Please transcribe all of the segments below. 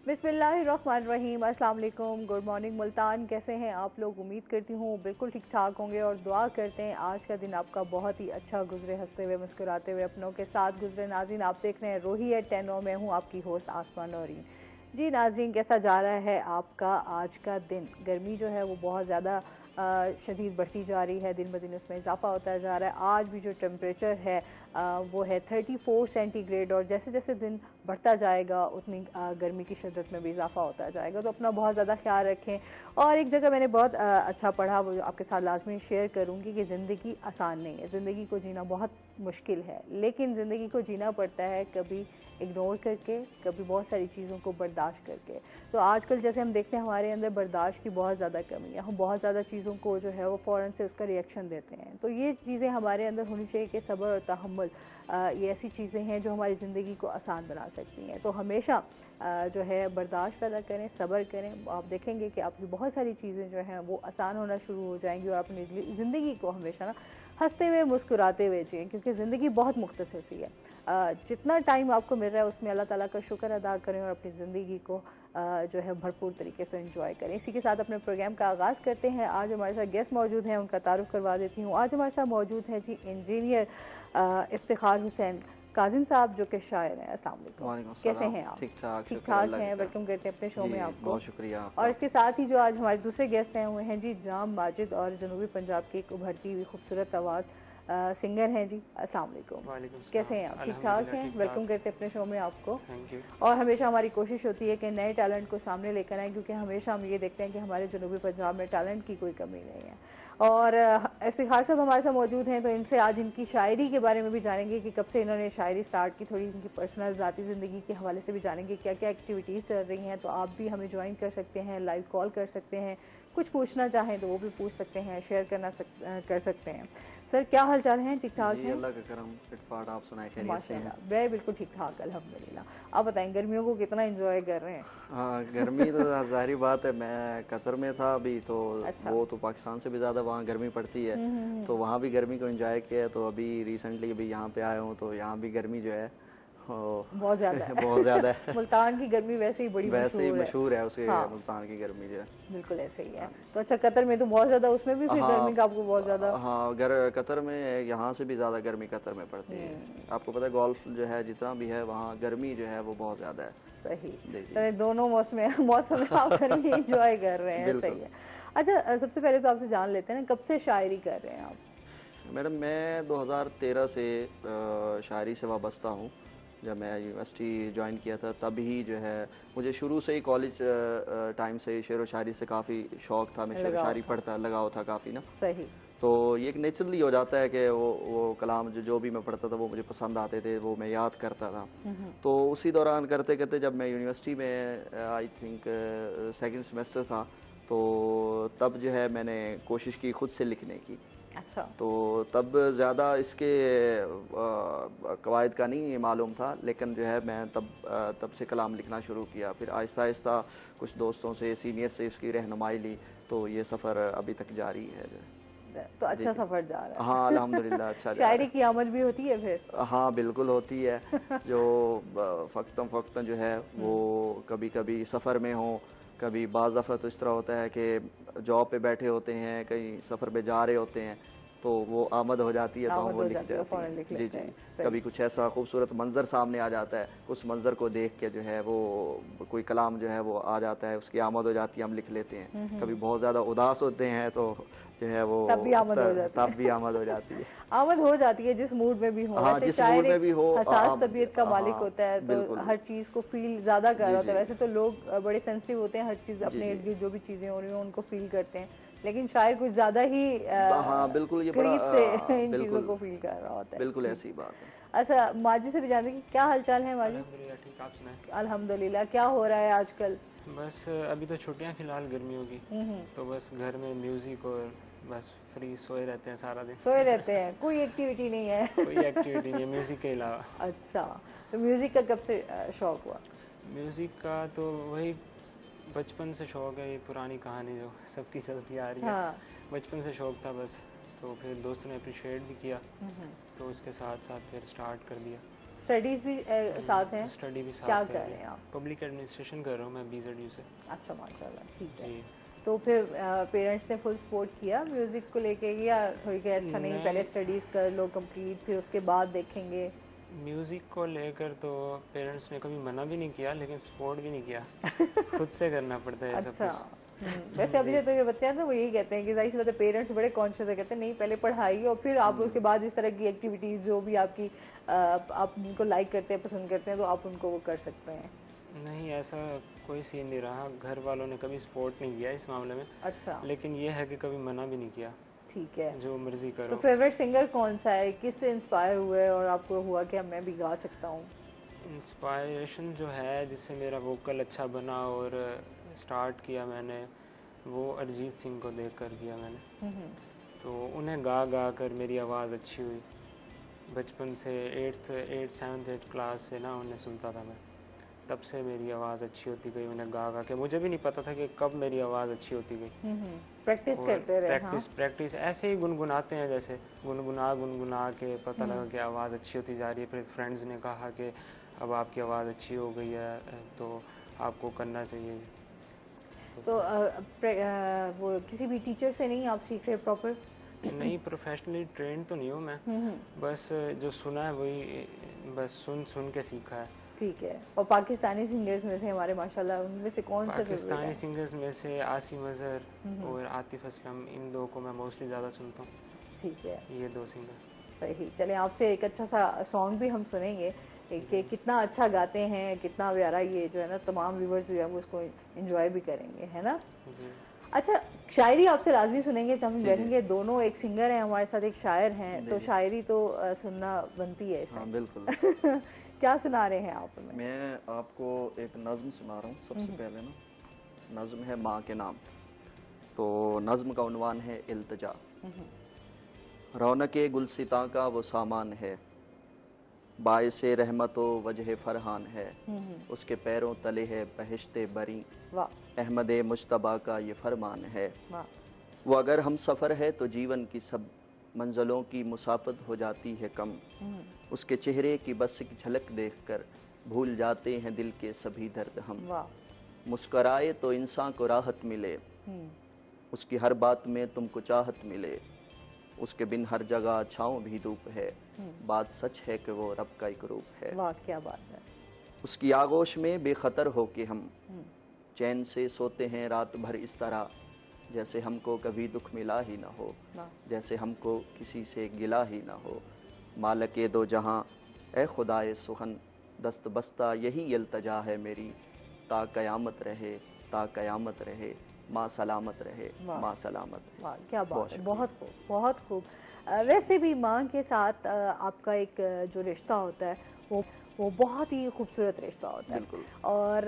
बिस्मिल्लाहिर्रहमानिर्रहीम। अस्सलाम वालेकुम, गुड मॉर्निंग मुल्तान। कैसे हैं आप लोग? उम्मीद करती हूँ बिल्कुल ठीक ठाक होंगे और दुआ करते हैं आज का दिन आपका बहुत ही अच्छा गुजरे, हंसते हुए मुस्कुराते हुए अपनों के साथ गुजरे। नाज़रीन, आप देख रहे हैं रोही एट 10 और मैं हूँ आपकी होस्ट आसमा नौरीन। जी नाज़रीन, कैसा जा रहा है आपका आज का दिन? गर्मी जो है वो बहुत ज़्यादा शदीद बढ़ती जा रही है, दिन ब दिन उसमें इजाफा होता जा रहा है। आज भी जो टेम्परेचर है वो है 34 सेंटीग्रेड और जैसे जैसे दिन बढ़ता जाएगा उतनी गर्मी की शिद्दत में भी इजाफा होता जाएगा। तो अपना बहुत ज़्यादा ख्याल रखें। और एक जगह मैंने बहुत अच्छा पढ़ा, वो आपके साथ लाजमी शेयर करूँगी कि ज़िंदगी आसान नहीं है, ज़िंदगी को जीना बहुत मुश्किल है, लेकिन ज़िंदगी को जीना पड़ता है कभी इग्नोर करके, कभी बहुत सारी चीज़ों को बर्दाश्त करके। तो आजकल जैसे हम देखते हैं हमारे अंदर बर्दाश्त की बहुत ज़्यादा कमी है, हम बहुत ज़्यादा चीज़ों को जो है वो फ़ौरन से उसका रिएक्शन देते हैं। तो ये चीज़ें हमारे अंदर होनी चाहिए कि सब्र और तहम्मुल, ये ऐसी चीज़ें हैं जो हमारी ज़िंदगी को आसान बना सकती हैं। तो हमेशा जो है बर्दाश्त पैदा करें, सब्र करें। आप देखेंगे कि आपकी बहुत सारी चीज़ें जो हैं वो आसान होना शुरू हो जाएंगी और अपनी ज़िंदगी को हमेशा ना हंसते हुए मुस्कुराते हुए जिएं, क्योंकि ज़िंदगी बहुत मुख्तसर सी है। जितना टाइम आपको मिल रहा है उसमें अल्लाह ताला का शुक्र अदा करें और अपनी ज़िंदगी को जो है भरपूर तरीके से एंजॉय करें। इसी के साथ अपने प्रोग्राम का आगाज़ करते हैं। आज हमारे साथ गेस्ट मौजूद हैं, उनका तारुफ करवा देती हूँ। आज हमारे साथ मौजूद हैं जी इंजीनियर इफ्तिखार हुसैन काजिम साहब, जो कि शायर हैं। अस्सलाम वालेकुम, कैसे हैं आप? ठीक ठाक, ठीक शुक्र ठाक अल्लाह हैं। का। वेलकम करते हैं अपने शो जी, में आपको। बहुत शुक्रिया और आपका। इसके साथ ही जो आज हमारे दूसरे गेस्ट हैं हुए हैं जी जाम माजिद, और जनूबी पंजाब की एक उभरती हुई खूबसूरत आवाज़ सिंगर हैं जी। अस्सलाम वालेकुम, वालेकुम कैसे सलाम। हैं आप? ठीक ठाक अल्हम्दुलिल्लाह हैं। ठीक वेलकम ठाक। करते हैं अपने शो में आपको। Thank you. और हमेशा हमारी कोशिश होती है कि नए टैलेंट को सामने लेकर आएँ, क्योंकि हमेशा हम ये देखते हैं कि हमारे जनूबी पंजाब में टैलेंट की कोई कमी नहीं है। और इफ्तिखार साहब हमारे साथ मौजूद हैं, तो इनसे आज इनकी शायरी के बारे में भी जानेंगे कि कब से इन्होंने शायरी स्टार्ट की, थोड़ी इनकी पर्सनल ज़ाती ज़िंदगी के हवाले से भी जानेंगे क्या क्या एक्टिविटीज़ चल रही हैं। तो आप भी हमें ज्वाइन कर सकते हैं, लाइव कॉल कर सकते हैं, कुछ पूछना चाहें तो वो भी पूछ सकते हैं, शेयर कर सकते हैं। सर, क्या हाल चाल हैं? ठीक ठाक जी, हैं? अल्लाह का करम, फिटफाट। आप सुनाए, खैरियत से हैं? माशाल्लाह, मैं बिल्कुल ठीक ठाक अल्हम्दुलिल्लाह। आप बताएं, गर्मियों को कितना एंजॉय कर रहे हैं? हाँ, गर्मी तो ज़ाहिर बात है। मैं कतर में था अभी, तो अच्छा। वो तो पाकिस्तान से भी ज़्यादा वहाँ गर्मी पड़ती है। तो वहाँ भी गर्मी को एंजॉय किया है। तो अभी रिसेंटली अभी यहाँ पे आया हूँ, तो यहाँ भी गर्मी जो है वो बहुत ज़्यादा है। बहुत ज़्यादा है। मुल्तान की गर्मी वैसे ही बड़ी वैसे ही मशहूर है। मशहूर है उसे, हाँ, मुल्तान की गर्मी जो है। बिल्कुल ऐसे ही है। हाँ। तो अच्छा, कतर में तो बहुत ज़्यादा, उसमें भी फिर हाँ। गर्मी का आपको बहुत ज़्यादा। हाँ, कतर में यहाँ से भी ज़्यादा गर्मी कतर में पड़ती है। आपको पता है, गोल्फ जो है जितना भी है वहाँ गर्मी जो है वो बहुत ज़्यादा है। सही। जी जी। तो दोनों मौसम मौसम में आप गर्मी एंजॉय कर रहे हैं, बिल्कुल। सही है। अच्छा, सबसे पहले तो आपसे जान लेते हैं ना, कब से शायरी कर रहे हैं आप? मैडम, मैं 2013 से शायरी से वाबस्ता हूँ। जब मैं यूनिवर्सिटी ज्वाइन किया था तब ही जो है मुझे शुरू से ही कॉलेज टाइम से शेर व शायरी से काफ़ी शौक़ था। मैं शेर व लगाव शायरी था। पढ़ता, लगाव था काफ़ी ना। सही। तो ये एक नेचुरली हो जाता है कि वो कलाम जो भी मैं पढ़ता था वो मुझे पसंद आते थे, वो मैं याद करता था। तो उसी दौरान करते करते जब मैं यूनिवर्सिटी में आई थिंक सेकंड सेमेस्टर था, तो तब जो है मैंने कोशिश की खुद से लिखने की। अच्छा। तो तब ज़्यादा इसके कवायद का नहीं मालूम था, लेकिन जो है मैं तब से कलाम लिखना शुरू किया। फिर आहिस्ता आहिस्ता कुछ दोस्तों से, सीनियर से इसकी रहनुमाई ली, तो ये सफ़र अभी तक जारी है जो है। तो जी अच्छा जी। सफ़र जा रहा हाँ, है। अल्हम्दुलिल्लाह अच्छा जा रहा शायरी की आमद भी होती है फिर? है। हाँ, बिल्कुल होती है। जो फ़क्तन फ़क्तन जो है वो कभी कभी सफ़र में हो, कभी बाज़ दफ़ा तो इस तरह होता है कि जॉब पे बैठे होते हैं, कहीं सफ़र पे जा रहे होते हैं, तो वो आमद हो जाती है तो हम आमद वो हो लिख जाती है और जाती फ़ौरन हैं। लिख जी लेते जी। हैं। सही। कभी कुछ ऐसा खूबसूरत मंज़र सामने आ जाता है, उस मंज़र को देख के जो है वो कोई कलाम जो है वो आ जाता है, उसकी आमद हो जाती है, हम लिख लेते हैं। कभी बहुत ज़्यादा उदास होते हैं तो जो है वो तब भी आमद हो जाती तब भी है। आमद हो जाती है। आमद हो जाती है जिस मूड में भी हो। हाँ, वैसे जिस शायर मूड में एक भी हो। हसास तबीयत का मालिक हाँ, होता है, तो बिल्कुल। हर चीज़ को फील ज़्यादा कर जी रहा होता जी। है। वैसे तो लोग बड़े सेंसिटिव होते हैं, हर चीज़ जी अपने जी। इर्द गिर्द जो भी चीज़ें हो रही हैं उनको फील करते हैं, लेकिन शायर कुछ ज़्यादा ही हाँ, बिल्कुल, ये बड़ा करीब से इन चीज़ों बिल्कुल, को फील कर रहा होता है। बिल्कुल ठीक। ऐसी बात है। अच्छा, माजी से भी जानते हैं कि क्या हालचाल है माजी? अल्हम्दुलिल्लाह ठीक, आप सुनाएं? अल्हम्दुलिल्लाह। क्या हो रहा है आजकल? बस अभी तो छुट्टियां फ़िलहाल गर्मियों की, हम्म। तो बस घर में म्यूज़िक और बस फ्री सोए रहते हैं सारा दिन। सोए रहते हैं, कोई एक्टिविटी नहीं है? कोई एक्टिविटी नहीं है म्यूज़िक के अलावा। अच्छा, तो म्यूजिक का कब से शौक हुआ? म्यूज़िक का तो वही बचपन से शौक़ है, ये पुरानी कहानी जो सबकी चलती आ रही है। हाँ। बचपन से शौक़ था बस, तो फिर दोस्तों ने अप्रिशिएट भी किया, तो उसके साथ साथ फिर स्टार्ट कर दिया। स्टडीज भी साथ हैं? स्टडी भी साथ क्या है। कर रहे हैं आप? पब्लिक एडमिनिस्ट्रेशन कर रहा हूँ मैं BZU से। अच्छा, माशाल्लाह, ठीक है। जी। तो फिर पेरेंट्स ने फुल सपोर्ट किया म्यूजिक को लेके, या थोड़ी कि अच्छा नहीं पहले स्टडीज कर लो कंप्लीट फिर उसके बाद देखेंगे? म्यूज़िक को लेकर तो पेरेंट्स ने कभी मना भी नहीं किया, लेकिन सपोर्ट भी नहीं किया। खुद से करना पड़ता है सब अच्छा। कुछ। वैसे अभी जी। जो बच्चे हैं ना वो यही कहते हैं कि जाहिर सी बात है पेरेंट्स बड़े कॉन्शियस है, कहते हैं नहीं पहले पढ़ाई और फिर आप उसके बाद इस तरह की एक्टिविटीज जो भी आपकी आप जिनको लाइक करते हैं पसंद करते हैं तो आप उनको वो कर सकते हैं। नहीं, ऐसा कोई सीन नहीं रहा, घर वालों ने कभी सपोर्ट नहीं किया इस मामले में। अच्छा, लेकिन ये है कि कभी मना भी नहीं किया, ठीक है। जो मर्जी तो करो। फेवरेट सिंगर कौन सा है, किससे इंस्पायर हुए और आपको हुआ कि मैं भी गा सकता हूँ? इंस्पायरेशन जो है जिससे मेरा वोकल अच्छा बना और स्टार्ट किया मैंने, वो अरिजीत सिंह को देखकर किया मैंने। हम्म। तो उन्हें गा गा कर मेरी आवाज़ अच्छी हुई। बचपन से 7th 8th क्लास से ना उन्हें सुनता था मैं, तब से मेरी आवाज़ अच्छी होती गई उन्हें गा गा के। मुझे भी नहीं पता था कि कब मेरी आवाज़ अच्छी होती गई। प्रैक्टिस और करते रहे? प्रैक्टिस प्रैक्टिस ऐसे ही गुनगुनाते हैं, जैसे गुनगुना के पता लगा कि आवाज़ अच्छी होती जा रही है। फिर फ्रेंड्स ने कहा कि अब आपकी आवाज़ अच्छी हो गई है तो आपको करना चाहिए। तो वो किसी भी टीचर से नहीं आप सीख रहे प्रॉपर? नहीं, प्रोफेशनली ट्रेंड तो नहीं हूँ मैं, बस जो सुना है वही बस सुन सुन के सीखा है। ठीक है। और पाकिस्तानी सिंगर्स में से हमारे माशाल्लाह उनमें से कौन सा फेवरेट पाकिस्तानी है? सिंगर्स में से आसिम अजहर और आतिफ असलम, इन दो को मैं मोस्टली ज़्यादा सुनता हूँ। ठीक है, ये दो सिंगर। सही। चले आपसे एक अच्छा सा सॉन्ग भी हम सुनेंगे कि कितना अच्छा गाते हैं, कितना प्यारा, ये जो है ना तमाम व्यूवर्स जो है वो उसको एंजॉय भी करेंगे, है ना? जी। अच्छा, शायरी आपसे लाजमी सुनेंगे, तो हम जी, बैठेंगे दोनों, एक सिंगर है हमारे साथ, एक शायर हैं, जी, तो जी। शायरी तो सुनना बनती है हाँ, इसमें। बिल्कुल। क्या सुना रहे हैं आप हमें? मैं आपको एक नज़्म सुना रहा हूँ सबसे पहले ना। नज़्म है माँ के नाम। तो नज़्म का उन्वान है इल्तिजा। रौनके गुलसिता का वो सामान है, बाइसे रहमतो वजह फरहान है, उसके पैरों तले है बहिश्ते बरी, वाह अहमद मुश्तबा का ये फरमान है। वाह। वो अगर हम सफ़र है तो जीवन की सब मंजिलों की मुसाफत हो जाती है कम। उसके चेहरे की बस एक झलक देखकर भूल जाते हैं दिल के सभी दर्द हम। वाह। मुस्कराए तो इंसान को राहत मिले, उसकी हर बात में तुमको चाहत मिले, उसके बिन हर जगह छाँव भी धूप है, बात सच है कि वो रब का एक रूप है। वाह, क्या बात है। उसकी आगोश में बेखतर हो के हम चैन से सोते हैं रात भर इस तरह, जैसे हमको कभी दुख मिला ही ना हो, जैसे हमको किसी से गिला ही ना हो। मालके दो जहां ए खुदाए सुखन, दस्त बस्ता यही इल्तजा है मेरी, ता कयामत रहे, ता कयामत रहे, माँ सलामत रहे, माँ सलामत रहे। वाह, क्या बात है, शुक्रिया। बहुत खूब, बहुत खूब। वैसे भी माँ के साथ आपका एक जो रिश्ता होता है वो बहुत ही खूबसूरत रिश्ता होता है। बिल्कुल। और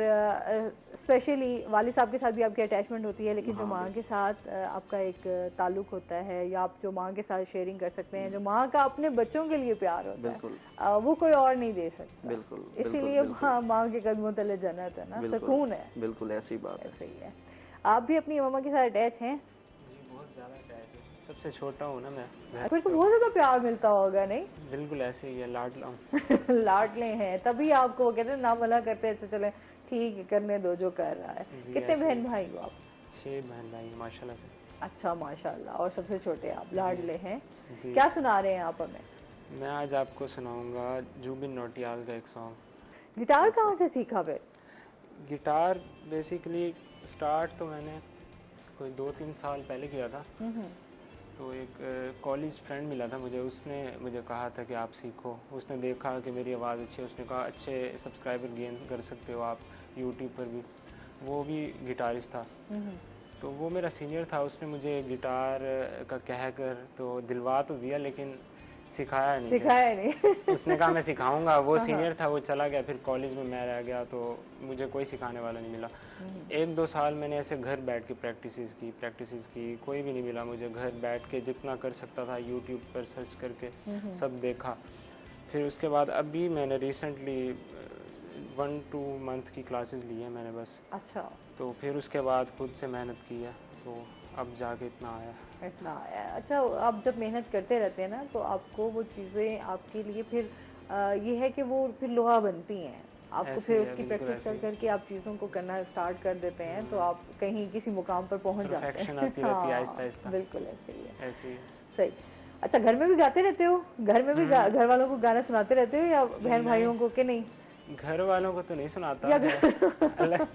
स्पेशली वालिद साहब के साथ भी आपकी अटैचमेंट होती है, लेकिन जो हाँ, माँ के साथ आपका एक ताल्लुक होता है, या आप जो माँ के साथ शेयरिंग कर सकते हैं, जो माँ का अपने बच्चों के लिए प्यार होता बिल्कुल। है, वो कोई और नहीं दे सकता। बिल्कुल, इसीलिए बिल्कुल। माँ के कदमों तले जन्नत है ना, बिल्कुल, सुकून है। बिल्कुल ऐसी बात है। ऐसे ही है। आप भी अपनी मम्मा के साथ अटैच हैं? जी, बहुत ज़्यादा अटैच हूँ, सबसे छोटा हूँ ना मैं घर फिर तो तो। बहुत ज्यादा प्यार मिलता होगा, नहीं? बिल्कुल ऐसे ही है, लाडला हूँ। लाडले हैं तभी आपको वो कहते हैं ना, मना करते हैं, अच्छा चले ठीक है करने दो जो कर रहा है। जी, कितने ऐसे बहन ही। भाई हो आप? 6 बहन भाई माशाल्लाह से। अच्छा, माशाल्लाह। और सबसे छोटे आप, जी। लाडले हैं। जी। क्या सुना रहे हैं आप हमें? मैं आज आपको सुनाऊंगा जुबिन नौटियाल का एक सॉन्ग। Guitar okay. कहाँ से सीखा फिर? गिटार बेसिकली स्टार्ट तो मैंने कोई 2-3 साल पहले किया था। तो एक कॉलेज फ्रेंड मिला था मुझे, उसने मुझे कहा था कि आप सीखो। उसने देखा कि मेरी आवाज़ अच्छी है, उसने कहा अच्छे सब्सक्राइबर गेन कर सकते हो आप यूट्यूब पर भी। वो भी गिटारिस्ट था, तो वो मेरा सीनियर था। उसने मुझे गिटार का कह कर तो दिलवा तो दिया, लेकिन सिखाया नहीं फिर। सिखाया नहीं? उसने कहा मैं सिखाऊंगा, वो हाँ, हाँ। सीनियर था, वो चला गया। फिर कॉलेज में मैं रह गया, तो मुझे कोई सिखाने वाला नहीं मिला। 1-2 साल मैंने ऐसे घर बैठ के प्रैक्टिसेस की, कोई भी नहीं मिला मुझे। घर बैठ के जितना कर सकता था यूट्यूब पर सर्च करके सब देखा। फिर उसके बाद अभी मैंने रिसेंटली 1-2 मंथ की क्लासेस ली है मैंने बस। अच्छा, तो फिर उसके बाद खुद से मेहनत की है, तो अब जाके इतना आया। इतना आया। अच्छा, आप जब मेहनत करते रहते हैं ना तो आपको वो चीज़ें आपके लिए फिर ये है कि वो फिर लोहा बनती हैं, आपको फिर उसकी बिल्कुल प्रैक्टिस ऐसे कर ही करके आप चीज़ों को करना स्टार्ट कर देते हैं, तो आप कहीं किसी मुकाम पर पहुंच जाते परफेक्शन हैं। आती रहती है हाँ, आहिस्ता आहिस्ता, बिल्कुल ऐसे ही है। ऐसे ही है। सही। अच्छा, घर में भी गाते रहते हो? घर में भी घर वालों को गाना सुनाते रहते हो या बहन भाइयों को कि नहीं? घर वालों को तो नहीं सुनाता या है, अलग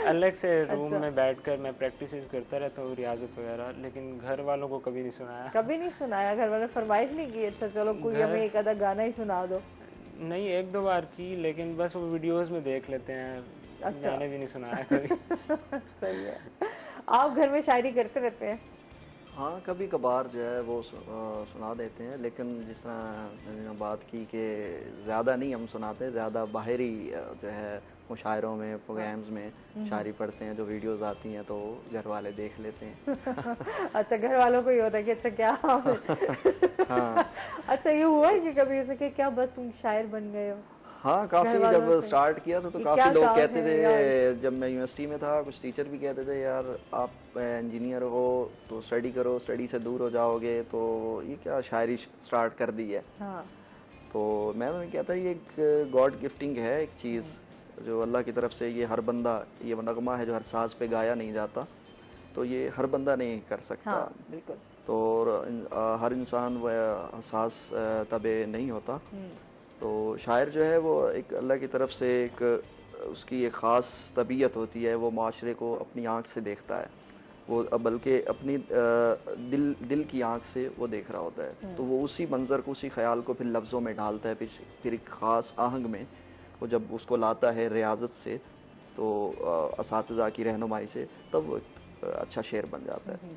अलग से रूम अच्छा, में बैठकर मैं प्रैक्टिस करता रहता हूँ, रियाजत वगैरह, लेकिन घर वालों को कभी नहीं सुनाया। कभी नहीं सुनाया? घर वालों ने फरमाइश नहीं की अच्छा चलो कोई हमें घर एक आधा गाना ही सुना दो? नहीं, एक दो बार की, लेकिन बस वो वीडियोस में देख लेते हैं, अच्छा। मैंने भी नहीं सुनाया कभी। सही है। आप घर में शायरी करते रहते हैं? हाँ, कभी कभार जो है वो सुना देते हैं, लेकिन जिस तरह मैंने बात की कि ज़्यादा नहीं हम सुनाते, ज़्यादा बाहरी जो है मुशायरों में, हाँ। प्रोग्राम्स में शायरी पढ़ते हैं, जो वीडियोस आती हैं तो घर वाले देख लेते हैं। अच्छा, घर वालों को ये होता है कि अच्छा क्या हाँ। अच्छा, ये हुआ है कि कभी ऐसे कि क्या बस तुम शायर बन गए हो हाँ, घर काफ़ी जब वालों से? स्टार्ट किया था तो ये काफ़ी क्या लोग काम कहते है यार? थे, जब मैं यूनिवर्सिटी में था कुछ टीचर भी कहते थे यार आप इंजीनियर हो तो स्टडी करो, स्टडी से दूर हो जाओगे, तो ये क्या शायरी स्टार्ट कर दी है। हाँ। तो मैं तो कहता ये एक गॉड गिफ्टिंग है, एक चीज़ जो अल्लाह की तरफ से, ये हर बंदा, ये वो नगमा है जो हर साज पे गाया नहीं जाता, तो ये हर बंदा नहीं कर सकता। हाँ, बिल्कुल। तो हर इंसान वह हसास तबे नहीं होता। तो शायर जो है वो एक अल्लाह की तरफ से एक उसकी एक ख़ास तबीयत होती है, वो माशरे को अपनी आँख से देखता है, वो बल्कि अपनी दिल की आँख से वो देख रहा होता है, तो वो उसी मंज़र को, उसी ख़्याल को फिर लफ्ज़ों में ढालता है, फिर एक ख़ास आहंग में वो जब उसको लाता है रियाज़त से, तो असातिज़ा की रहनुमाई से, तब वो एक अच्छा शेर बन जाता है।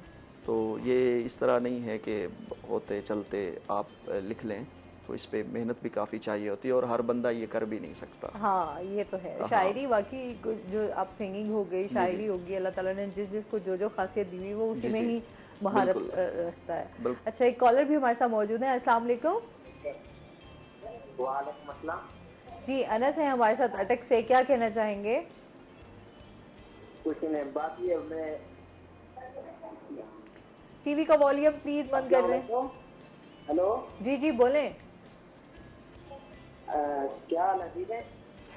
तो ये इस तरह नहीं है कि होते चलते आप लिख लें, तो इस पे मेहनत भी काफ़ी चाहिए होती है और हर बंदा ये कर भी नहीं सकता। हाँ, ये तो है। हाँ शायरी वाकई जो आप सिंगिंग हो गई, जी शायरी जी होगी, अल्लाह ताला ने जिस जिसको जो जो खासियत दी हुई वो उसी जी में जी ही महारत बिल्कुल रखता है। बिल्कुल। अच्छा, एक कॉलर भी हमारे साथ मौजूद है। अस्सलाम वालेकुम। वालेकुम अस्सलाम। जी, अनस है हमारे साथ अटक से, क्या कहना चाहेंगे? कुछ नहीं, बात ये मैं। टीवी का वॉल्यूम प्लीज बंद कर अस्सलाम दें। वालेकुम। हेलो। जी जी बोलें। क्या हाल है, ठीक है?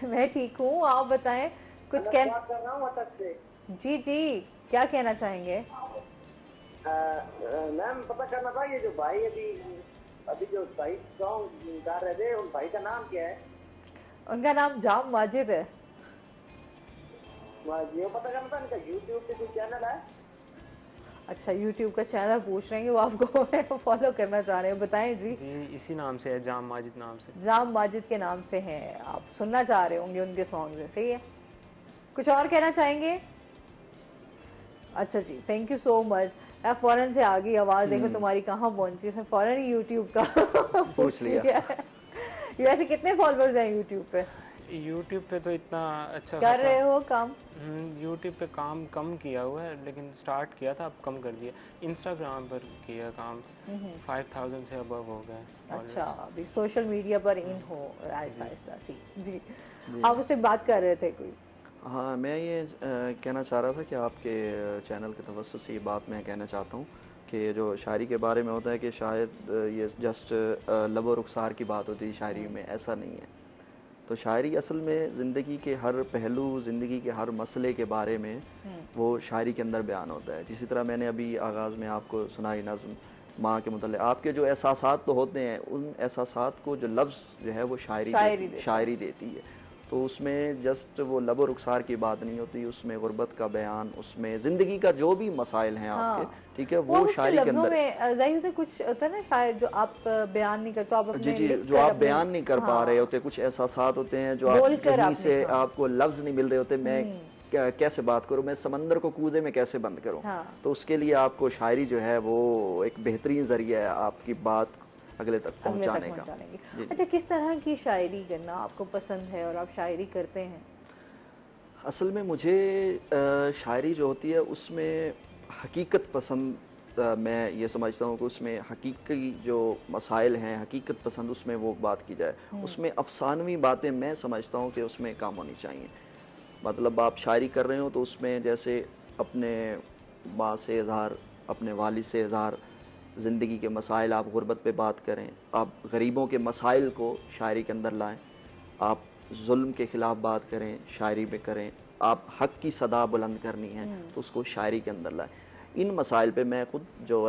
मैं ठीक हूँ, आप बताएं कुछ मैं कह। बात कर रहा हूँ अटक से। जी जी, क्या कहना चाहेंगे? मैम, पता करना था, ये जो भाई अभी अभी जो भाई सॉन्ग गा रहे थे, उन भाई का नाम क्या है? उनका नाम जाम माजिद है। ये पता करना था, इनका यूट्यूब पे कोई चैनल है? अच्छा, यूट्यूब का चैनल पूछ रहे हैं, वो आपको फॉलो करना चाह रहे हैं, बताएं जी। जी, इसी नाम से है, जाम माजिद नाम से। जाम माजिद के नाम से हैं, आप सुनना चाह रहे होंगे उनके सॉन्ग, सही है। कुछ और कहना चाहेंगे? अच्छा जी, थैंक यू सो मच। मैं फौरन से आ गई आवाज, देखो तुम्हारी कहाँ पहुंची, इसने फौरन ही यूट्यूब का पूछ लिया। है। वैसे कितने फॉलोअर्स हैं यूट्यूब पे? यूट्यूब पे तो इतना अच्छा कर खासा। रहे हो काम? यूट्यूब पे काम कम किया हुआ है, लेकिन स्टार्ट किया था, अब कम कर दिया। इंस्टाग्राम पर किया काम, 5000 से अबव हो गए अच्छा, followers। अभी सोशल मीडिया पर इन हो आहिस्ता जी आहिस्ता, ठीक जी। जी आप उससे बात कर रहे थे कोई? हाँ, मैं ये कहना चाह रहा था कि आपके चैनल के तवज्जुह से ये बात मैं कहना चाहता हूँ कि जो शायरी के बारे में होता है कि शायद ये जस्ट लब और रुखसार की बात होती है शायरी में, ऐसा नहीं है। तो शायरी असल में ज़िंदगी के हर पहलू, ज़िंदगी के हर मसले के बारे में वो शायरी के अंदर बयान होता है। जिसी तरह मैंने अभी आगाज़ में आपको सुनाई नज़्म माँ के मुतल्लिक़, आपके जो एहसासात तो होते हैं, उन एहसासात को जो लफ्ज़ जो है वो शायरी देती है। तो उसमें जस्ट वो लब और रुखसार की बात नहीं होती, उसमें गुर्बत का बयान, उसमें ज़िंदगी का जो भी मसाइल हैं आपके, हाँ, ठीक है, वो वो उसके शायरी के लफ्जों अंदर है। में जाहिर से कुछ होता है ना, शायद जो आप बयान नहीं करते, आप जी अपने जी, लिख जो कर आप अपने, बयान नहीं कर पा रहे हाँ, होते, कुछ एहसासात होते हैं जो आप बोल कर कहीं आपने, से हाँ। आपको लफ्ज़ नहीं मिल रहे होते, मैं कैसे बात करूं, मैं समंदर को कूदे में कैसे बंद करूं। हाँ। तो उसके लिए आपको शायरी जो है वो एक बेहतरीन ज़रिया है आपकी बात अगले तक अगले तक पहुंचाने का। पहुंचाने की। जी जी। अच्छा, किस तरह की शायरी करना आपको पसंद है और आप शायरी करते हैं? असल में मुझे शायरी जो होती है उसमें हकीकत पसंद, मैं ये समझता हूँ कि उसमें हकीकी जो मसाइल हैं, हकीकत पसंद, उसमें वो बात की जाए। उसमें अफसानवी बातें मैं समझता हूँ कि उसमें काम होनी चाहिए। मतलब आप शायरी कर रहे हो तो उसमें जैसे अपने माँ से इज़हार, अपने वालिद से इज़हार, ज़िंदगी के मसाइल, आप गुर्बत पे बात करें, आप गरीबों के मसाइल को शायरी के अंदर लाएं, आप जुल्म के ख़िलाफ़ बात करें, शायरी में करें, आप हक़ की सदा बुलंद करनी है तो उसको शायरी के अंदर लाएं। इन मसाइल पे मैं खुद जो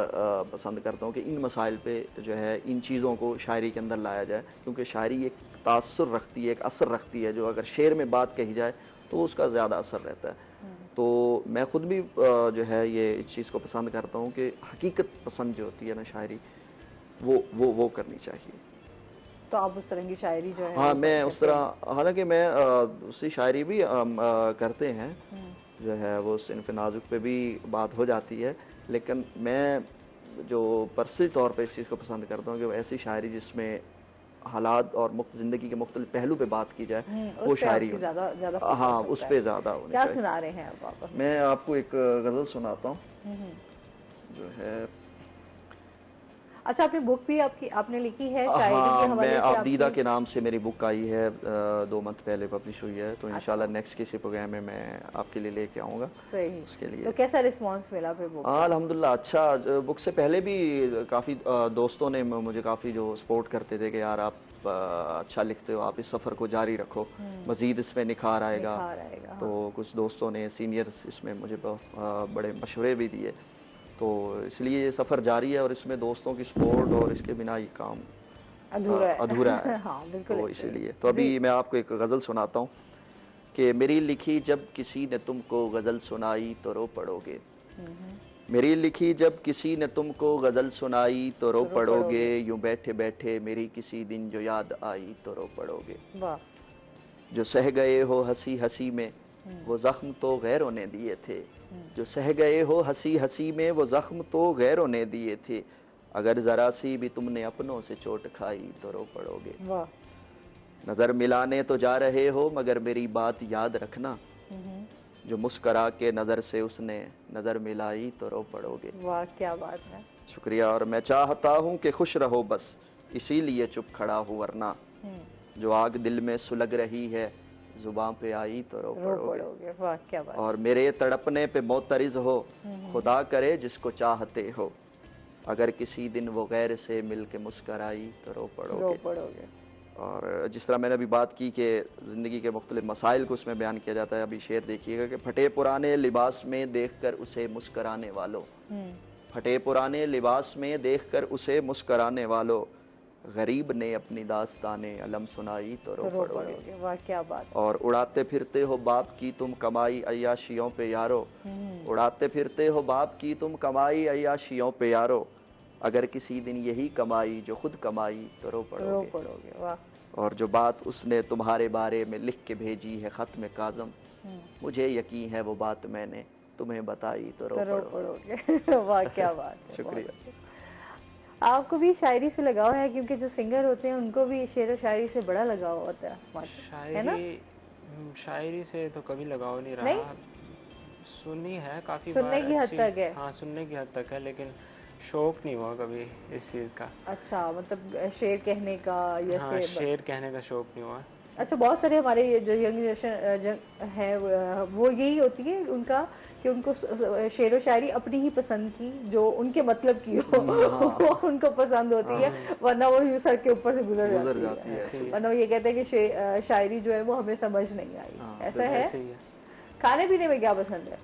पसंद करता हूँ कि इन मसाइल पे जो है इन चीज़ों को शायरी के अंदर लाया जाए, क्योंकि शायरी एक तासुर रखती है, एक असर रखती है, जो अगर शेर में बात कही जाए तो उसका ज़्यादा असर रहता है। तो मैं खुद भी जो है ये इस चीज़ को पसंद करता हूँ कि हकीकत पसंद जो होती है ना शायरी, वो करनी चाहिए। तो आप उस तरह की शायरी जो है हाँ, वो मैं करते उस तरह, हैं। हालांकि मैं दूसरी शायरी भी करते हैं, जो है वो सिनफ़ नाज़ुक पे भी बात हो जाती है, लेकिन मैं जो पर्सनल तौर पे इस चीज़ को पसंद करता हूँ कि वो ऐसी शायरी जिसमें हालात और ज़िंदगी के मुख्तलिफ पहलू पे बात की जाए, वो उस पे शायरी आपकी हो। ज़्यादा ज़्यादा हाँ, फोकस उस होता पे है। ज़्यादा होनी क्या चाहिए। सुना रहे हैं अब आप? मैं आपको एक गज़ल सुनाता हूँ, जो है अच्छा, आपने बुक भी आपने लिखी है शायरी के हाँ, हवाले मैं से आबदीदा आपकी? के नाम से मेरी बुक आई है, 2 मंथ पहले पब्लिश हुई है, तो इंशाल्लाह अच्छा, नेक्स्ट किसी प्रोग्राम में मैं आपके लिए लेके आऊँगा सही। उसके लिए। तो कैसा रिस्पॉन्स मिला फिर बुक हाँ, का? अल्हम्दुलिल्लाह अच्छा। बुक से पहले भी काफ़ी दोस्तों ने मुझे काफ़ी जो सपोर्ट करते थे कि यार आप अच्छा लिखते हो, आप इस सफ़र को जारी रखो, मज़ीद इसमें निखार आएगा। निखार आएगा, तो हाँ। कुछ दोस्तों ने, सीनियर्स इसमें मुझे बड़े मशवरे भी दिए, तो इसलिए ये सफ़र जारी है और इसमें दोस्तों की सपोर्ट और इसके बिना ये काम अधूरा अधूरा है। है। हाँ, बिल्कुल तो अच्छे। इसीलिए तो जी। अभी मैं आपको एक गज़ल सुनाता हूँ कि मेरी लिखी जब किसी ने तुमको गज़ल सुनाई तो रो पड़ोगे। मेरी लिखी जब किसी ने तुमको गज़ल सुनाई तो रो तो रो पड़ोगे, पड़ोगे। यूं बैठे बैठे मेरी किसी दिन जो याद आई तो रो पड़ोगे। वाह। जो सह गए हो हंसी हंसी में वो जख्म तो गैरों ने दिए थे, जो सह गए हो हंसी हंसी में वो जख्म तो गैरों ने दिए थे, अगर जरा सी भी तुमने अपनों से चोट खाई तो रो पड़ोगे। वाह। नजर मिलाने तो जा रहे हो मगर मेरी बात याद रखना, जो मुस्करा के नजर से उसने नजर मिलाई तो रो पड़ोगे। वाह, क्या बात है। शुक्रिया। और मैं चाहता हूँ कि खुश रहो बस, इसीलिए चुप खड़ा हूँ, वरना जो आग दिल में सुलग रही है जुबान पे आई तो रो रो पड़ोगे। पड़ोगे। वाह, क्या बात। और मेरे तड़पने पे मोतरिज हो, खुदा करे जिसको चाहते हो, अगर किसी दिन वो गैर से मिल के मुस्कराई तो रो रो पड़ोगे। पड़ोगे। और जिस तरह मैंने अभी बात की कि ज़िंदगी के मुख्तलिफ मसाइल को उसमें बयान किया जाता है, अभी शेर देखिएगा कि फटे पुराने लिबास में देखकर उसे मुस्कराने वालों, फटे पुराने लिबास में देखकर उसे मुस्कराने वालों, गरीब ने अपनी दास्ताने अलम सुनाई तो रो पड़ोगे। वाह, क्या बात। और उड़ाते फिरते हो बाप की तुम कमाई अय्याशियों पे यारो, उड़ाते फिरते हो बाप की तुम कमाई अय्याशियों पे यारो, अगर किसी दिन यही कमाई जो खुद कमाई तो रो रो पड़ोगे। पड़ोगे। वाह। और जो बात उसने तुम्हारे बारे में लिख के भेजी है खत में काज़म, मुझे यकीन है वो बात मैंने तुम्हें बताई तो रो पड़ोगे। वाह, क्या बात है। शुक्रिया। आपको भी शायरी से लगाव है, क्योंकि जो सिंगर होते हैं उनको भी शेर व शायरी से बड़ा लगाव होता है ना? शायरी से तो कभी लगाव नहीं नहीं? रहा। सुनी है काफ़ी सुनने बार, की हद अच्छी। तक है। हाँ, सुनने की हद तक है, लेकिन शौक नहीं हुआ कभी इस चीज़ का। अच्छा, मतलब शेर कहने का या हाँ, शेर कहने का शौक नहीं हुआ। अच्छा, बहुत सारे हमारे ये जो यंग जनरेशन है वो यही होती है उनका, कि उनको शेर व शायरी अपनी ही पसंद की, जो उनके मतलब की हो वो उनको पसंद होती है, वरना वो यूं सर के ऊपर से गुजर जाती है। वरना वो ये कहते हैं कि शायरी जो है वो हमें समझ नहीं आई। ऐसा है। ऐसे ही है। खाने पीने में क्या पसंद है?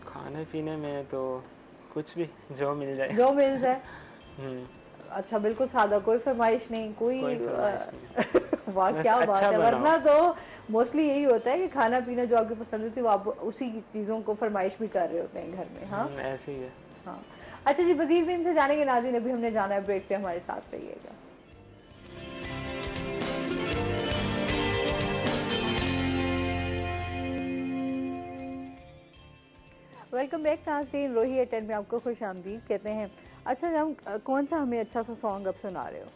खाने पीने में तो कुछ भी, जो मिल जाए। जो मिल जाए। अच्छा, बिल्कुल सादा, कोई फरमाइश नहीं, कोई फरमाइश नहीं। वाह, क्या बात अच्छा है। बनाओ। वरना तो मोस्टली यही होता है कि खाना पीना जो आपकी पसंद होती है वो आप उसी चीजों को फरमाइश भी कर रहे होते हैं घर में। हाँ, ऐसे ही है। हाँ। अच्छा जी, मजीद भी इनसे जानेंगे नाज़रीन, अभी हमने जाना है ब्रेक पे, हमारे साथ रहिएगा। वेलकम बैक नाज़रीन, रोही एटेन में आपको खुश आमदीद कहते हैं। अच्छा, हम कौन सा हमें अच्छा सा सॉन्ग अब सुना रहे हो?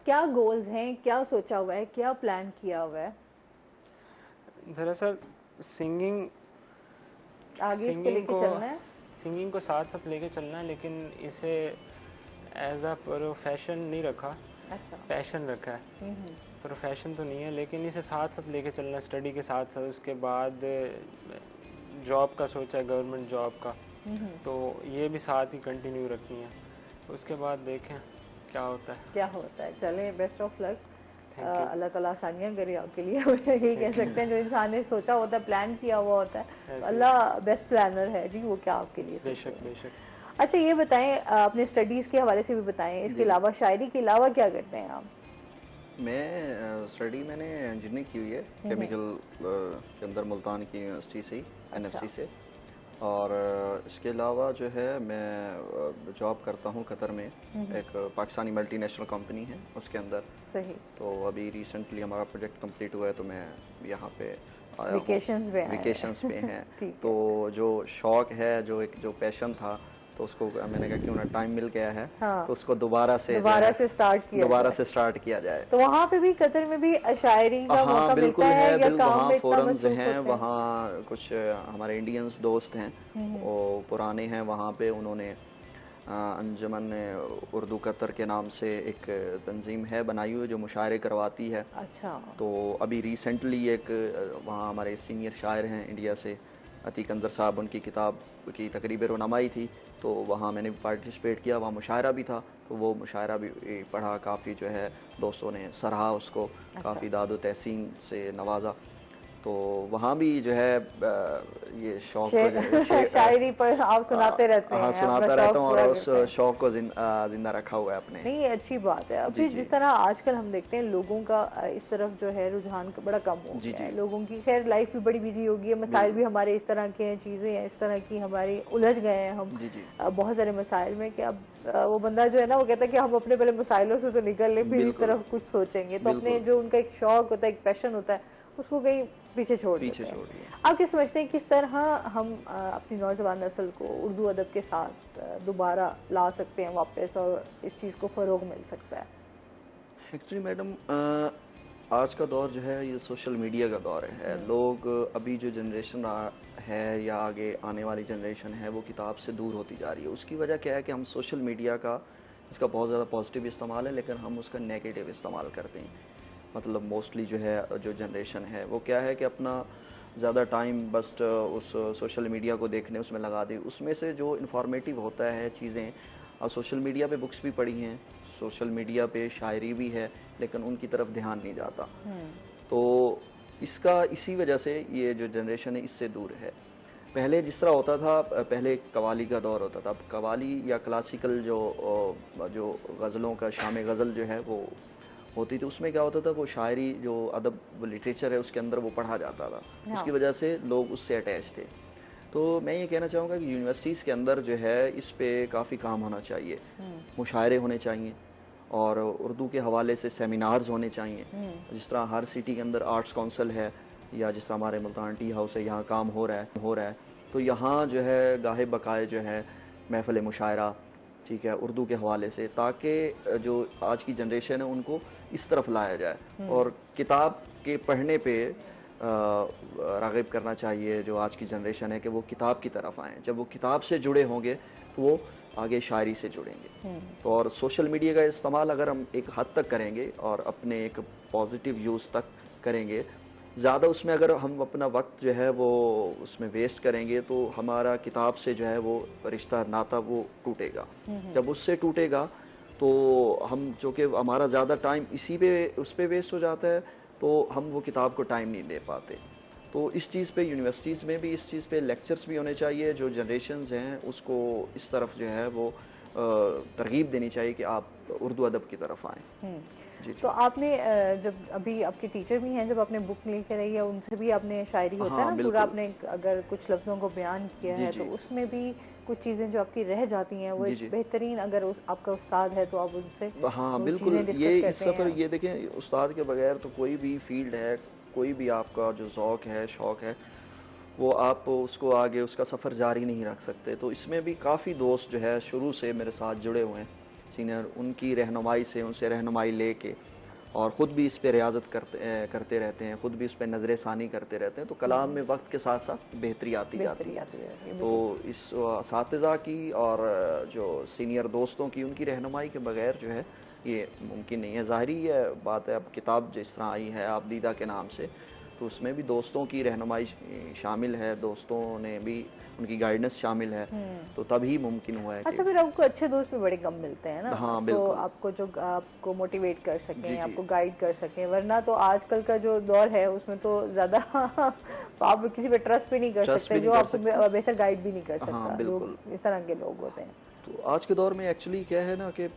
क्या गोल्स हैं, क्या सोचा हुआ है, क्या प्लान किया हुआ है? दरअसल सिंगिंग लेके चलना है। सिंगिंग को साथ साथ लेके चलना है, लेकिन इसे एज अ प्रोफेशन नहीं रखा। अच्छा। पैशन रखा है। प्रोफेशन तो नहीं है, लेकिन इसे साथ साथ लेके चलना, स्टडी के साथ साथ। उसके बाद जॉब का सोचा है, गवर्नमेंट जॉब का, तो ये भी साथ ही कंटिन्यू रखनी है। उसके बाद देखें क्या होता है। चलें, best of luck. Thank you. Allah ताला आसानियां करे आपके लिए। यही कह सकते हैं, जो इंसान ने सोचा होता है, प्लान किया हुआ होता है, तो अल्लाह बेस्ट प्लानर है जी, वो क्या आपके लिए। बेशक बेशक। अच्छा, ये बताएं, अपने स्टडीज के हवाले से भी बताएं, इसके अलावा शायरी के अलावा क्या करते हैं आप? मैं स्टडी मैंने इंजीनियरिंग की हुई है केमिकल के अंदर, मुल्तान की यूनिवर्सिटी से ही, एनएफसी से। और इसके अलावा जो है मैं जॉब करता हूँ कतर में, एक पाकिस्तानी मल्टीनेशनल कंपनी है उसके अंदर। सही। तो अभी रिसेंटली हमारा प्रोजेक्ट कंप्लीट हुआ है, तो मैं यहाँ पे आया हूँ, वेकेशंस पे हैं। तो जो शौक है, जो पैशन था, तो उसको मैंने कहा क्यों ना, टाइम मिल गया है, हाँ, तो उसको दोबारा से स्टार्ट किया जाए। तो वहाँ पे भी, कतर में भी शायरी का मौका बिल्कुल मिलता है, या बिल्कुल, काम वहाँ में इतना फोरम्स मसरूफ हैं, होते हैं? वहाँ कुछ हमारे इंडियंस दोस्त हैं, वो पुराने हैं वहाँ पे, उन्होंने अंजुमन उर्दू कतर के नाम से एक तंजीम है बनाई हुई जो मुशायरे करवाती है। अच्छा। तो अभी रिसेंटली एक वहाँ हमारे सीनियर शायर हैं इंडिया से, अतीक अंदर साहब, उनकी किताब की तकरीब रोनामाई थी, तो वहाँ मैंने पार्टिसिपेट किया, वहाँ मुशायरा भी था, तो वो मुशायरा भी पढ़ा, काफ़ी जो है दोस्तों ने सराहा उसको, काफ़ी दादो तहसीन से नवाजा। तो वहाँ भी जो है ये शौक को शायरी पर आप सुनाते रहते हैं? हाँ, सुनाता रहता हूँ, और उस शौक को जिंदा रखा हुआ है अपने। नहीं, अच्छी बात है। अभी जिस तरह आजकल हम देखते हैं, लोगों का इस तरफ जो है रुझान बड़ा कम हो गया है। लोगों की खैर लाइफ भी बड़ी बिजी हो गई है, मसाइल भी हमारे इस तरह के हैं, चीज़ें हैं इस तरह की, हमारी उलझ गए हैं हम बहुत सारे मसाइल में, कि अब वो बंदा जो है ना, वो कहता है कि हम अपने पहले मसाइलों से तो निकल ले, फिर इस तरफ कुछ सोचेंगे। तो अपने जो उनका एक शौक होता है, एक पैशन होता है, उसको कहीं पीछे छोड़ देते हैं। आप क्या समझते हैं, किस तरह हम अपनी नौजवान नस्ल को उर्दू अदब के साथ दोबारा ला सकते हैं वापस, और इस चीज़ को फ़रोग मिल सकता है? एक्चुअली मैडम, आज का दौर जो है ये सोशल मीडिया का दौर है। लोग अभी जो जनरेशन है या आगे आने वाली जनरेशन है, वो किताब से दूर होती जा रही है। उसकी वजह क्या है कि हम सोशल मीडिया का, इसका बहुत ज़्यादा पॉजिटिव इस्तेमाल है, लेकिन हम उसका नेगेटिव इस्तेमाल करते हैं। मतलब मोस्टली जो है, जो जनरेशन है वो क्या है कि अपना ज़्यादा टाइम बस उस सोशल मीडिया को देखने उसमें लगा दी। उसमें से जो इन्फॉर्मेटिव होता है चीज़ें, और सोशल मीडिया पे बुक्स भी पढ़ी हैं, सोशल मीडिया पे शायरी भी है, लेकिन उनकी तरफ ध्यान नहीं जाता। तो इसका इसी वजह से ये जो जनरेशन है इससे दूर है। पहले जिस तरह होता था, पहले कवाली का दौर होता था। अब कवाली या क्लासिकल जो गज़लों का शाम गज़ल जो है वो होती थी, उसमें क्या होता था, वो शायरी जो अदब लिटरेचर है उसके अंदर वो पढ़ा जाता था। उसकी वजह से लोग उससे अटैच थे। तो मैं ये कहना चाहूँगा कि यूनिवर्सिटीज़ के अंदर जो है इस पे काफ़ी काम होना चाहिए, मुशायरे होने चाहिए, और उर्दू के हवाले से सेमिनार्स होने चाहिए। जिस तरह हर सिटी के अंदर आर्ट्स काउंसिल है, या जिस तरह हमारे मुल्तान टी हाउस है, यहाँ काम हो रहा है, तो यहाँ जो है गाहे बकाए जो है महफ़िल मुशायरा, ठीक है, उर्दू के हवाले से, ताकि जो आज की जनरेशन है उनको इस तरफ लाया जाए, और किताब के पढ़ने पे राग़िब करना चाहिए जो आज की जनरेशन है, कि वो किताब की तरफ आएँ। जब वो किताब से जुड़े होंगे तो वो आगे शायरी से जुड़ेंगे। तो और सोशल मीडिया का इस्तेमाल अगर हम एक हद तक करेंगे और अपने एक पॉजिटिव यूज़ तक करेंगे, ज़्यादा उसमें अगर हम अपना वक्त जो है वो उसमें वेस्ट करेंगे, तो हमारा किताब से जो है वो रिश्ता, नाता वो टूटेगा। जब उससे टूटेगा तो हम, जो कि हमारा ज़्यादा टाइम इसी पे उस पे वेस्ट हो जाता है, तो हम वो किताब को टाइम नहीं दे पाते। तो इस चीज़ पे यूनिवर्सिटीज़ में भी इस चीज़ पे लेक्चर्स भी होने चाहिए, जो जनरेशन्स हैं उसको इस तरफ जो है वो तरगीब देनी चाहिए कि आप उर्दू अदब की तरफ आएँ। जी। तो आपने जब अभी आपके टीचर भी हैं, जब आपने बुक लेकर आई है, उनसे भी आपने शायरी होता है ना पूरा, आपने अगर कुछ लफ्ज़ों को बयान किया है, तो उसमें भी कुछ चीज़ें जो आपकी रह जाती हैं, वो बेहतरीन, अगर आपका उस्ताद है तो आप उनसे हाँ बिल्कुल, ये इस सफ़र, ये देखें, उस्ताद के बगैर तो कोई भी फील्ड है, कोई भी आपका जो ज़ौक़ है, शौक़ है, वो आप उसको आगे उसका सफ़र जारी नहीं रख सकते। तो इसमें भी काफ़ी दोस्त जो है शुरू से मेरे साथ जुड़े हुए हैं, सीनियर, उनकी रहनुमाई से, उनसे रहनुमाई लेके, और ख़ुद भी इस पे रियाज़त करते रहते हैं, ख़ुद भी इस पे नज़र सानी करते रहते हैं। तो कलाम में वक्त के साथ साथ बेहतरी आती जाती है। तो इस असातिज़ा की और जो सीनियर दोस्तों की, उनकी रहनुमाई के बगैर जो है ये मुमकिन नहीं है। ज़ाहिरी बात है, अब किताब जिस तरह आई है आप दीदा के नाम से, तो उसमें भी दोस्तों की रहनुमाई शामिल है, दोस्तों ने भी उनकी गाइडेंस शामिल है, तो तभी मुमकिन हुआ है कि। अच्छा, फिर आपको अच्छे दोस्त भी बड़े कम मिलते हैं ना। हाँ तो बिल्कुल। आपको जो आपको मोटिवेट कर सकें, जी, जी। आपको गाइड कर सकें, वरना तो आजकल का जो दौर है उसमें तो ज्यादा आप किसी पे ट्रस्ट भी नहीं कर सकते, जो आपको बेहतर गाइड भी नहीं कर सकता। हाँ बिल्कुल। लोग इस तरह के लोग होते हैं। तो आज के दौर में एक्चुअली क्या है ना कि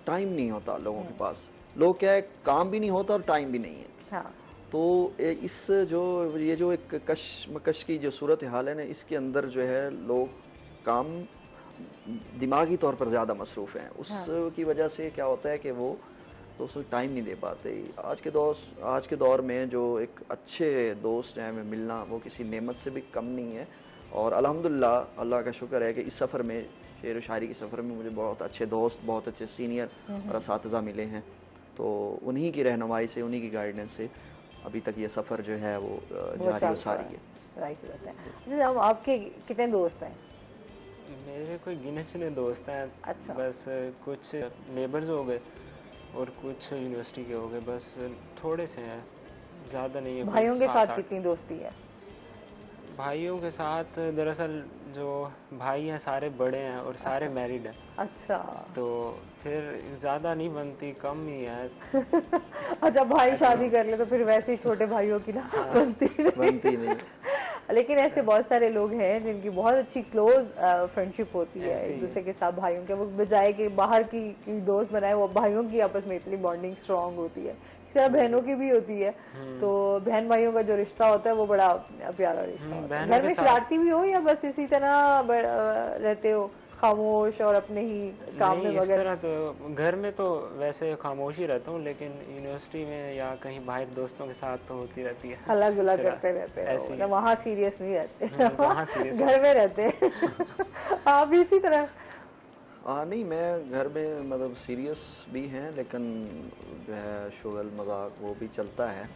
टाइम नहीं होता लोगों के पास, लोग क्या है, काम भी नहीं होता और टाइम भी नहीं है। हाँ। तो इस जो ये जो एक कशमकश की जो सूरत हाल है ना, इसके अंदर जो है लोग काम दिमागी तौर पर ज़्यादा मसरूफ़ हैं, उसकी वजह से क्या होता है कि वो तो उसमें टाइम नहीं दे पाते। आज के दौर में जो एक अच्छे दोस्त हैं हमें मिलना, वो किसी नेमत से भी कम नहीं है। और अल्हम्दुलिल्लाह, अल्लाह का शुक्र है कि इस सफ़र में, शेर व शायरी के सफ़र में, मुझे बहुत अच्छे दोस्त, बहुत अच्छे सीनियर और असातिज़ा मिले हैं। तो उन्हीं की रहनुमाई से, उन्हीं की गाइडेंस से अभी तक ये सफ़र जो है वो जारी व सारी है। राइट बात है। अच्छा, अब आपके कितने दोस्त हैं? मेरे कोई गिने चुने दोस्त हैं। अच्छा। बस कुछ नेबर्स हो गए और कुछ यूनिवर्सिटी के हो गए, बस थोड़े से हैं, ज़्यादा नहीं है। भाइयों के साथ कितनी दोस्ती है? भाइयों के साथ दरअसल जो भाई हैं सारे बड़े हैं और सारे मैरिड हैं। अच्छा। तो फिर ज़्यादा नहीं बनती, कम ही है। अच्छा, भाई शादी कर ले तो फिर वैसे ही छोटे भाइयों की ना बनती नहीं। लेकिन ऐसे बहुत सारे लोग हैं जिनकी बहुत अच्छी क्लोज फ्रेंडशिप होती है एक दूसरे के साथ, भाइयों के, वो बजाय कि बाहर की दोस्त बनाए, वो भाइयों की आपस में इतनी बॉन्डिंग स्ट्रांग होती है। बहनों की भी होती है। तो बहन भाइयों का जो रिश्ता होता है वो बड़ा प्यारा रिश्ता होता है। घर में शरारती भी हो या बस इसी तरह रहते हो, खामोश और अपने ही काम में इस तरह तो घर में तो वैसे खामोश ही रहता हूँ, लेकिन यूनिवर्सिटी में या कहीं बाहर दोस्तों के साथ तो होती रहती है, हल्ला गुल्ला करते रहते हैं। वहाँ सीरियस नहीं रहते, वहाँ सीरियस घर में रहते आप भी इसी तरह? नहीं, मैं घर में मतलब सीरियस भी हैं, लेकिन जो है शुगल मजाक वो भी चलता है।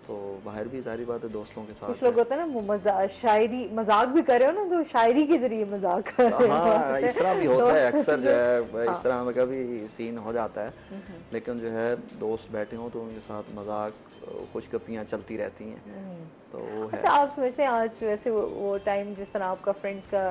तो बाहर भी सारी बात है दोस्तों के साथ। कुछ लोग होते हैं ना, शायरी मजाक भी कर रहे हो ना, तो शायरी के जरिए मजाक कर रहे हो। हाँ, इस तरह भी होता है अक्सर, जो है इस तरह में कभी सीन हो जाता है। लेकिन जो है दोस्त बैठे हों तो उनके साथ मजाक, खुशगपियाँ चलती रहती हैं, तो वो है। अच्छा, आप सोचते हैं आज वैसे वो टाइम जिस तरह आपका फ्रेंड्स का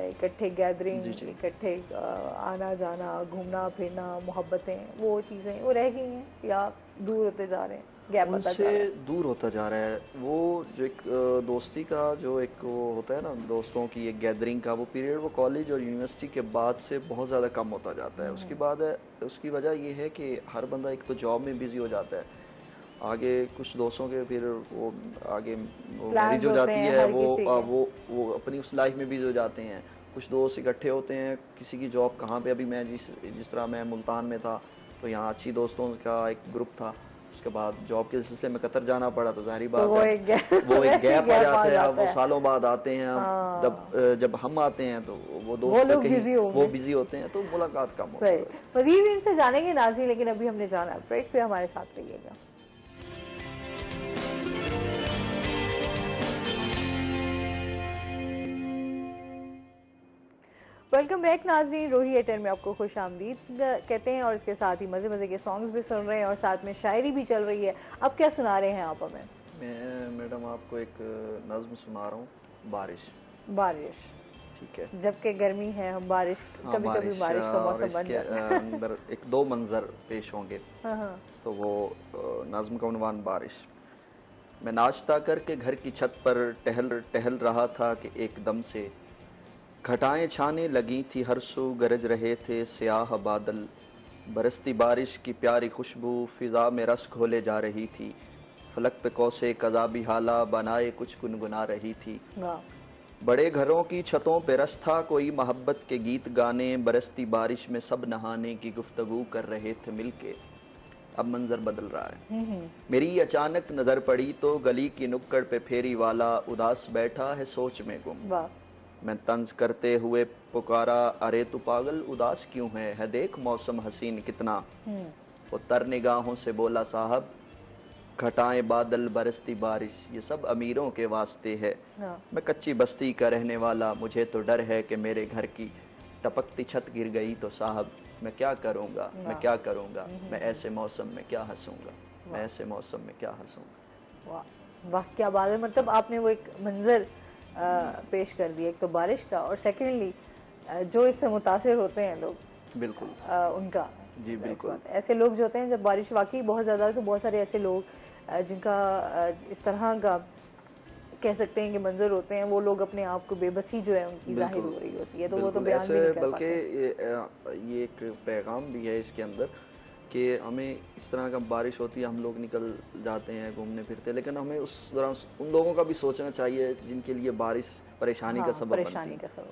इकट्ठे गैदरिंग, इकट्ठे आना जाना, घूमना फिरना, मोहब्बतें, वो चीज़ें वो रह गई हैं या दूर होते जा रहे हैं, गैप होता जा रहा है? उनसे दूर होता जा रहा है। वो जो एक दोस्ती का जो एक वो होता है ना, दोस्तों की एक गैदरिंग का वो पीरियड, वो कॉलेज और यूनिवर्सिटी के बाद से बहुत ज़्यादा कम होता जाता है। उसके बाद उसकी वजह ये है कि हर बंदा एक तो जॉब में बिजी हो जाता है, आगे कुछ दोस्तों के फिर वो आगे वो मैरिज हो जाती है, वो अपनी उस लाइफ में बिजी हो जाते हैं। कुछ दोस्त इकट्ठे होते हैं, किसी की जॉब कहाँ पे, अभी मैं जिस तरह मैं मुल्तान में था, तो यहाँ अच्छी दोस्तों का एक ग्रुप था। उसके बाद जॉब के सिलसिले में कतर जाना पड़ा, तो जाहिर बात है वो एक गैप आ जाता है। वो सालों बाद आते हैं, जब हम आते हैं तो वो दोस्त कहीं वो बिजी होते हैं, तो मुलाकात कम होती है। मज़ीद इनसे जानेंगे नाज़रीन, लेकिन अभी हमने जाना ब्रेक पे, हमारे साथ रहिएगा। वेलकम बैक नाज़रीन, रोही एटर में आपको खुश आमदीद कहते हैं, और इसके साथ ही मज़े मज़े के सॉन्ग्स भी सुन रहे हैं और साथ में शायरी भी चल रही है। अब क्या सुना रहे हैं आप हमें? मैं मैडम आपको एक नज़्म सुना रहा हूँ, बारिश। बारिश, ठीक है। जबकि गर्मी है, हम बारिश, कभी कभी बारिश का मौसम बन जाता है। अंदर एक दो मंजर पेश होंगे। तो वो नज़्म का उन्वान बारिश। मैं नाश्ता करके घर की छत पर टहल रहा था कि एकदम से घटाएं छाने लगी थी, हर सू गरज रहे थे स्याह बादल, बरसती बारिश की प्यारी खुशबू फिजा में रस घोले जा रही थी, फलक पे कौसे कज़ा भी हाला बनाए कुछ गुनगुना रही थी। बड़े घरों की छतों पे रस था, कोई मोहब्बत के गीत गाने, बरसती बारिश में सब नहाने की गुफ्तगू कर रहे थे मिलके। अब मंजर बदल रहा है। मेरी अचानक नजर पड़ी तो गली की नुक्कड़ पे फेरी वाला उदास बैठा है सोच में गुम। मैं तंज करते हुए पुकारा, अरे तू पागल उदास क्यों है देख मौसम हसीन कितना। वो तर निगाहों से बोला, साहब घटाएं बादल बरसती बारिश ये सब अमीरों के वास्ते है। मैं कच्ची बस्ती का रहने वाला, मुझे तो डर है कि मेरे घर की टपकती छत गिर गई तो साहब मैं क्या करूँगा, मैं क्या करूँगा, मैं ऐसे मौसम में क्या हंसूँगा, मैं ऐसे मौसम में क्या हंसूँगा। वाह क्या बात है, मतलब आपने वो एक मंजर पेश कर दिया, एक तो बारिश का, और सेकेंडली जो इससे मुतासिर होते हैं लोग, बिल्कुल उनका। जी बिल्कुल। ऐसे लोग जो होते हैं, जब बारिश वाकई बहुत ज़्यादा, तो बहुत सारे ऐसे लोग जिनका इस तरह का कह सकते हैं कि मंजर होते हैं, वो लोग अपने आप को बेबसी जो है उनकी जाहिर हो रही होती है, तो वो तो बयान भी नहीं कर बल्कि पाते। ये एक पैगाम भी है इसके अंदर कि हमें इस तरह का बारिश होती है, हम लोग निकल जाते हैं घूमने फिरते, लेकिन हमें उस दौरान उन लोगों का भी सोचना चाहिए जिनके लिए बारिश परेशानी का सबब बनती है। तो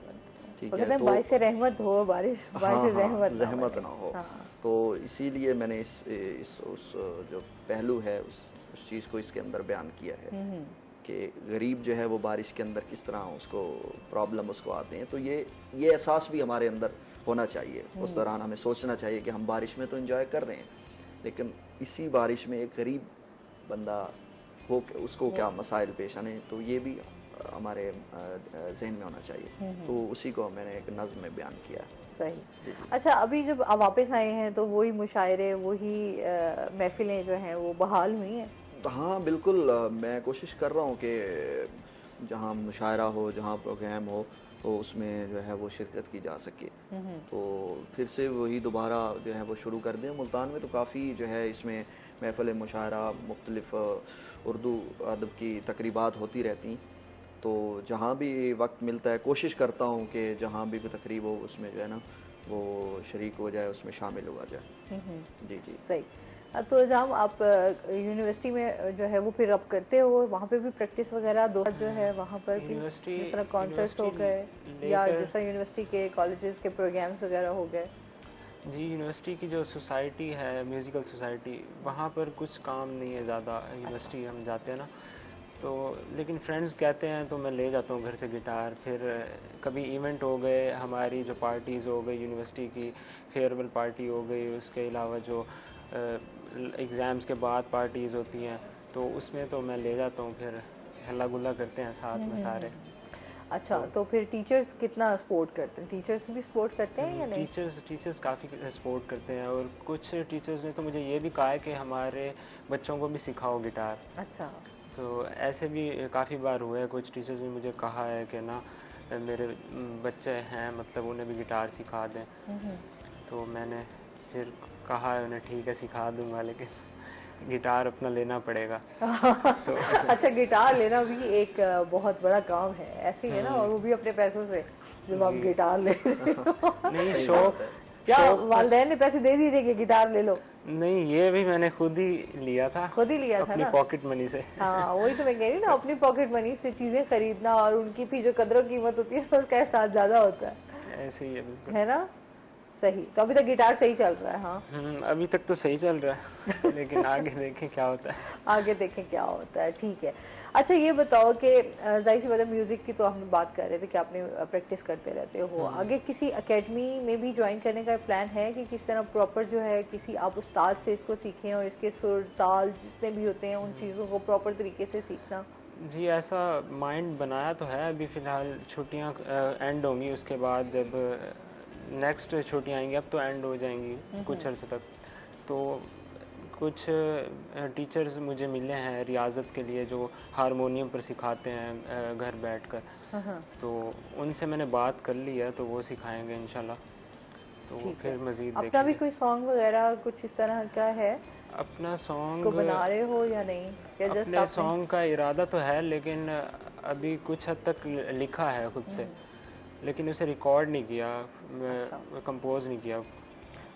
ठीक है, कहते हैं तो बारिश से रहमत हो, बारिश बारिश हाँ से हाँ, रहमत जहमत ना हो। हाँ। तो इसीलिए मैंने इस उस जो पहलू है उस चीज़ को इसके अंदर बयान किया है कि गरीब जो है वो बारिश के अंदर किस तरह उसको प्रॉब्लम उसको आते हैं। तो ये एहसास भी हमारे अंदर होना चाहिए। उस दौरान हमें सोचना चाहिए कि हम बारिश में तो एंजॉय कर रहे हैं, लेकिन इसी बारिश में एक गरीब बंदा हो उसको क्या मसाइल पेश आने, तो ये भी हमारे जहन में होना चाहिए। तो उसी को मैंने एक नज़्म में बयान किया है। सही। अच्छा, अभी जब आप वापस आए हैं तो वही मुशायरे, वही महफिलें जो हैं वो बहाल हुई हैं? हाँ बिल्कुल, मैं कोशिश कर रहा हूँ कि जहाँ मुशायरा हो, जहाँ प्रोग्राम हो, तो उसमें जो है वो शिरकत की जा सके। तो फिर से वही दोबारा जो है वो शुरू कर दें। मुल्तान में तो काफ़ी जो है इसमें महफ़िल मुशायरा, मुख्तलिफ़ उर्दू अदब की तकरीबात होती रहती। तो जहाँ भी वक्त मिलता है कोशिश करता हूँ कि जहाँ भी कोई तकरीब हो उसमें जो है ना वो शरीक हो जाए, उसमें शामिल हुआ जाए। जी जी सही। तो जब आप यूनिवर्सिटी में जो है वो फिर आप करते हो, वहाँ पे भी प्रैक्टिस वगैरह दो जो है वहाँ पर भी, जिस तरह कॉन्सर्ट्स हो गए या जिस तरह यूनिवर्सिटी के कॉलेजेस के प्रोग्राम्स वगैरह हो गए? जी, यूनिवर्सिटी की जो सोसाइटी है, म्यूज़िकल सोसाइटी, वहाँ पर कुछ काम नहीं है ज़्यादा। यूनिवर्सिटी हम जाते हैं ना, तो लेकिन फ्रेंड्स कहते हैं तो मैं ले जाता हूँ घर से गिटार। फिर कभी इवेंट हो गए, हमारी जो पार्टीज़ हो गई, यूनिवर्सिटी की फेयरवेल पार्टी हो गई, उसके अलावा जो एग्ज़ाम्स के बाद पार्टीज़ होती हैं, तो उसमें तो मैं ले जाता हूँ। फिर हल्ला गुल्ला करते हैं साथ में सारे। अच्छा, तो फिर टीचर्स कितना सपोर्ट करते हैं? टीचर्स भी सपोर्ट करते हैं या नहीं? टीचर्स काफ़ी सपोर्ट करते हैं, और कुछ टीचर्स ने तो मुझे ये भी कहा है कि हमारे बच्चों को भी सिखाओ गिटार। अच्छा। तो ऐसे भी काफ़ी बार हुए हैं, कुछ टीचर्स ने मुझे कहा है कि ना मेरे बच्चे हैं, मतलब उन्हें भी गिटार सिखा दें। तो मैंने फिर कहा है उन्हें, ठीक है सिखा दूंगा, लेकिन गिटार अपना लेना पड़ेगा। तो अच्छा, गिटार लेना भी एक बहुत बड़ा काम है, ऐसे ही है ना, और वो भी अपने पैसों से, जब आप जी गिटार ले रहे हो। नहीं, सही शौक बात है। क्या शौक वालिदैन ने पैसे दे दिए थे कि गिटार ले लो? नहीं, ये भी मैंने खुद ही लिया था, खुद ही लिया था अपनी ना? पॉकेट मनी से। हाँ, वही तो मैं कह रही हूँ ना, अपनी पॉकेट मनी से चीजें खरीदना और उनकी भी जो कदर कीमत होती है उसका एहसास ज्यादा होता ऐसे ही है बिल्कुल। है ना? सही। तो अभी तक गिटार सही चल रहा है? हाँ। अभी तक तो सही चल रहा है, लेकिन आगे देखें क्या होता है। आगे देखें क्या होता है, ठीक है। अच्छा, ये बताओ कि जाहिर सी बात है, म्यूजिक की तो हम बात कर रहे थे कि आपने प्रैक्टिस करते रहते हो, आगे किसी एकेडमी में भी ज्वाइन करने का प्लान है कि किस तरह प्रॉपर जो है किसी आप उस्ताद से इसको सीखें और इसके सुर ताल जितने भी होते हैं उन चीज़ों को प्रॉपर तरीके से सीखना? जी, ऐसा माइंड बनाया तो है। अभी फ़िलहाल छुट्टियां एंड होंगी, उसके बाद जब नेक्स्ट छुट्टियां आएंगी, अब तो एंड हो जाएंगी कुछ अर्से तक, तो कुछ टीचर्स मुझे मिले हैं रियाजत के लिए जो हारमोनियम पर सिखाते हैं घर बैठकर। तो उनसे मैंने बात कर ली है, तो वो सिखाएंगे इंशाल्लाह। तो ठीक है। फिर मज़ीद अपना भी देखेंगे। कोई सॉन्ग वगैरह कुछ इस तरह का है अपना को सॉन्ग बना रहे हो या नहीं, या जस्ट अपने आपने? सॉन्ग का इरादा तो है, लेकिन अभी कुछ हद तक लिखा है खुद से, लेकिन उसे रिकॉर्ड नहीं किया, अच्छा, कंपोज नहीं किया,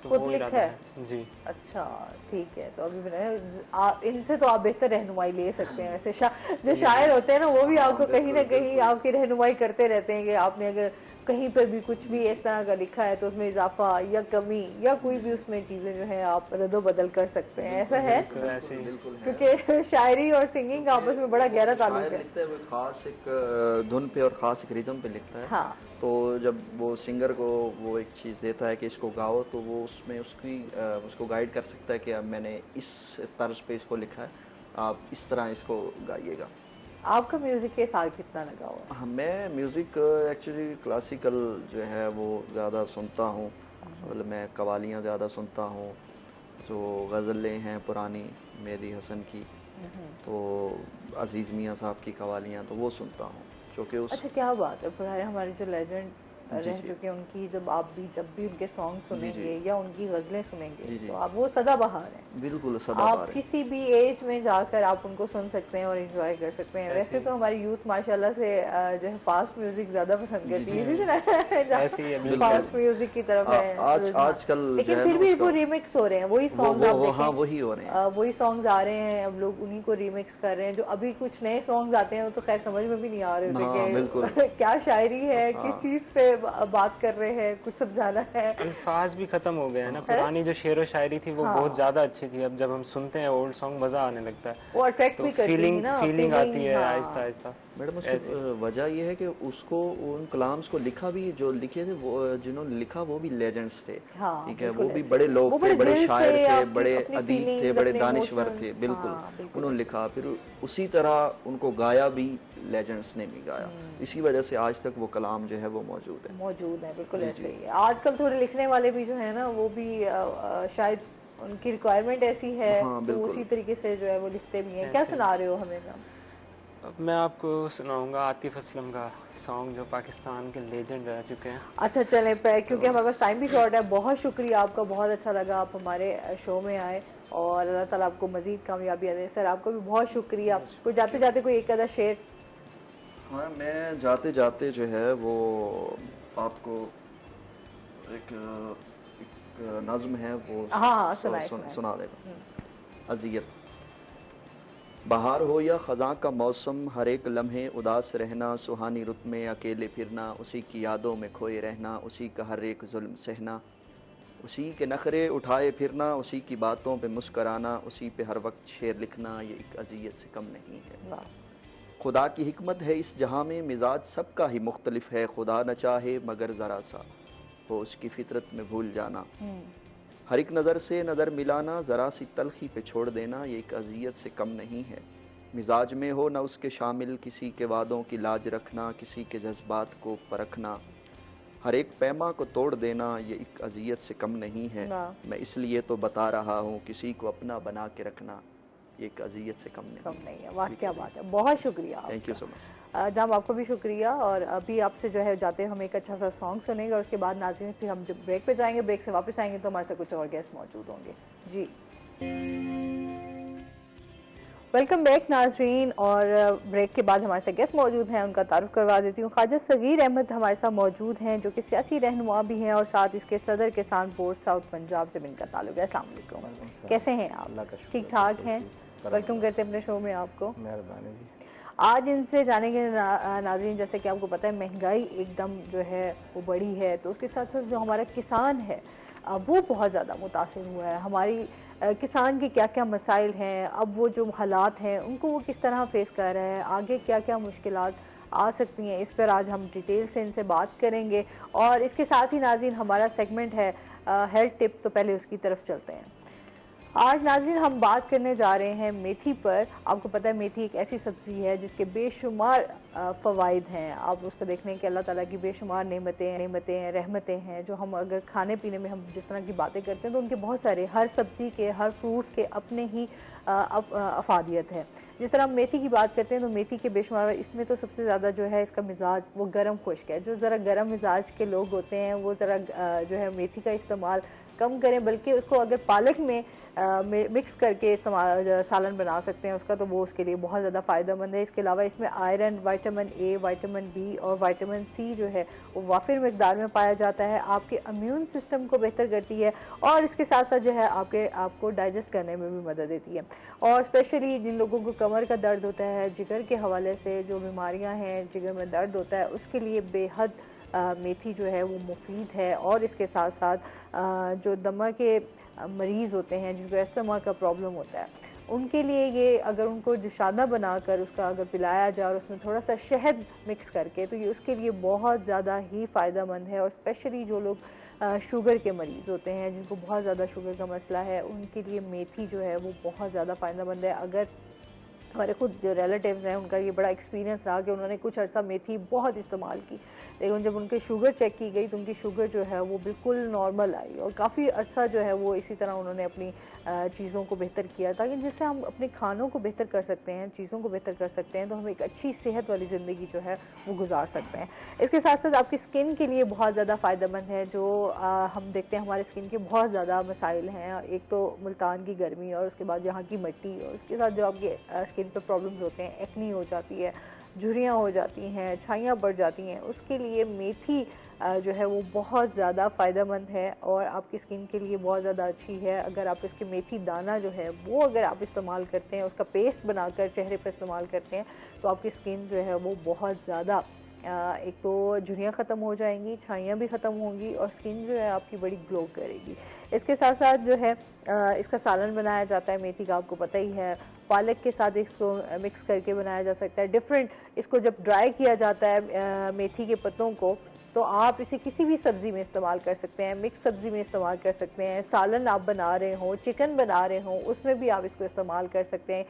तो खुद वो लिखा इरादा है? है जी। अच्छा, ठीक है। तो अभी इनसे तो आप बेहतर रहनुमाई ले सकते हैं वैसे। जो जी जी। शायर होते हैं ना, वो भी हाँ आपको कहीं ना बिल्कुल कहीं बिल्कुल। आपकी रहनुमाई करते रहते हैं कि आपने अगर कहीं पर भी कुछ भी इस तरह का लिखा है तो उसमें इजाफा या कमी या कोई भी उसमें चीजें जो है आप रद्दो बदल कर सकते हैं, ऐसा बिल्कुल है? बिल्कुल ऐसे बिल्कुल ही। बिल्कुल है। क्योंकि शायरी और सिंगिंग का क्योंकि आपस में बड़ा गहरा वो ताल्लुक शायर है। लिखता है वो खास एक धुन पे और ख़ास एक रिदम पे लिखता है। हाँ। तो जब वो सिंगर को वो एक चीज़ देता है कि इसको गाओ, तो वो उसमें उसको गाइड कर सकता है कि अब मैंने इस तर्ज पे इसको लिखा है, आप इस तरह इसको गाइएगा। आपका म्यूजिक के साथ कितना लगा हुआ है? हाँ, मैं म्यूज़िक एक्चुअली क्लासिकल जो है वो ज़्यादा सुनता हूँ। मतलब मैं कवालियाँ ज़्यादा सुनता हूँ, जो गज़लें हैं पुरानी मेहदी हसन की, तो अजीज़ मियाँ साहब की कवालियाँ तो वो सुनता हूँ, क्योंकि उस अच्छा, क्या बात है, पुराने हमारे जो लेजेंड जी रह जी चुके हैं उनकी जब भी उनके सॉन्ग जी सुनेंगे जी या उनकी गज़लें सुनेंगे जी जी तो आप वो सदाबहार हैं। बिल्कुल आप सदाबहार है। किसी भी एज में जाकर आप उनको सुन सकते हैं और एंजॉय कर सकते हैं। ऐसे वैसे तो हमारी यूथ माशाल्लाह से जो है फास्ट म्यूजिक ज्यादा पसंद जी करती जी है, इसी ऐसे ही है, तरह बिल्कुल फास्ट ऐसे। म्यूजिक की तरफ है रुझान। आजकल जो लेकिन है फिर ना भी उसका वो रिमिक्स हो रहे हैं, वही सॉन्ग आप वो हाँ देखें, वही हो रहे हैं। वही सॉन्ग्स आ रहे हैं, अब लोग उन्हीं को रिमिक्स कर रहे हैं। जो अभी कुछ नए सॉन्ग्स आते हैं वो तो खैर समझ में भी नहीं आ रहे होते हाँ बिल्कुल। कि क्या शायरी है, किस हाँ चीज पे बात कर रहे हैं, कुछ समझाना है। अल्फाज भी खत्म हो गए हैं ना, हाँ पुरानी जो शेर व शायरी थी वो बहुत हाँ, ज्यादा अच्छी थी। अब जब हम सुनते हैं ओल्ड सॉन्ग मजा आने लगता है, वो अट्रैक्ट तो भी करती थी फीलिंग ना, फीलिंग आती फीलिंग। है आहिस्ता हाँ, आहिस्ता मैडम, उसकी ऐसे। वजह ये है कि उसको उन कलाम्स को लिखा भी, जो लिखे थे वो जिन्होंने लिखा वो भी लेजेंड्स थे। हाँ, ठीक है, वो बिल्कुल भी ऐसे बड़े ही है। वो लोग थे, बड़े बड़े दिल शायर से थे, आपकी बड़े अपनी अदीब थे, फीलिंग्स, बड़े अपने दानिश्वर इमोशंस। थे, बिल्कुल। हाँ, बिल्कुल उन्होंने ऐसे। लिखा, फिर उसी तरह उनको गाया भी लेजेंड्स ने भी गाया। इसी वजह से आज तक वो कलाम जो है वो मौजूद है। मौजूद है, बिल्कुल जी ऐसे जी ही है। आजकल थोड़े लिखने वाले भी जो है ना, वो भी शायद उनकी रिक्वायरमेंट ऐसी है, हाँ तो बिल्कुल। उसी तरीके से जो है वो लिखते भी हैं। क्या ऐसे सुना रहे हो हमें मैम? अब मैं आपको सुनाऊंगा आतिफ असलम का सॉन्ग, जो पाकिस्तान के लेजेंड रह चुके हैं। अच्छा चलें, तो क्योंकि हमारे पास टाइम भी शॉर्ट है। बहुत शुक्रिया आपका, बहुत अच्छा लगा आप हमारे शो में आए, और अल्लाह ताला आपको मजीद कामयाबी दे। सर आपको भी बहुत शुक्रिया। कोई जाते जाते कोई एक आधा शेर? हाँ, मैं जाते जाते जो है वो आपको एक, एक नज्म है वो हाँ हाँ, सुनाए सुनाए। सुना देगा। अजियत। बहार हो या खज़ां का मौसम, हर एक लम्हे उदास रहना, सुहानी रुत में अकेले फिरना, उसी की यादों में खोए रहना, उसी का हर एक जुल्म सहना, उसी के नखरे उठाए फिरना, उसी की बातों पे मुस्कराना, उसी पे हर वक्त शेर लिखना, ये एक अजियत से कम नहीं है। वाह। खुदा की हिकमत है इस जहां में, मिजाज सबका ही मुख्तलिफ है, खुदा न चाहे मगर ज़रा सा हो उसकी फितरत में भूल जाना, हर एक नज़र से नज़र मिलाना, ज़रा सी तलखी पे छोड़ देना, ये एक अजियत से कम नहीं है। मिजाज में हो न उसके शामिल, किसी के वादों की लाज रखना, किसी के जज्बात को परखना, हर एक पैमा को तोड़ देना, ये एक अजियत से कम नहीं है। वाह, मैं इसलिए तो बता रहा हूँ, किसी को अपना बना के रखना, ये एक अजियत से कम कम नहीं है। नहीं है। वाह, ये क्या एक बात है, अजियत। बहुत शुक्रिया थैंक यू आपका। So much. जनाब आपको भी शुक्रिया। और अभी आपसे जो है जाते हम एक अच्छा सा सॉन्ग सुनेंगे, और उसके बाद नाज़रीन फिर हम जब ब्रेक पे जाएंगे, ब्रेक से वापस आएंगे तो हमारे साथ कुछ और गेस्ट मौजूद होंगे। जी, वेलकम बैक नाजरीन। और ब्रेक के बाद हमारे साथ गेस्ट मौजूद हैं, उनका तारुफ करवा देती हूँ। ख्वाजा सगीर अहमद हमारे साथ मौजूद हैं, जो कि सियासी रहनुमा भी हैं और साथ इसके सदर किसान बोर्ड साउथ पंजाब से भी इनका ताल्लुक है। अस्सलाम वालेकुम, कैसे हैं आप? ठीक ठाक हैं? वेलकम करते हैं अपने शो में आपको। मेहरबानी जी। आज इनसे जानेंगे नाजरीन, जैसे कि आपको पता है महंगाई एकदम जो है वो बढ़ी है, तो उसके साथ साथ जो हमारा किसान है वो बहुत ज़्यादा मुतासिर हुआ है। हमारी किसान के क्या क्या मसाइल हैं, अब वो जो हालात हैं उनको वो किस तरह फेस कर रहे हैं, आगे क्या क्या मुश्किलात आ सकती हैं, इस पर आज हम डिटेल से इनसे बात करेंगे। और इसके साथ ही नाज़रीन हमारा सेगमेंट है हेल्थ टिप, तो पहले उसकी तरफ चलते हैं। आज नाज़रीन हम बात करने जा रहे हैं मेथी पर। आपको पता है मेथी एक ऐसी सब्जी है जिसके बेशुमार फ़वाइद हैं। आप उसको देखने के अल्लाह ताला की बेशुमार नेमतें रहमतें हैं, जो हम अगर खाने पीने में हम जिस तरह की बातें करते हैं तो उनके बहुत सारे, हर सब्जी के, हर फ्रूट्स के अपने ही अफादियत है। जिस तरह हम मेथी की बात करते हैं तो मेथी के बेशुमार, इसमें तो सबसे ज़्यादा जो है इसका मिजाज वो गर्म खुश्क है। जो ज़रा गर्म मिजाज के लोग होते हैं वो ज़रा जो है मेथी का इस्तेमाल कम करें, बल्कि उसको अगर पालक में मिक्स करके सालन बना सकते हैं उसका, तो वो उसके लिए बहुत ज़्यादा फ़ायदेमंद है। इसके अलावा इसमें iron, vitamin A, vitamin B और विटामिन सी जो है वो वाफिर मकदार में पाया जाता है, आपके इम्यून सिस्टम को बेहतर करती है, और इसके साथ साथ जो है आपको डाइजेस्ट करने में भी मदद देती है। और स्पेशली जिन लोगों को कमर का दर्द होता है, जिगर के हवाले से जो बीमारियाँ हैं, जिगर में दर्द होता है, उसके लिए बेहद मेथी जो है वो मुफीद है। और इसके साथ साथ जो दमा के मरीज़ होते हैं, जिनको अस्थमा का प्रॉब्लम होता है, उनके लिए ये अगर उनको जुशादा बनाकर उसका अगर पिलाया जाए और उसमें थोड़ा सा शहद मिक्स करके, तो ये उसके लिए बहुत ज़्यादा ही फ़ायदेमंद है। और स्पेशली जो लोग शुगर के मरीज़ होते हैं, जिनको बहुत ज़्यादा शुगर का मसला है, उनके लिए मेथी जो है वो बहुत ज़्यादा फ़ायदेमंद है। अगर हमारे खुद जो रिलेटिव्स हैं उनका ये बड़ा एक्सपीरियंस रहा कि उन्होंने कुछ अर्सा मेथी बहुत इस्तेमाल की, लेकिन जब उनकी शुगर चेक की गई तो उनकी शुगर जो है वो बिल्कुल नॉर्मल आई और काफ़ी अच्छा जो है वो इसी तरह उन्होंने अपनी चीज़ों को बेहतर किया, ताकि जिससे हम अपने खानों को बेहतर कर सकते हैं, चीज़ों को बेहतर कर सकते हैं, तो हम एक अच्छी सेहत वाली ज़िंदगी जो है वो गुजार सकते हैं। इसके साथ साथ आपकी स्किन के लिए बहुत ज़्यादा फ़ायदेमंद है। जो हम देखते हैं हमारे स्किन के बहुत ज़्यादा मसाइल हैं, एक तो मुल्तान की गर्मी और उसके बाद यहाँ की मिट्टी और उसके साथ जो आपके स्किन पर प्रॉब्लम्स होते हैं, एक्नी हो जाती है, झुर्रियाँ हो जाती हैं, छाइयाँ बढ़ जाती हैं, उसके लिए मेथी जो है वो बहुत ज़्यादा फ़ायदेमंद है और आपकी स्किन के लिए बहुत ज़्यादा अच्छी है। अगर आप इसके मेथी दाना जो है वो अगर आप इस्तेमाल करते हैं, उसका पेस्ट बनाकर चेहरे पर इस्तेमाल करते हैं, तो आपकी स्किन जो है वो बहुत ज़्यादा एक तो झुर्रियाँ ख़त्म हो जाएंगी, छाइयाँ भी ख़त्म होंगी और स्किन जो है आपकी बड़ी ग्लो करेगी। इसके साथ साथ जो है इसका सालन बनाया जाता है मेथी का, आपको पता ही है। पालक के साथ इसको मिक्स करके बनाया जा सकता है। डिफरेंट इसको जब ड्राई किया जाता है मेथी के पत्तों को, तो आप इसे किसी भी सब्जी में इस्तेमाल कर सकते हैं, मिक्स सब्जी में इस्तेमाल कर सकते हैं, सालन आप बना रहे हो, चिकन बना रहे हो, उसमें भी आप इसको इस्तेमाल कर सकते हैं।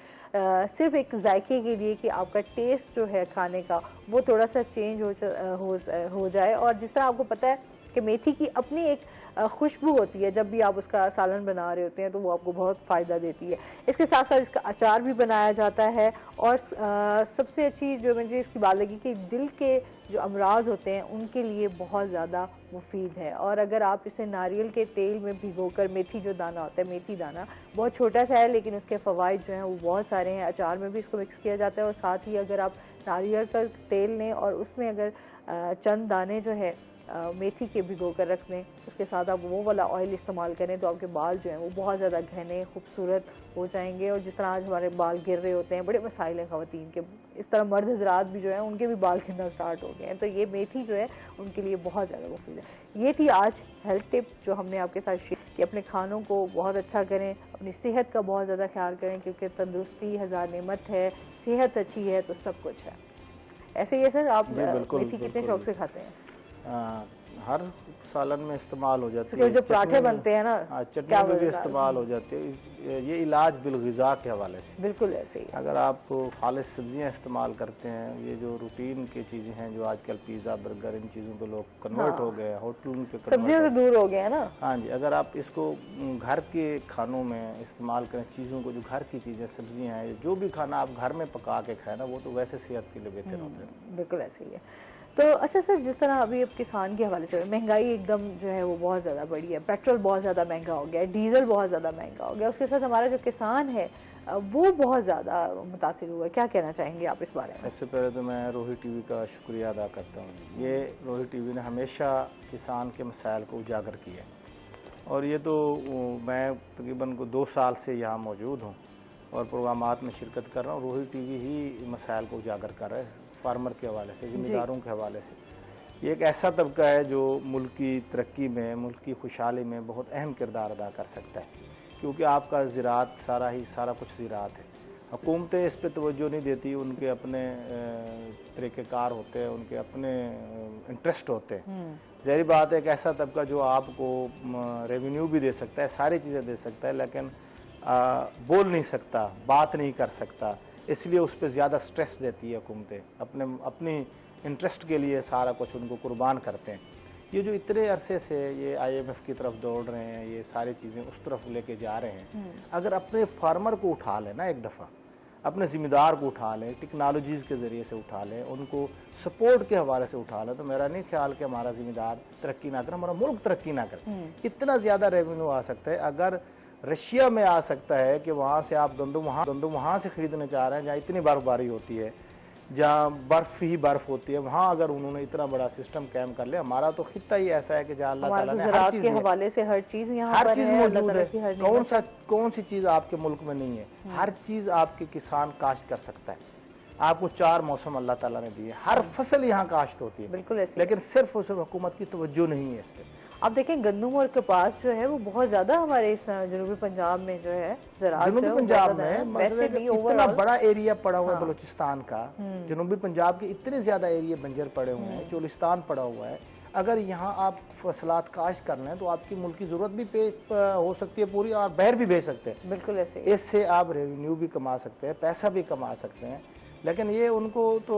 सिर्फ एक जायके के लिए कि आपका टेस्ट जो है खाने का वो थोड़ा सा चेंज हो जाए। और जिस तरह आपको पता है कि मेथी की अपनी एक खुशबू होती है, जब भी आप उसका सालन बना रहे होते हैं तो वो आपको बहुत फ़ायदा देती है। इसके साथ साथ इसका अचार भी बनाया जाता है और सबसे अच्छी जो मुझे इसकी बात लगी कि दिल के जो अमराज होते हैं उनके लिए बहुत ज़्यादा मुफीद है। और अगर आप इसे नारियल के तेल में भिगोकर, मेथी जो दाना होता है, मेथी दाना बहुत छोटा सा है लेकिन उसके फ़वाइद जो हैं वो बहुत सारे हैं। अचार में भी इसको मिक्स किया जाता है और साथ ही अगर आप नारियल का तेल लें और उसमें अगर चंद दाने जो है मेथी के भिगो कर रख दें, उसके साथ आप वो वाला ऑयल इस्तेमाल करें, तो आपके बाल जो हैं वो बहुत ज़्यादा घने खूबसूरत हो जाएंगे। और जिस तरह आज हमारे बाल गिर रहे होते हैं, बड़े मसाइल हैं ख़वातीन के, इस तरह मर्द हजरात भी जो है उनके भी बाल गिरना स्टार्ट हो गए हैं, तो ये मेथी जो है उनके लिए बहुत ज़्यादा मुफीद है। ये थी आज हेल्थ टिप जो हमने आपके साथ शेयर कि अपने खानों को बहुत अच्छा करें, अपनी सेहत का बहुत ज़्यादा ख्याल करें, क्योंकि तंदुरुस्ती हज़ार नेमत है, सेहत अच्छी है तो सब कुछ है। ऐसे ही है सर, आप मेथी कितने शौक से खाते हैं? हर सालन में इस्तेमाल हो जाती तो है, जो पराठे बनते हैं ना, चटनी में भी इस्तेमाल हो जाती है। ये इलाज बिलग़िज़ा के हवाले से बिल्कुल ऐसे ही। अगर आप खालिस सब्जियां इस्तेमाल करते हैं, ये जो रूटीन की चीज़ें हैं जो आजकल पिज़्ज़ा बर्गर इन चीज़ों पे लोग कन्वर्ट हो गए हैं, होटलों पे सब्जियों से दूर हो गए हैं ना। हाँ जी, अगर आप इसको घर के खानों में इस्तेमाल करें, चीज़ों को जो घर की चीज़ें सब्जियाँ हैं, जो भी खाना आप घर में पका के खाएं ना, वो तो वैसे सेहत के लिए बेहतर होता है। बिल्कुल ऐसे ही है। तो अच्छा सर, जिस तरह अभी अब किसान के हवाले से महंगाई एकदम जो है वो बहुत ज़्यादा बढ़ी है, पेट्रोल बहुत ज़्यादा महंगा हो गया है, डीजल बहुत ज़्यादा महंगा हो गया, उसके साथ हमारा जो किसान है वो बहुत ज़्यादा मुतासिर हुआ है। क्या कहना चाहेंगे आप इस बारे में? सबसे पहले तो मैं रोही टीवी का शुक्रिया अदा करता हूँ। ये रोही टीवी ने हमेशा किसान के मसाइल को उजागर किया और ये तो मैं तकरीबन 2 साल से यहाँ मौजूद हूँ और प्रोग्रामात में शिरकत कर रहा हूँ। रोही टीवी ही मसाइल को उजागर कर रहा है, फार्मर के हवाले से, ज़िम्मेदारों के हवाले से। ये एक ऐसा तबका है जो मुल्क की तरक्की में, मुल्क की खुशहाली में बहुत अहम किरदार अदा कर सकता है, क्योंकि आपका ज़राअत सारा कुछ ज़राअत है। हुकूमतें इस पर तवज्जो नहीं देती, उनके अपने तरीक़ेकार होते हैं, उनके अपने इंटरेस्ट होते हैं। ज़ाहिर बात है, एक ऐसा तबका जो आपको रेवेन्यू भी दे सकता है, सारी चीज़ें दे सकता है, लेकिन बोल नहीं सकता, बात नहीं कर सकता, इसलिए उस पर ज़्यादा स्ट्रेस देती है हुकूमतें, अपनी इंटरेस्ट के लिए सारा कुछ उनको कुर्बान करते हैं। ये जो इतने अरसे से ये IMF की तरफ दौड़ रहे हैं, ये सारी चीज़ें उस तरफ लेके जा रहे हैं, अगर अपने फार्मर को उठा लें ना, एक दफ़ा अपने ज़िम्मेदार को उठा लें, टेक्नोलॉजीज़ के ज़रिए से उठा लें, उनको सपोर्ट के हवाले से उठा लें, तो मेरा नहीं ख्याल कि हमारा ज़िम्मेदार तरक्की ना करे, हमारा मुल्क तरक्की ना करे। इतना ज़्यादा रेवेन्यू आ सकता है। अगर रशिया में आ सकता है कि वहाँ से आप गंदम वहाँ से खरीदने चाह रहे हैं जहाँ इतनी बर्फबारी होती है, जहाँ बर्फ ही बर्फ होती है, वहाँ अगर उन्होंने इतना बड़ा सिस्टम कायम कर लिया, हमारा तो खित्ता ही ऐसा है कि जहाँ अल्लाह ताला ने हर चीज़ के हवाले से हर चीज़ मौजूद है। कौन सी चीज़ आपके मुल्क में नहीं है? हर चीज़ आपके किसान काश्त कर सकता है। आपको 4 मौसम अल्लाह ताला ने दिए, हर फसल यहाँ काश्त होती है, बिल्कुल, लेकिन सिर्फ उस हुकूमत की तवज्जो नहीं है इस पर। आप देखें गंदम और कपास जो है वो बहुत ज्यादा हमारे इस जनूबी पंजाब में जो है, जनूबी पंजाब में इतना बड़ा एरिया पड़ा हुआ है बलूचिस्तान का, जनूबी पंजाब के इतने ज्यादा एरिया बंजर पड़े हुए हैं, चोलिस्तान पड़ा हुआ है। अगर यहाँ आप फसलात काश्त कर लें तो आपकी मुल्क की जरूरत भी हो सकती है पूरी, और बाहर भी भेज सकते हैं। बिल्कुल ऐसे। इससे आप रेवेन्यू भी कमा सकते हैं, पैसा भी कमा सकते हैं, लेकिन ये उनको तो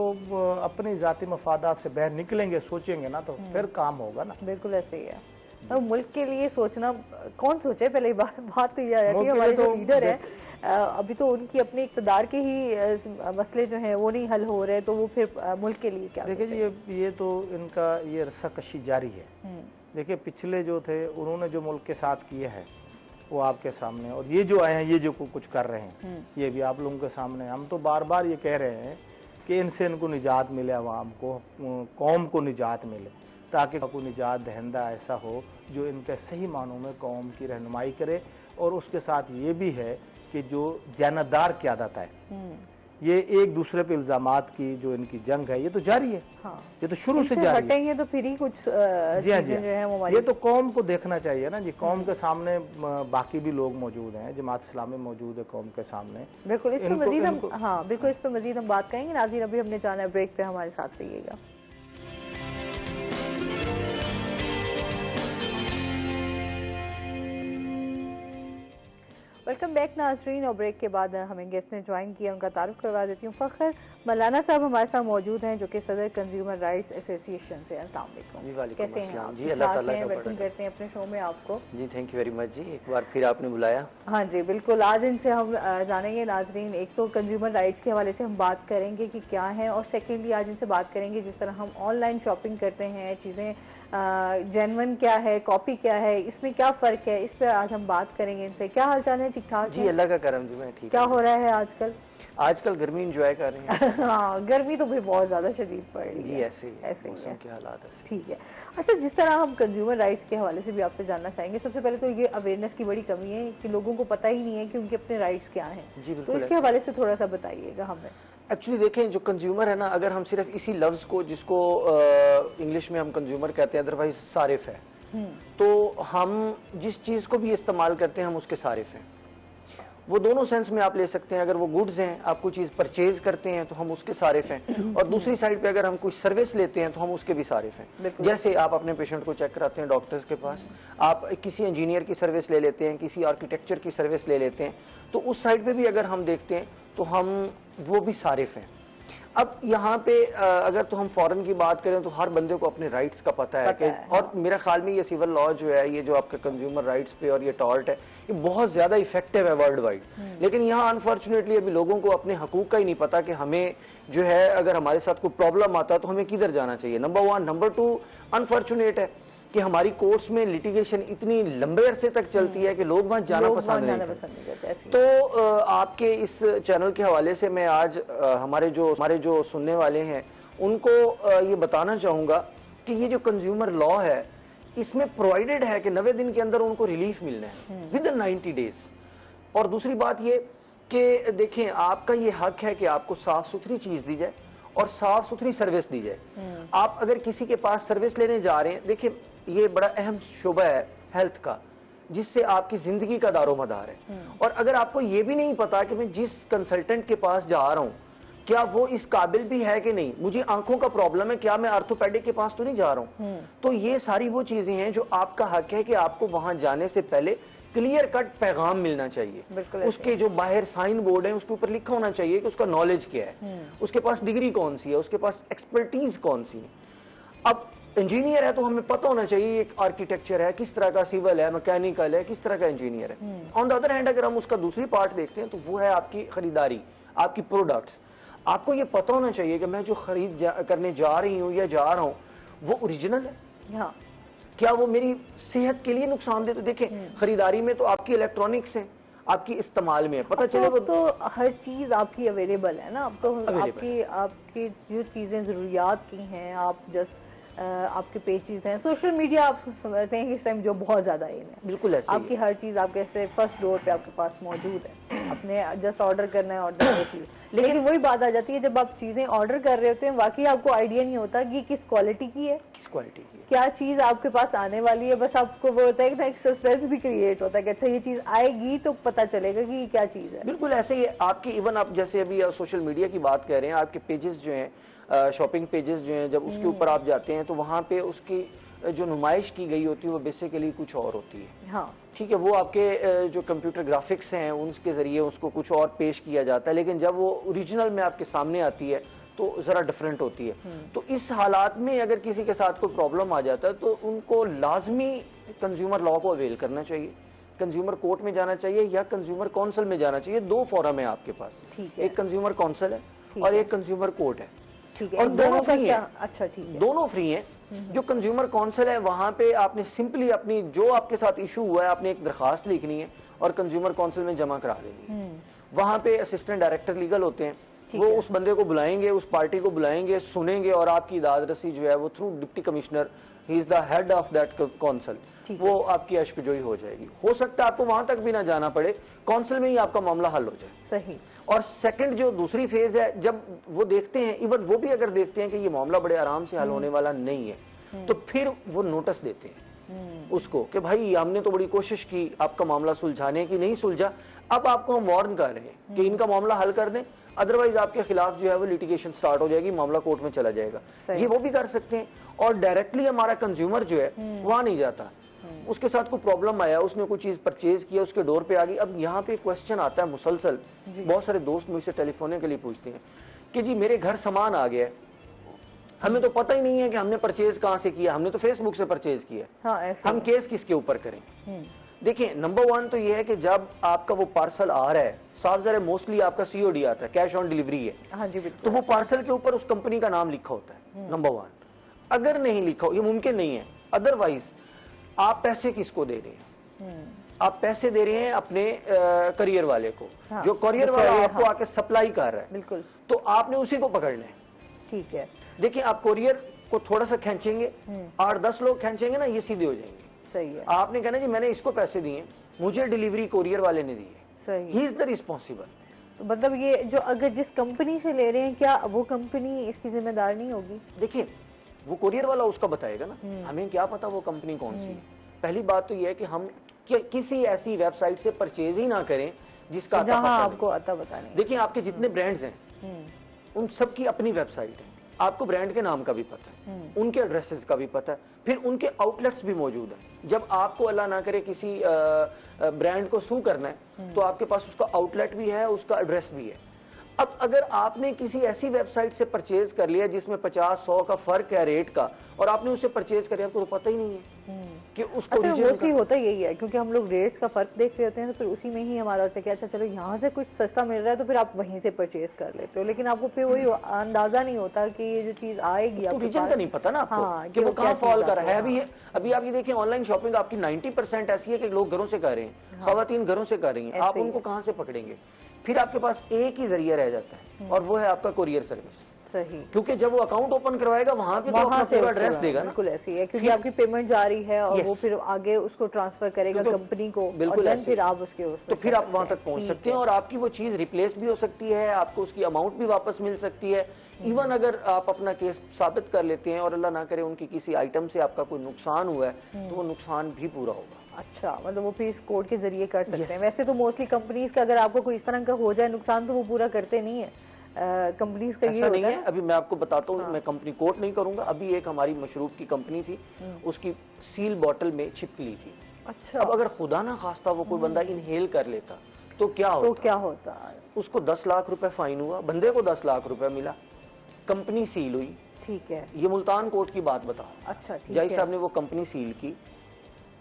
अपनी जाति मफादात से बाहर निकलेंगे, सोचेंगे ना, तो फिर काम होगा ना। बिल्कुल ऐसे ही है। तो मुल्क के लिए सोचना कौन सोचे, पहले बात तो ये आ जाती है, हमारे जो लीडर है अभी तो उनकी अपने इक़्तिदार के ही मसले जो हैं वो नहीं हल हो रहे, तो वो फिर मुल्क के लिए क्या? देखिए ये तो इनका ये रस्साकशी जारी है। देखिए पिछले जो थे उन्होंने जो मुल्क के साथ किया है वो आपके सामने, और ये जो आए हैं ये जो कुछ कर रहे हैं ये भी आप लोगों के सामने। हम तो बार बार ये कह रहे हैं कि इनसे इनको निजात मिले, अवाम को, कौम को निजात मिले, ताकि कोई निजात दहिंदा ऐसा हो जो इनके सही मानों में कौम की रहनुमाई करे। और उसके साथ ये भी है कि जो दयानतदार क़यादत है, ये एक दूसरे पे इल्जामात की जो इनकी जंग है ये तो जारी है। हाँ। ये तो शुरू से जारी है। तो फिर ही कुछ जी हाँ, ये तो कौम को देखना चाहिए ना जी। कौम के सामने बाकी भी लोग मौजूद हैं, जमात इस्लामी मौजूद है कौम के सामने। बिल्कुल, इस पर मजीद हम बिल्कुल इस पर मजीद हम बात करेंगे। नाज़रीन अभी हमने जाना है ब्रेक पे, हमारे साथ रहिएगा। वेलकम बैक नाज़रीन। और ब्रेक के बाद हमें गेस्ट ने ज्वाइन किया, उनका तारुफ करवा देती हूँ। फ़खर मौलाना साहब हमारे साथ मौजूद हैं जो कि सदर कंज्यूमर राइट्स एसोसिएशन से। अस्सलाम वालेकुम, कैसे हैं आप? जी अल्लाह ताला का वेलकम करते हैं अपने शो में आपको। जी थैंक यू वेरी मच जी, एक बार फिर आपने बुलाया। हाँ जी बिल्कुल, आज इनसे हम जानेंगे नाज़रीन, एक तो कंज्यूमर राइट्स के हवाले से हम बात करेंगे कि क्या है, और सेकेंडली आज इनसे बात करेंगे जिस तरह हम ऑनलाइन शॉपिंग करते हैं, चीज़ें जेन्युइन क्या है, कॉपी क्या है, इसमें क्या फ़र्क है, इस पर आज हम बात करेंगे इनसे। क्या हाल चाल है? ठीक ठाक जी अल्लाह का करम जी, मैं ठीक। क्या हो रहा है आजकल? आजकल गर्मी एंजॉय कर रहे हैं। हाँ, गर्मी तो भी बहुत ज्यादा शदीद पड़ रही है जी, ऐसे मौसम के हालात ऐसे। ठीक है। अच्छा, जिस तरह हम कंज्यूमर राइट्स के हवाले से भी आपसे जानना चाहेंगे, सबसे पहले तो ये अवेयरनेस की बड़ी कमी है कि लोगों को पता ही नहीं है कि उनके अपने राइट्स क्या हैं। जी तो इसके हवाले से थोड़ा सा बताइएगा हमें। एक्चुअली देखें, जो कंज्यूमर है ना, अगर हम सिर्फ इसी लफ्ज को, जिसको इंग्लिश में हम कंज्यूमर कहते हैं, अदरवाइज सारिफ है, तो हम जिस चीज को भी इस्तेमाल करते हैं हम उसके सारिफ हैं। वो दोनों सेंस में आप ले सकते हैं। अगर वो गुड्स हैं, आप कोई चीज परचेज करते हैं तो हम उसके सारिफ हैं, और दूसरी साइड पे अगर हम कोई सर्विस लेते हैं तो हम उसके भी सारिफ हैं। जैसे आप अपने पेशेंट को चेक कराते हैं डॉक्टर्स के पास, आप किसी इंजीनियर की सर्विस ले लेते हैं, किसी आर्किटेक्चर की सर्विस ले लेते हैं, तो उस साइड पे भी अगर हम देखते हैं तो हम वो भी सारिफ हैं। अब यहाँ पे अगर तो हम फॉरेन की बात करें तो हर बंदे को अपने राइट्स का पता है कि, और मेरा ख्याल में ये सिविल लॉ जो है, ये जो आपका कंज्यूमर राइट्स पे और ये टॉर्ट है, ये बहुत ज्यादा इफेक्टिव है वर्ल्ड वाइड। लेकिन यहाँ अनफॉर्चुनेटली अभी लोगों को अपने हकूक का ही नहीं पता कि हमें जो है, अगर हमारे साथ कोई प्रॉब्लम आता है तो हमें किधर जाना चाहिए, नंबर 1। नंबर 2, अनफॉर्चुनेट है कि हमारी कोर्ट्स में लिटिगेशन इतनी लंबे अरसे तक चलती है कि लोग वहां जाना पसंद नहीं करते। तो आपके इस चैनल के हवाले से मैं आज हमारे जो सुनने वाले हैं उनको ये बताना चाहूंगा कि ये जो कंज्यूमर लॉ है, इसमें प्रोवाइडेड है कि 90 दिन के अंदर उनको रिलीफ मिलना है, विद इन 90 डेज। और दूसरी बात ये कि देखें, आपका ये हक है कि आपको साफ सुथरी चीज दी जाए और साफ सुथरी सर्विस दी जाए। आप अगर किसी के पास सर्विस लेने जा रहे हैं, देखिए ये बड़ा अहम शोबा है हेल्थ का, जिससे आपकी जिंदगी का दारोमदार है। और अगर आपको ये भी नहीं पता कि मैं जिस कंसल्टेंट के पास जा रहा हूं क्या वो इस काबिल भी है कि नहीं, मुझे आंखों का प्रॉब्लम है, क्या मैं आर्थोपेडिक के पास तो नहीं जा रहा हूं, तो ये सारी वो चीजें हैं जो आपका हक है कि आपको वहां जाने से पहले क्लियर कट पैगाम मिलना चाहिए। उसके जो बाहर साइन बोर्ड है उसके ऊपर लिखा होना चाहिए कि उसका नॉलेज क्या है, उसके पास डिग्री कौन सी है, उसके पास एक्सपर्टीज कौन सी है। अब इंजीनियर है तो हमें पता होना चाहिए एक आर्किटेक्चर है, किस तरह का, सिविल है, मैकेनिकल है, किस तरह का इंजीनियर है। ऑन द अदर हैंड अगर हम उसका दूसरी पार्ट देखते हैं तो वो है आपकी खरीदारी, आपकी प्रोडक्ट्स। आपको ये पता होना चाहिए कि मैं जो करने जा रही हूँ या जा रहा हूँ वो ओरिजिनल है, क्या वो मेरी सेहत के लिए नुकसानदेह। तो देखें, खरीदारी में तो आपकी इलेक्ट्रॉनिक्स है, आपकी इस्तेमाल में पता चले वो तो हर चीज आपकी अवेलेबल है ना। अब तो आपकी जो चीजें जरूरियात की हैं, आप जस्ट आपके पेजेस हैं, सोशल मीडिया आप समझते हैं कि इस टाइम जो बहुत ज्यादा इन है। बिल्कुल ऐसे आपकी हर चीज आपके ऐसे फर्स्ट डोर पे आपके पास मौजूद है, अपने जस्ट ऑर्डर करना है, ऑर्डर देख लीजिए। लेकिन वही बात आ जाती है, जब आप चीजें ऑर्डर कर रहे होते हैं वाकई आपको आइडिया नहीं होता कि किस क्वालिटी की है, क्या चीज आपके पास आने वाली है। बस आपको वो होता है कि एक सस्पेंस भी क्रिएट होता है कि अच्छा ये चीज आएगी तो पता चलेगा कि क्या चीज है। बिल्कुल ऐसे ही आपकी, इवन आप जैसे अभी सोशल मीडिया की बात कर रहे हैं, आपके पेजेस जो हैं, शॉपिंग पेजेस जो हैं, जब उसके ऊपर आप जाते हैं तो वहां पे उसकी जो नुमाइश की गई होती है वो बेसिकली कुछ और होती है। हाँ ठीक है, वो आपके जो कंप्यूटर ग्राफिक्स हैं उनके जरिए उसको कुछ और पेश किया जाता है, लेकिन जब वो ओरिजिनल में आपके सामने आती है तो जरा डिफरेंट होती है। तो इस हालात में अगर किसी के साथ कोई प्रॉब्लम आ जाता है तो उनको लाजमी कंज्यूमर लॉ को अवेल करना चाहिए, कंज्यूमर कोर्ट में जाना चाहिए या कंज्यूमर काउंसिल में जाना चाहिए। दो फोरम है आपके पास, एक कंज्यूमर काउंसिल है और एक कंज्यूमर कोर्ट है, और दोनों फ्री है। अच्छा ठीक है, दोनों फ्री हैं। जो कंज्यूमर काउंसिल है वहां पे आपने सिंपली अपनी जो आपके साथ इशू हुआ है आपने एक दरखास्त लिखनी है और कंज्यूमर काउंसिल में जमा करा देनी है। वहां पे असिस्टेंट डायरेक्टर लीगल होते हैं, वो उस बंदे को बुलाएंगे, उस पार्टी को बुलाएंगे, सुनेंगे और आपकी दाद रसी जो है वो through deputy commissioner, he is the head of that council, वो आपकी अशकजोई हो जाएगी। हो सकता है आपको वहां तक भी ना जाना पड़े, काउंसिल में ही आपका मामला हल हो जाए। सही। और सेकंड जो दूसरी फेज है, जब वो देखते हैं, इवन वो भी अगर देखते हैं कि ये मामला बड़े आराम से हल होने वाला नहीं है, तो फिर वो नोटिस देते हैं उसको कि भाई हमने तो बड़ी कोशिश की आपका मामला सुलझाने की, नहीं सुलझा, अब आपको हम वार्न कर रहे हैं कि इनका मामला हल कर दें, अदरवाइज आपके खिलाफ जो है वो लिटिगेशन स्टार्ट हो जाएगी, मामला कोर्ट में चला जाएगा। ये वो भी कर सकते हैं। और डायरेक्टली हमारा कंज्यूमर जो है वहां नहीं जाता, उसके साथ कोई प्रॉब्लम आया, उसने कोई चीज परचेज किया, उसके डोर पे आ गई। अब यहाँ पे क्वेश्चन आता है मुसलसल, बहुत सारे दोस्त मुझसे टेलीफोन के लिए पूछते हैं कि जी मेरे घर सामान आ गया है, हमें तो पता ही नहीं है कि हमने परचेज कहाँ से किया, हमने तो फेसबुक से परचेज किया। हाँ, हम केस किसके ऊपर करें? देखिए, नंबर वन तो ये है कि जब आपका वो पार्सल आ रहा है, साफ ज़रा मोस्टली आपका COD आता है, कैश ऑन डिलीवरी है। हाँ जी बिल्कुल। तो वो पार्सल के ऊपर उस कंपनी का नाम लिखा होता है, नंबर वन। अगर नहीं लिखा हो, ये मुमकिन नहीं है, अदरवाइज आप पैसे किसको दे रहे हैं? आप पैसे दे रहे हैं अपने करियर वाले को। हाँ, जो करियर वाला आपको आके सप्लाई कर रहा है, बिल्कुल, तो आपने उसी को पकड़ना है। ठीक है। देखिए, आप कोरियर को थोड़ा सा खींचेंगे, 8-10 लोग खींचेंगे ना, ये सीधे हो जाएंगे। सही है। आपने कहना जी मैंने इसको पैसे दिए, मुझे डिलीवरी कोरियर वाले ने दी है, सही, ही इज द रिस्पॉन्सिबल। मतलब ये जो अगर जिस कंपनी से ले रहे हैं, क्या वो कंपनी इसकी जिम्मेदार नहीं होगी? देखिए, वो कोरियर वाला उसका बताएगा ना, हमें क्या पता वो कंपनी कौन सी है। पहली बात तो ये है कि हम किसी ऐसी वेबसाइट से परचेज ही ना करें जिसका जहां आपको आता बताने। देखिए, आपके जितने ब्रांड्स हैं उन सब की अपनी वेबसाइट है, आपको ब्रांड के नाम का भी पता है, उनके एड्रेसेस का भी पता है, फिर उनके आउटलेट्स भी मौजूद है। जब आपको अल्लाह ना करे किसी ब्रांड को सू करना है तो आपके पास उसका आउटलेट भी है, उसका एड्रेस भी है। अब अगर आपने किसी ऐसी वेबसाइट से परचेज कर लिया जिसमें 50-100 का फर्क है रेट का, और आपने उससे परचेज कर लिया, आपको तो पता ही नहीं है कि उसको मोस्टली होता यही है, क्योंकि हम लोग रेट्स का फर्क देख रहे होते हैं, तो फिर उसी में ही हमारा होता है कि अच्छा चलो यहाँ से कुछ सस्ता मिल रहा है तो फिर आप वहीं से परचेज कर लेते हो, लेकिन आपको फिर वही अंदाजा नहीं होता कि ये जो चीज आएगी, आपको रीजन का नहीं पता ना आपको। हाँ, कि वो कहाँ फॉल कर रहा है। अभी आप ये देखिए, ऑनलाइन शॉपिंग आपकी 90% ऐसी है कि लोग घरों से कर रहे हैं, खवातीन घरों से कर रही हैं, आप उनको कहाँ से पकड़ेंगे? फिर आपके पास एक ही जरिया रह जाता है, और वो है आपका कोरियर सर्विस। सही, क्योंकि जब वो अकाउंट ओपन करवाएगा वहां पे तो अपना पूरा एड्रेस देगा। बिल्कुल ऐसी है, क्योंकि आपकी पेमेंट जा रही है और वो फिर आगे उसको ट्रांसफर करेगा कंपनी को, बिल्कुल और फिर आप उसके तो फिर आप वहां तक पहुंच सकते हैं, और आपकी वो चीज रिप्लेस भी हो सकती है, आपको उसकी अमाउंट भी वापस मिल सकती है। इवन अगर आप अपना केस साबित कर लेते हैं और अल्लाह ना करे उनकी किसी आइटम से आपका कोई नुकसान हुआ है, तो वो नुकसान भी पूरा होगा। अच्छा, मतलब वो फिर कोर्ट के जरिए कर सकते हैं। वैसे तो मोस्टली कंपनीज का अगर आपको कोई इस तरह का हो जाए नुकसान तो वो पूरा करते नहीं है, कंपनीज का ये नहीं है। अभी मैं आपको बताता हूँ, मैं कंपनी कोर्ट नहीं करूंगा। अभी एक हमारी मशरूब की कंपनी थी, उसकी सील बॉटल में छिपकली थी। अच्छा, अब अगर खुदा ना खास्ता वो कोई बंदा इनहेल कर लेता तो क्या होता? उसको 10 लाख रुपए फाइन हुआ, बंदे को 10 लाख रुपए मिला, कंपनी सील हुई। ठीक है, ये मुल्तान कोर्ट की बात बताओ। अच्छा, जज साहब ने वो कंपनी सील की,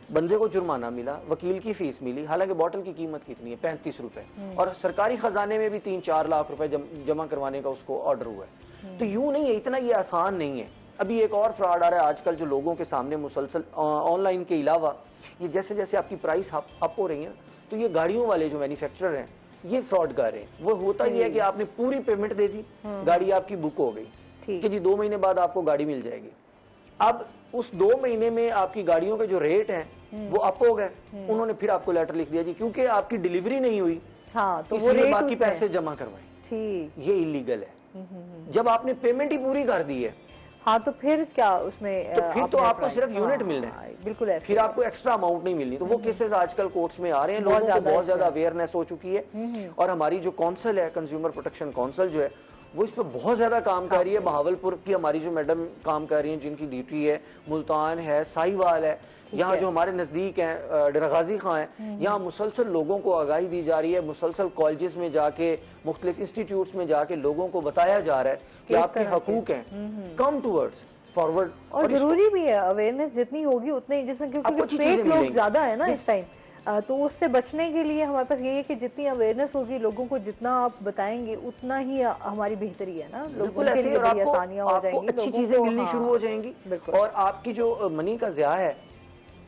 बंदे को जुर्माना मिला, वकील की फीस मिली, हालांकि बॉटल की कीमत कितनी है? 35 रुपए, और सरकारी खजाने में भी 3-4 लाख रुपए जमा करवाने का उसको ऑर्डर हुआ है। तो यूं नहीं है, इतना ये आसान नहीं है। अभी एक और फ्रॉड आ रहा है आजकल जो लोगों के सामने मुसलसल, ऑनलाइन के अलावा ये जैसे जैसे आपकी प्राइस अप हो रही है, तो ये गाड़ियों वाले जो मैन्युफैक्चरर हैं ये फ्रॉड कर रहे हैं। वो होता ही है कि आपने पूरी पेमेंट दे दी, गाड़ी आपकी बुक हो गई कि जी 2 महीने बाद आपको गाड़ी मिल जाएगी। अब उस 2 महीने में आपकी गाड़ियों के जो रेट हैं वो अप हो गए, उन्होंने फिर आपको लेटर लिख दिया जी क्योंकि आपकी डिलीवरी नहीं हुई, हाँ, तो वो रेट बाकी पैसे जमा करवाए। ठीक, ये इलीगल है। जब आपने पेमेंट ही पूरी कर दी है, हाँ, तो फिर क्या उसमें? तो फिर तो आपको सिर्फ यूनिट मिलना है, बिल्कुल है, फिर आपको एक्स्ट्रा अमाउंट नहीं मिलनी। तो वो केसेस आजकल कोर्ट्स में आ रहे हैं, लोगों को बहुत ज्यादा अवेयरनेस हो चुकी है। और हमारी जो काउंसिल है, कंज्यूमर प्रोटेक्शन काउंसिल जो है, वो इस पर बहुत ज्यादा काम कर रही है। बहावलपुर की हमारी जो मैडम काम कर रही हैं, जिनकी ड्यूटी है, मुल्तान है, साहिवाल है, यहाँ जो हमारे नजदीक हैं डेरा गाजी खां है, यहाँ मुसलसल लोगों को आगाही दी जा रही है। मुसलसल कॉलेजेस में जाके, मुख्तलिफ इंस्टीट्यूट्स में जाके लोगों को बताया जा रहा है कि आपके हकूक हैं, कम टूवर्ड्स फॉरवर्ड। और जरूरी भी है, अवेयरनेस जितनी होगी उतनी, जिसमें क्योंकि फेक लोग ज्यादा है ना इस टाइम, तो उससे बचने के लिए हमारे पास ये है कि जितनी अवेयरनेस होगी लोगों को, जितना आप बताएंगे उतना ही हमारी बेहतरी है ना, लोगों के लिए बड़ी आसानियां हो जाएंगी, अच्छी चीजें मिलनी शुरू हो जाएंगी, और आपकी जो मनी का ज़िया है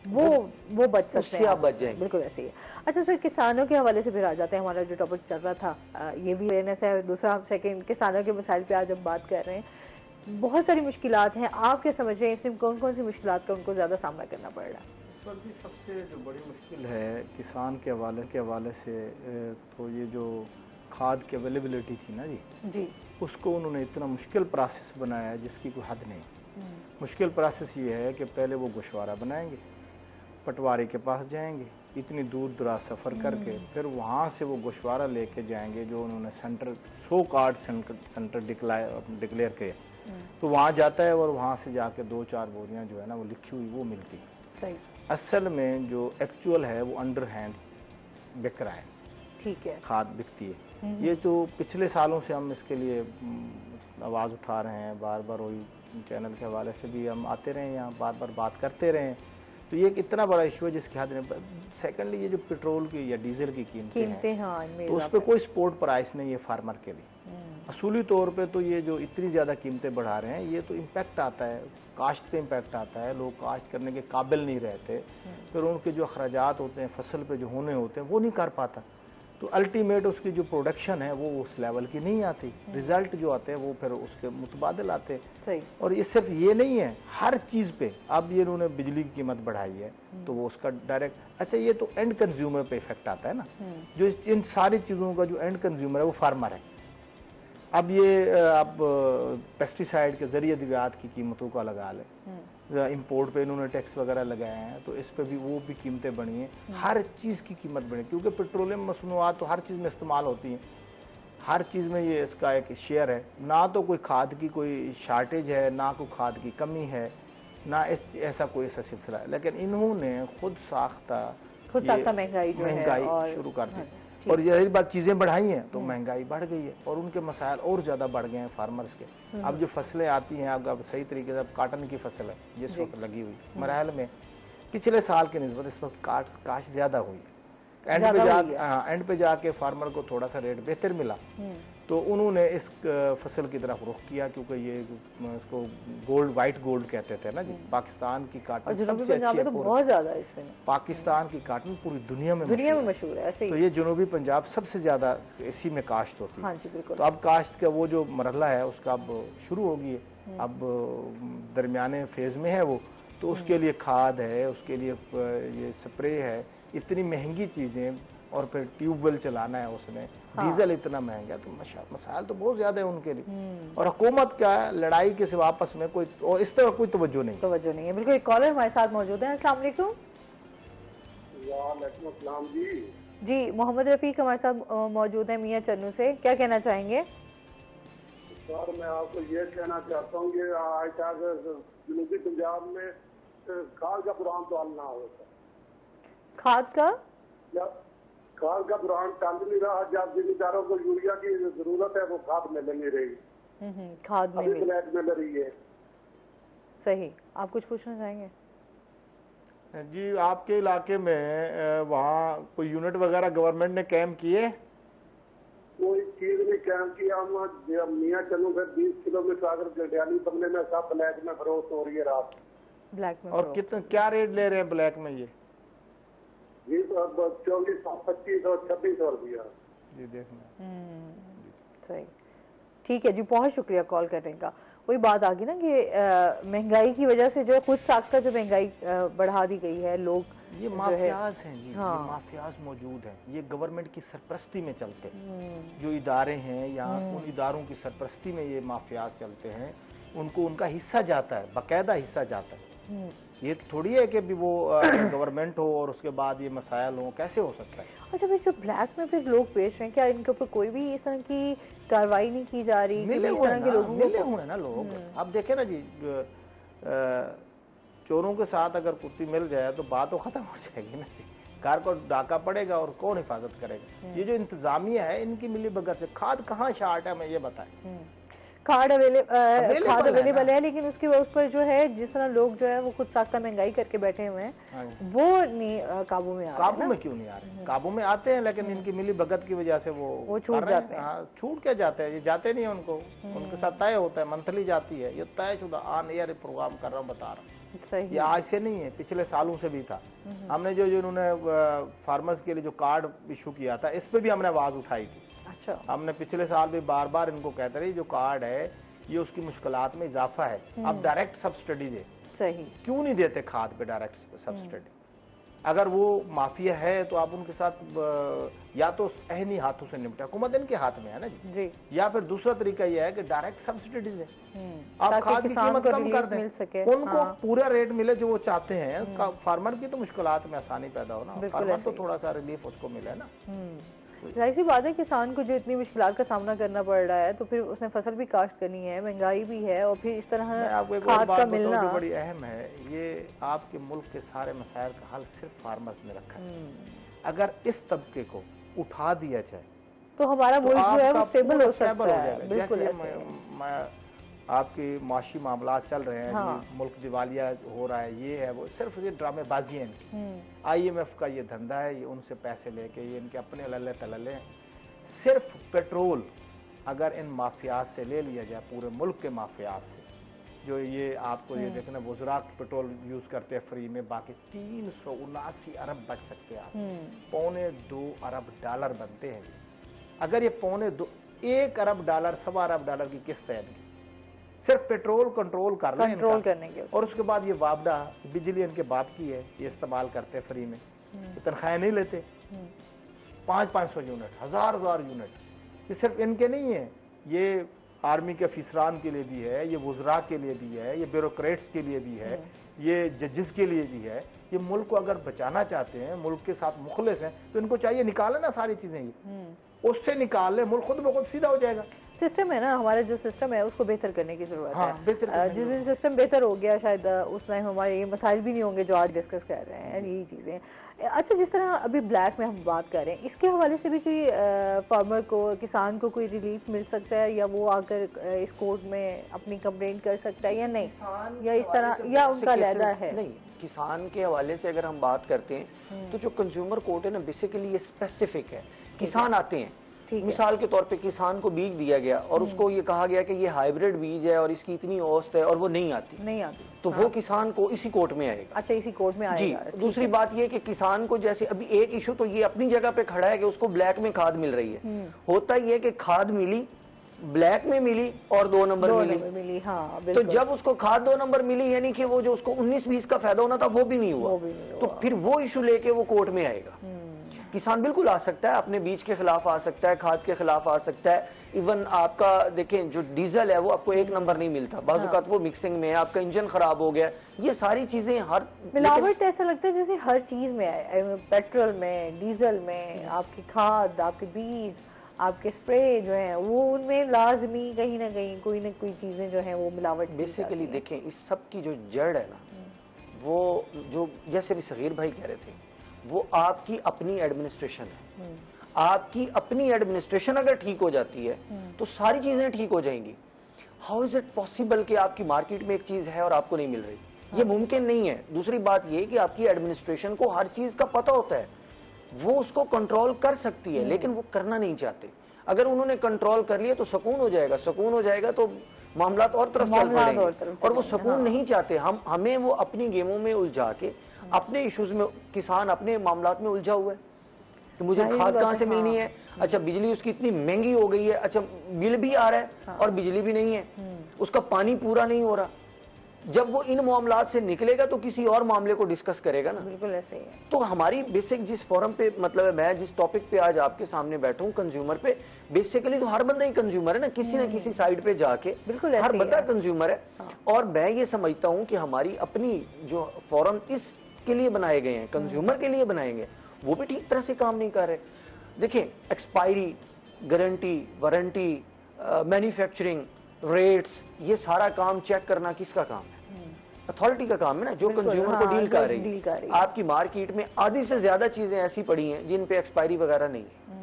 वो बच सकते हैं, आप बच जाएंगे। बिल्कुल ऐसे ही है। अच्छा सर, किसानों के हवाले से फिर आ जाते हैं, हमारा जो टॉपिक चल रहा था ये भी अवेयरनेस है। दूसरा सेकंड, किसानों के मसाइल पे आज हम बात कर रहे हैं। बहुत सारी मुश्किलात हैं, आप क्या समझ रहे हैं इसमें कौन कौन सी मुश्किलात का उनको ज्यादा सामना करना पड़ रहा है? इस वक्त भी सबसे जो बड़ी मुश्किल है किसान के हवाले से, तो ये जो खाद की अवेलेबिलिटी थी ना जी, उसको उन्होंने इतना मुश्किल प्रोसेस बनाया है जिसकी कोई हद नहीं। मुश्किल प्रोसेस ये है कि पहले वो गोशवारा बनाएंगे, पटवारी के पास जाएंगे, इतनी दूर दराज सफ़र करके, फिर वहाँ से वो गोशवारा लेके जाएंगे जो उन्होंने सेंटर, 100 कार्ड सेंटर डिक्लेयर किए, तो वहाँ जाता है और वहाँ से जाके 2-4 बोरियाँ जो है ना वो लिखी हुई वो मिलती है। असल में जो एक्चुअल है वो अंडर हैंड बिक रहा है, ठीक है, खाद बिकती है। ये तो पिछले सालों से हम इसके लिए आवाज़ उठा रहे हैं, बार बार वही चैनल के हवाले से भी हम आते रहे, यहाँ बार बार बात करते रहे, तो ये एक इतना बड़ा इशू है जिसके हाथ में। सेकेंडली ये जो पेट्रोल की या डीजल की कीमतें हैं, हाँ, तो उस पर कोई सपोर्ट प्राइस नहीं है फार्मर के लिए। असूली तौर पे तो ये जो इतनी ज़्यादा कीमतें बढ़ा रहे हैं, ये तो इम्पैक्ट आता है, काश्त पे इम्पैक्ट आता है, लोग काश्त करने के काबिल नहीं रहते, फिर उनके जो अखराजात होते हैं फसल पे जो होने होते हैं वो नहीं कर पाता, तो अल्टीमेट उसकी जो प्रोडक्शन है वो उस लेवल की नहीं आती, रिजल्ट जो आते हैं वो फिर उसके मुतबादिल आते हैं। और ये सिर्फ ये नहीं है, हर चीज़ पे अब ये उन्होंने बिजली की कीमत बढ़ाई है तो वो उसका डायरेक्ट, अच्छा ये तो एंड कंज्यूमर पे इफेक्ट आता है ना, जो इन सारी चीज़ों का जो एंड कंज्यूमर है वो फार्मर है। अब ये आप पेस्टिसाइड के जरिए अद्वियात की कीमतों का लगा लें, इंपोर्ट पे इन्होंने टैक्स वगैरह लगाए हैं, तो इस पे भी वो भी कीमतें बढ़ी हैं, हर चीज़ की कीमत बढ़ी, क्योंकि पेट्रोलियम मसनूआत तो हर चीज़ में इस्तेमाल होती हैं, हर चीज़ में ये इसका एक शेयर है। ना तो कोई खाद की कोई शार्टेज है, ना कोई खाद की कमी है, ना ऐसा कोई ऐसा सिलसिला है, लेकिन इन्होंने खुद साख्ता महंगाई शुरू कर दी, और यही बात चीज़ें बढ़ाई हैं तो महंगाई बढ़ गई है और उनके मसाइल और ज़्यादा बढ़ गए हैं फार्मर्स के। अब जो फसलें आती हैं, अब सही तरीके से अब काटन की फसल है जिस वक्त लगी हुई मरहल में, पिछले साल के निस्बत इस वक्त काश ज़्यादा हुई, एंड पे जाके फार्मर को थोड़ा सा रेट बेहतर मिला, तो उन्होंने इस फसल की तरफ रुख किया, क्योंकि ये इसको गोल्ड, वाइट गोल्ड कहते थे ना जी, पाकिस्तान की काटन सबसे अच्छी है, बहुत ज्यादा इसमें पाकिस्तान की काटन पूरी दुनिया में मशहूर है, तो ये जनूबी पंजाब सबसे ज्यादा इसी में काश्त होती है। हाँ जी, बिल्कुल। तो अब काश्त का वो जो मरहला है उसका अब शुरू हो गई है, अब दरमियाने फेज में है वो, तो उसके लिए खाद है, उसके लिए ये स्प्रे है, इतनी महंगी चीजें, और फिर ट्यूबवेल चलाना है उसमें, डीजल इतना महंगा, तो मसाइल तो बहुत ज्यादा है उनके लिए, और हुकूमत का लड़ाई के सिवा आपस में कोई और इस तरह कोई तवज्जो नहीं है। बिल्कुल, एक कॉलर हमारे साथ मौजूद है। अस्सलाम वालेकुम। वालेकुम अस्सलाम जी। जी, मोहम्मद रफीक हमारे साथ मौजूद है मियां चन्नू से, क्या कहना चाहेंगे? सर मैं आपको ये कहना चाहता हूँ कि आज तक जनूबी पंजाब में खाद का बुरान तो हल ना हो, खाद का बुरान चल नहीं रहा, जब जिम्मेदारों को यूरिया की जरूरत है वो खाद मिल नहीं रही, खाद अभी ब्लैक मिल रही है। सही, आप कुछ पूछना चाहेंगे? जी, आपके इलाके में वहाँ कोई यूनिट वगैरह गवर्नमेंट ने कैंप किए? कोई चीज नहीं कैंप किया, हम मियां चलूँ फिर 20 किलोमीटर अगर गडियाली बंगले में सब ब्लैक में फरोख्त हो रही है रात ब्लैक में। और कितना क्या रेट ले रहे हैं ब्लैक में ये? जी 2400, 2500, 2600 रुपया जी, देखना। सही, ठीक है जी, बहुत शुक्रिया कॉल करने का। वही बात आ गई ना कि महंगाई की वजह से जो खुद साख्ता जो महंगाई बढ़ा दी गई है, लोग ये माफियाज हैं जी, हाँ। ये माफियाज मौजूद हैं, ये गवर्नमेंट की सरपरस्ती में चलते हैं, जो इदारे हैं या उन इदारों की सरपरस्ती में ये माफियाज चलते हैं, उनको उनका हिस्सा जाता है, बाकायदा हिस्सा जाता है। ये तो थोड़ी है कि भी वो गवर्नमेंट हो और उसके बाद ये मसाइल हो, कैसे हो सकता है? अच्छा भाई, जो ब्लैक में फिर लोग बेच रहे हैं, क्या इनके ऊपर कोई भी इस तरह की कार्रवाई नहीं की जा रही? मिले हुए ना लोग। अब देखे ना जी, चोरों के साथ अगर कुत्ती मिल जाए तो बात तो खत्म हो जाएगी ना जी। कार को डाका पड़ेगा और कौन हिफाजत करेगा? ये जो इंतजामिया है इनकी मिली भगत से। खाद कहाँ शार्ट है, हमें ये बताएं। खाद अवेलेबल है, लेकिन उसकी उस पर जो है जिस तरह लोग जो है वो खुद साख्ता महंगाई करके बैठे हुए हैं, वो नहीं काबू में आ रहे। काबू में क्यों नहीं आ रहे? काबू में आते हैं, लेकिन इनकी मिली भगत की वजह से वो छूट जाते हैं। हाँ, छूट क्या जाते हैं, ये जाते नहीं है उनको, उनके साथ तय होता है, मंथली जाती है। ये तयशुदा ऑन एयर प्रोग्राम कर रहा हूँ, बता रहा हूँ। ये आज से नहीं है, पिछले सालों से भी था। हमने जो इन्होंने फार्मर्स के लिए जो कार्ड इशू किया था, इस पे भी हमने आवाज उठाई थी। अच्छा। हमने पिछले साल भी बार बार इनको कहते रहे जो कार्ड है ये उसकी मुश्किलात में इजाफा है, अब डायरेक्ट सब्सिडी दे। सही। क्यों नहीं देते खाद पे डायरेक्ट सब्सिडी? अगर वो माफिया है तो आप उनके साथ या तो अहनी हाथों से निपटा, हुकूमत इनके हाथ में है ना जी, या फिर दूसरा तरीका यह है कि डायरेक्ट सब्सिडी दें। आप खाद की कीमत कम कर दें, उनको पूरा रेट मिले जो वो चाहते हैं। फार्मर की तो मुश्किलात में आसानी पैदा हो ना, फार्मर तो थोड़ा सा रिलीफ उसको मिले ना। जाहिर सी बात है, किसान को जो इतनी मुश्किलात का सामना करना पड़ रहा है, तो फिर उसने फसल भी काश्त करनी है, महंगाई भी है, और फिर इस तरह खाद का मिलना जो बड़ी अहम है। ये आपके मुल्क के सारे मसाइल का हल सिर्फ फार्मर्स में रखा है। अगर इस तबके को उठा दिया जाए तो हमारा मुल्क जो है वो स्टेबल हो सकता है। बिल्कुल। आपके माशी मामला चल रहे हैं, हाँ। मुल्क दिवालिया हो रहा है, ये है वो, सिर्फ ये ड्रामेबाजी है इनकी। IMF का ये धंधा है, ये उनसे पैसे लेके ये इनके अपने लल्ले तलल्ले। सिर्फ पेट्रोल अगर इन माफियात से ले लिया जाए, पूरे मुल्क के माफियात से, जो ये आपको ये देखना वज़रात पेट्रोल यूज करते हैं फ्री में, बाकी 379 अरब बच सकते हैं आप। $2.25 अरब बनते हैं। अगर ये $1 अरब, $1.25 अरब की किस्त है, सिर्फ पेट्रोल कंट्रोल कर लें, कंट्रोल करने के, और उसके बाद ये वापडा बिजली इनके बाप की है, ये इस्तेमाल करते हैं फ्री में, तनख्वाहें नहीं लेते। 500 यूनिट, 1000 यूनिट, ये सिर्फ इनके नहीं है, ये आर्मी के अफिसरान के लिए भी है, ये वुज़रा के लिए भी है, ये ब्यूरोक्रेट्स के लिए भी है, ये जजेस के लिए भी है। ये मुल्क को अगर बचाना चाहते हैं, मुल्क के साथ मुखलिस हैं, तो इनको चाहिए निकाले ना सारी चीजें, ये उससे निकाल ले, मुल्क खुद ब खुद सीधा हो जाएगा। सिस्टम है ना, हमारा जो सिस्टम है उसको बेहतर करने की जरूरत है। जिस दिन सिस्टम बेहतर हो गया, शायद उस टाइम हमारे ये मसाइल भी नहीं होंगे जो आज डिस्कस कर रहे हैं, यही चीजें। अच्छा, जिस तरह अभी ब्लैक में हम बात कर रहे हैं, इसके हवाले से भी कोई फार्मर को, किसान को कोई रिलीफ मिल सकता है, या वो आकर इस कोर्ट में अपनी कंप्लेंट कर सकता है या नहीं, या इस तरह, या उनका लहदा है? नहीं, किसान के हवाले से अगर हम बात करते हैं तो जो कंज्यूमर कोर्ट है ना, बेसिकली ये स्पेसिफिक है। किसान आते हैं, मिसाल के तौर पे किसान को बीज दिया गया और उसको ये कहा गया कि ये हाइब्रिड बीज है और इसकी इतनी औसत है, और वो नहीं आती, तो वो किसान को इसी कोर्ट में आएगा। अच्छा, इसी कोर्ट में आएगा जी। दूसरी बात ये कि किसान को, जैसे अभी एक इशू तो ये अपनी जगह पे खड़ा है कि उसको ब्लैक में खाद मिल रही है, होता ये कि खाद मिली, ब्लैक में मिली और 2 नंबर मिली। हाँ, तो जब उसको खाद 2 नंबर मिली, यानी कि वो जो उसको 19-20 का फायदा होना था वो भी नहीं हुआ, तो फिर वो इशू लेके वो कोर्ट में आएगा। किसान बिल्कुल आ सकता है, अपने बीज के खिलाफ आ सकता है, खाद के खिलाफ आ सकता है। इवन आपका देखें जो डीजल है वो आपको 1 नंबर नहीं मिलता, बाज़ वो मिक्सिंग में है, आपका इंजन खराब हो गया, ये सारी चीजें हर मिलावट ऐसा लगता है जैसे हर चीज में है, पेट्रोल में, डीजल में, आपकी खाद, आपके बीज, आपके स्प्रे जो है, वो उनमें लाजमी कहीं ना कहीं कोई ना कोई चीजें जो है वो मिलावट। बेसिकली देखें, इस सब की जो जड़ है ना, वो जो जैसे भी सगीर भाई कह रहे थे, वो आपकी अपनी एडमिनिस्ट्रेशन है। आपकी अपनी एडमिनिस्ट्रेशन अगर ठीक हो जाती है तो सारी चीजें ठीक हो जाएंगी। हाउ इज इट पॉसिबल कि आपकी मार्केट में एक चीज है और आपको नहीं मिल रही? ये मुमकिन नहीं है। दूसरी बात ये कि आपकी एडमिनिस्ट्रेशन को हर चीज का पता होता है, वो उसको कंट्रोल कर सकती है, लेकिन वो करना नहीं चाहते। अगर उन्होंने कंट्रोल कर लिया तो सुकून हो जाएगा, सुकून हो जाएगा तो मामला और तरफ चल पड़ेंगे, और वो सुकून नहीं चाहते। हमें वो अपनी गेमों में उलझा के, अपने इश्यूज में, किसान अपने मामलात में उलझा हुआ है कि मुझे खाद कहां से मिलनी है, अच्छा बिजली उसकी इतनी महंगी हो गई है, अच्छा बिल भी आ रहा है और बिजली भी नहीं है, उसका पानी पूरा नहीं हो रहा, जब वो इन मामलात से निकलेगा तो किसी और मामले को डिस्कस करेगा ना। बिल्कुल ऐसे ही है। तो हमारी बेसिक जिस फोरम पे, मतलब है मैं जिस टॉपिक पे आज आपके सामने बैठा हूं कंज्यूमर पे, बेसिकली तो हर बंदा ही कंज्यूमर है ना, किसी ना किसी साइड पे जाके बिल्कुल हर बंदा है। कंज्यूमर है। और मैं ये समझता हूं कि हमारी अपनी जो फोरम इसके लिए बनाए गए हैं, कंज्यूमर के लिए बनाए गए, वो भी ठीक तरह से काम नहीं कर रहे। देखिए, expiry, guarantee, warranty, manufacturing, rates, ये सारा काम चेक करना किसका काम है? अथॉरिटी का काम है ना, जो कंज्यूमर को डील कर रही है। आपकी मार्केट में आधी से ज्यादा चीजें ऐसी पड़ी हैं जिन पे एक्सपायरी वगैरह नहीं है,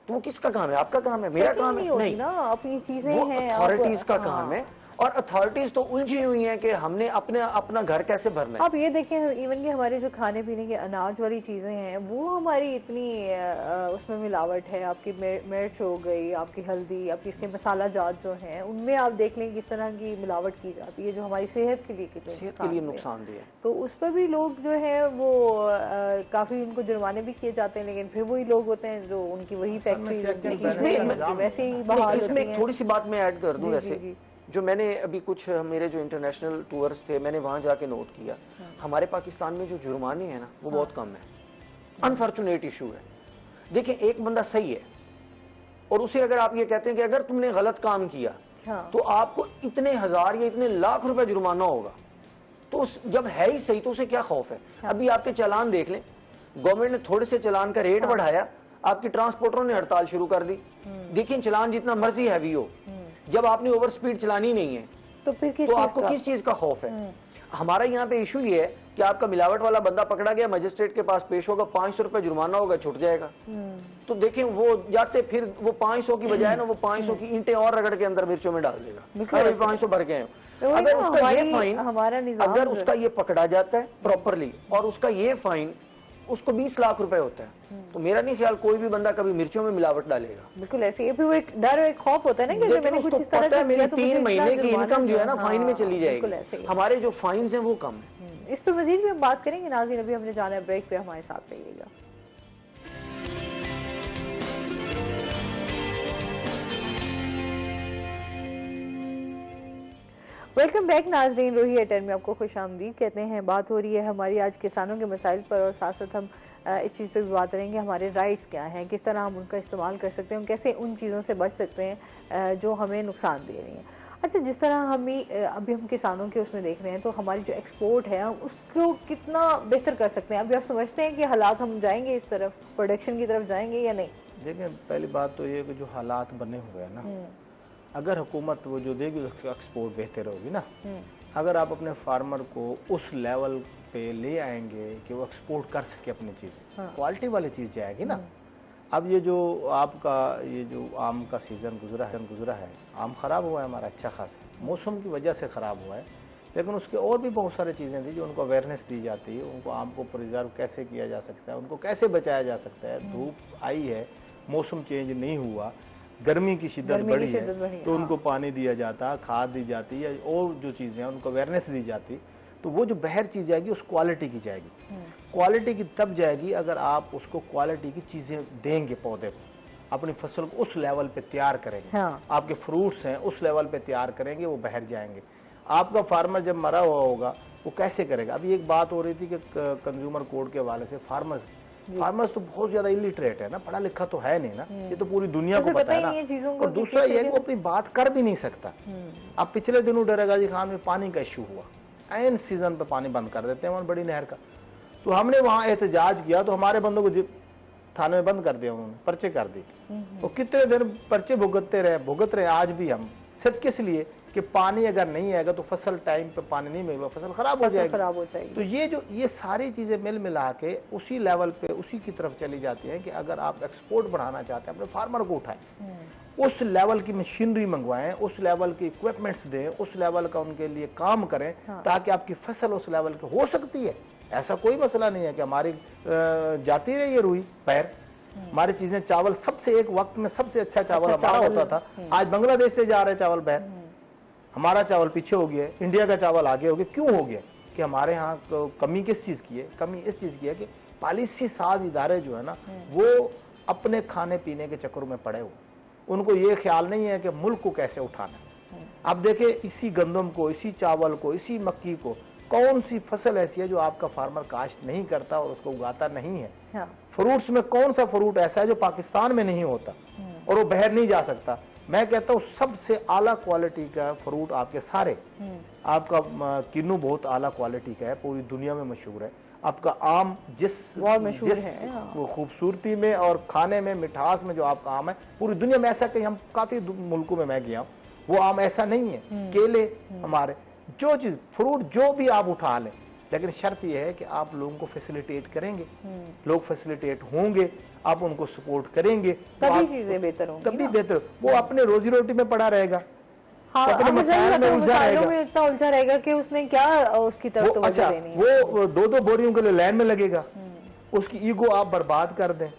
तो वो किसका काम है? आपका काम है, मेरा काम है? नहीं ना, अपनी चीजें वो हैं, अथॉरिटीज का काम है। और अथॉरिटीज तो उलझी हुई हैं कि हमने अपना घर कैसे भरना है। आप ये देखें, इवन कि हमारे जो खाने पीने के अनाज वाली चीजें हैं वो हमारी इतनी उसमें मिलावट है। आपकी मिर्च हो गई, आपकी हल्दी, आपकी इसके मसाला जात जो हैं उनमें आप देख लें किस तरह की मिलावट की जाती है, जो हमारी सेहत के लिए नुकसानदेह है। तो उस पर भी लोग जो है वो काफी उनको जुर्माने भी किए जाते हैं, लेकिन फिर वही लोग होते हैं जो उनकी वही फैक्ट्री वैसे ही बहाल। इसमें थोड़ी सी बात मैं ऐड कर दूं, वैसे जो मैंने अभी कुछ मेरे जो इंटरनेशनल टूर्स थे, मैंने वहां जाके नोट किया, हमारे पाकिस्तान में जो जुर्माने हैं ना वो बहुत कम है। अनफॉर्चुनेट इशू है। देखिए, एक बंदा सही है और उसे अगर आप ये कहते हैं कि अगर तुमने गलत काम किया तो आपको इतने हजार या इतने लाख रुपए जुर्माना होगा, तो जब है ही सही तो उसे क्या खौफ है? अभी आपके चालान देख लें, गवर्नमेंट ने थोड़े से चालान का रेट बढ़ाया, आपकी ट्रांसपोर्टरों ने हड़ताल शुरू कर दी। देखिए, चालान जितना मर्जी हैवी हो, जब आपने ओवर स्पीड चलानी नहीं है तो आपको किस चीज का खौफ है? हमारा यहाँ पे इशू ये है कि आपका मिलावट वाला बंदा पकड़ा गया, मजिस्ट्रेट के पास पेश होगा, 500 रुपए जुर्माना होगा, छूट जाएगा। तो देखें, वो जाते फिर वो 500 की बजाय ना वो 500 की ईंटें और रगड़ के अंदर मिर्चों में डाल देगा। अरे 500 भर गए। अगर उसका ये फाइन, अगर उसका ये पकड़ा जाता है प्रॉपरली और उसका ये फाइन उसको 20 लाख रुपए होता है, तो मेरा नहीं ख्याल कोई भी बंदा कभी मिर्चों में मिलावट डालेगा। बिल्कुल ऐसे ही। फिर वो एक डर, एक खौफ होता है ना कि मैंने कुछ इस तरह का मेरी 3 महीने की इनकम जो है ना फाइन में चली जाएगी। हमारे जो फाइन्स हैं वो कम है। इस पर मजीद भी हम बात करेंगे नाज़रीन, अभी हमने जाना है ब्रेक पे, हमारे साथ रहिएगा। वेलकम बैक नाज़रीन, रोही एयरटेल में आपको खुश आमदीद कहते हैं। बात हो रही है हमारी आज किसानों के मसाइल पर और साथ साथ हम इस चीज़ पर भी बात करेंगे हमारे राइट्स क्या हैं, किस तरह हम उनका इस्तेमाल कर सकते हैं, कैसे उन चीज़ों से बच सकते हैं जो हमें नुकसान दे रही हैं। अच्छा, जिस तरह अभी हम किसानों के उसमें देख रहे हैं, तो हमारी जो एक्सपोर्ट है उसको कितना बेहतर कर सकते हैं? अभी आप समझते हैं कि हालात हम जाएंगे इस तरफ, प्रोडक्शन की तरफ जाएंगे या नहीं? देखिए, पहली बात तो ये कि जो हालात बने हुए हैं ना, अगर हुकूमत वो जो देगी उसकी एक्सपोर्ट बेहतर होगी ना। अगर आप अपने फार्मर को उस लेवल पे ले आएंगे कि वो एक्सपोर्ट कर सके अपनी चीज़, क्वालिटी वाली चीज़ जाएगी ना। अब ये जो आपका ये जो आम का सीज़न गुजरा है, आम ख़राब हुआ है हमारा अच्छा खासा, मौसम की वजह से ख़राब हुआ है, लेकिन उसके और भी बहुत सारी चीज़ें थी जो उनको अवेयरनेस दी जाती है, उनको आम को प्रिजर्व कैसे किया जा सकता है, उनको कैसे बचाया जा सकता है। धूप आई है, मौसम चेंज नहीं हुआ, गर्मी की शिद्दत बढ़ी है, तो उनको पानी दिया जाता, खाद दी जाती है और जो चीज़ें हैं उनको अवेयरनेस दी जाती, तो वो जो बाहर चीज़ जाएगी उस क्वालिटी की जाएगी। क्वालिटी की तब जाएगी अगर आप उसको क्वालिटी की चीज़ें देंगे, पौधे को, अपनी फसल को उस लेवल पे तैयार करेंगे। आपके फ्रूट्स हैं उस लेवल पे तैयार करेंगे, वो बाहर जाएंगे। आपका फार्मर जब मरा हुआ होगा वो कैसे करेगा? अभी एक बात हो रही थी कि कंज्यूमर कोर्ट के हवाले से फार्मर्स तो बहुत ज्यादा इलिटरेट है ना, पढ़ा लिखा तो है नहीं ना, ये तो पूरी दुनिया को पता है ना। और दूसरा ये है कि वो अपनी बात कर भी नहीं सकता। अब पिछले दिनों डेरा गाजी खान में पानी का इश्यू हुआ, एन सीजन पे पानी बंद कर देते हैं वहां बड़ी नहर का, तो हमने वहां एहतजाज किया तो हमारे बंदों को थाने में बंद कर दिया, उन्होंने पर्चे कर दिए। तो कितने दिन पर्चे भुगत रहे आज भी हम, सिर्फ किस लिए कि पानी अगर नहीं आएगा तो फसल टाइम पे पानी नहीं मिलेगा, फसल खराब हो जाएगी। तो ये सारी चीजें मिल मिला के उसी लेवल पे उसी की तरफ चली जाती हैं कि अगर आप एक्सपोर्ट बढ़ाना चाहते हैं अपने फार्मर को उठाएं, उस लेवल की मशीनरी मंगवाएं, उस लेवल की इक्विपमेंट्स दें, उस लेवल का उनके लिए काम करें, ताकि आपकी फसल उस लेवल की हो सकती है। ऐसा कोई मसला नहीं है कि हमारी जाती रही है रुई पैर, हमारी चीजें चावल सबसे एक वक्त में सबसे अच्छा चावल हमारा होता था, आज बांग्लादेश से जा रहे चावल बैर, हमारा चावल पीछे हो गया, इंडिया का चावल आगे हो गया। क्यों हो गया? कि हमारे यहाँ कमी किस चीज की है? कमी इस चीज की है कि पॉलिसी साज इदारे जो है ना वो अपने खाने पीने के चक्कर में पड़े हुए, उनको ये ख्याल नहीं है कि मुल्क को कैसे उठाना है। अब देखें इसी गंदम को, इसी चावल को, इसी मक्की को, कौन सी फसल ऐसी है जो आपका फार्मर काश्त नहीं करता और उसको उगाता नहीं है? हाँ। फ्रूट्स में कौन सा फ्रूट ऐसा है जो पाकिस्तान में नहीं होता और वो बाहर नहीं जा सकता? मैं कहता हूँ सबसे आला क्वालिटी का फ्रूट आपके सारे, आपका किन्नू बहुत आला क्वालिटी का है, पूरी दुनिया में मशहूर है। आपका आम जिस खूबसूरती में और खाने में, मिठास में जो आपका आम है, पूरी दुनिया में ऐसा कहीं, हम काफी मुल्कों में मैं गया हूं, वो आम ऐसा नहीं है। केले हमारे, जो चीज फ्रूट जो भी आप उठा लें, लेकिन शर्त यह है कि आप लोगों को फैसिलिटेट करेंगे, लोग फैसिलिटेट होंगे, आप उनको सपोर्ट करेंगे, तभी चीजें बेहतर होंगी, तभी बेहतर। वो अपने रोजी रोटी में पड़ा रहेगा, हाँ, अपने मसाइल में उलझा रहेगा, इतना उलझा रहेगा कि उसने क्या उसकी तरफ अच्छा, वो 2-2 बोरियों के लिए लाइन में लगेगा, उसकी ईगो आप बर्बाद कर दें,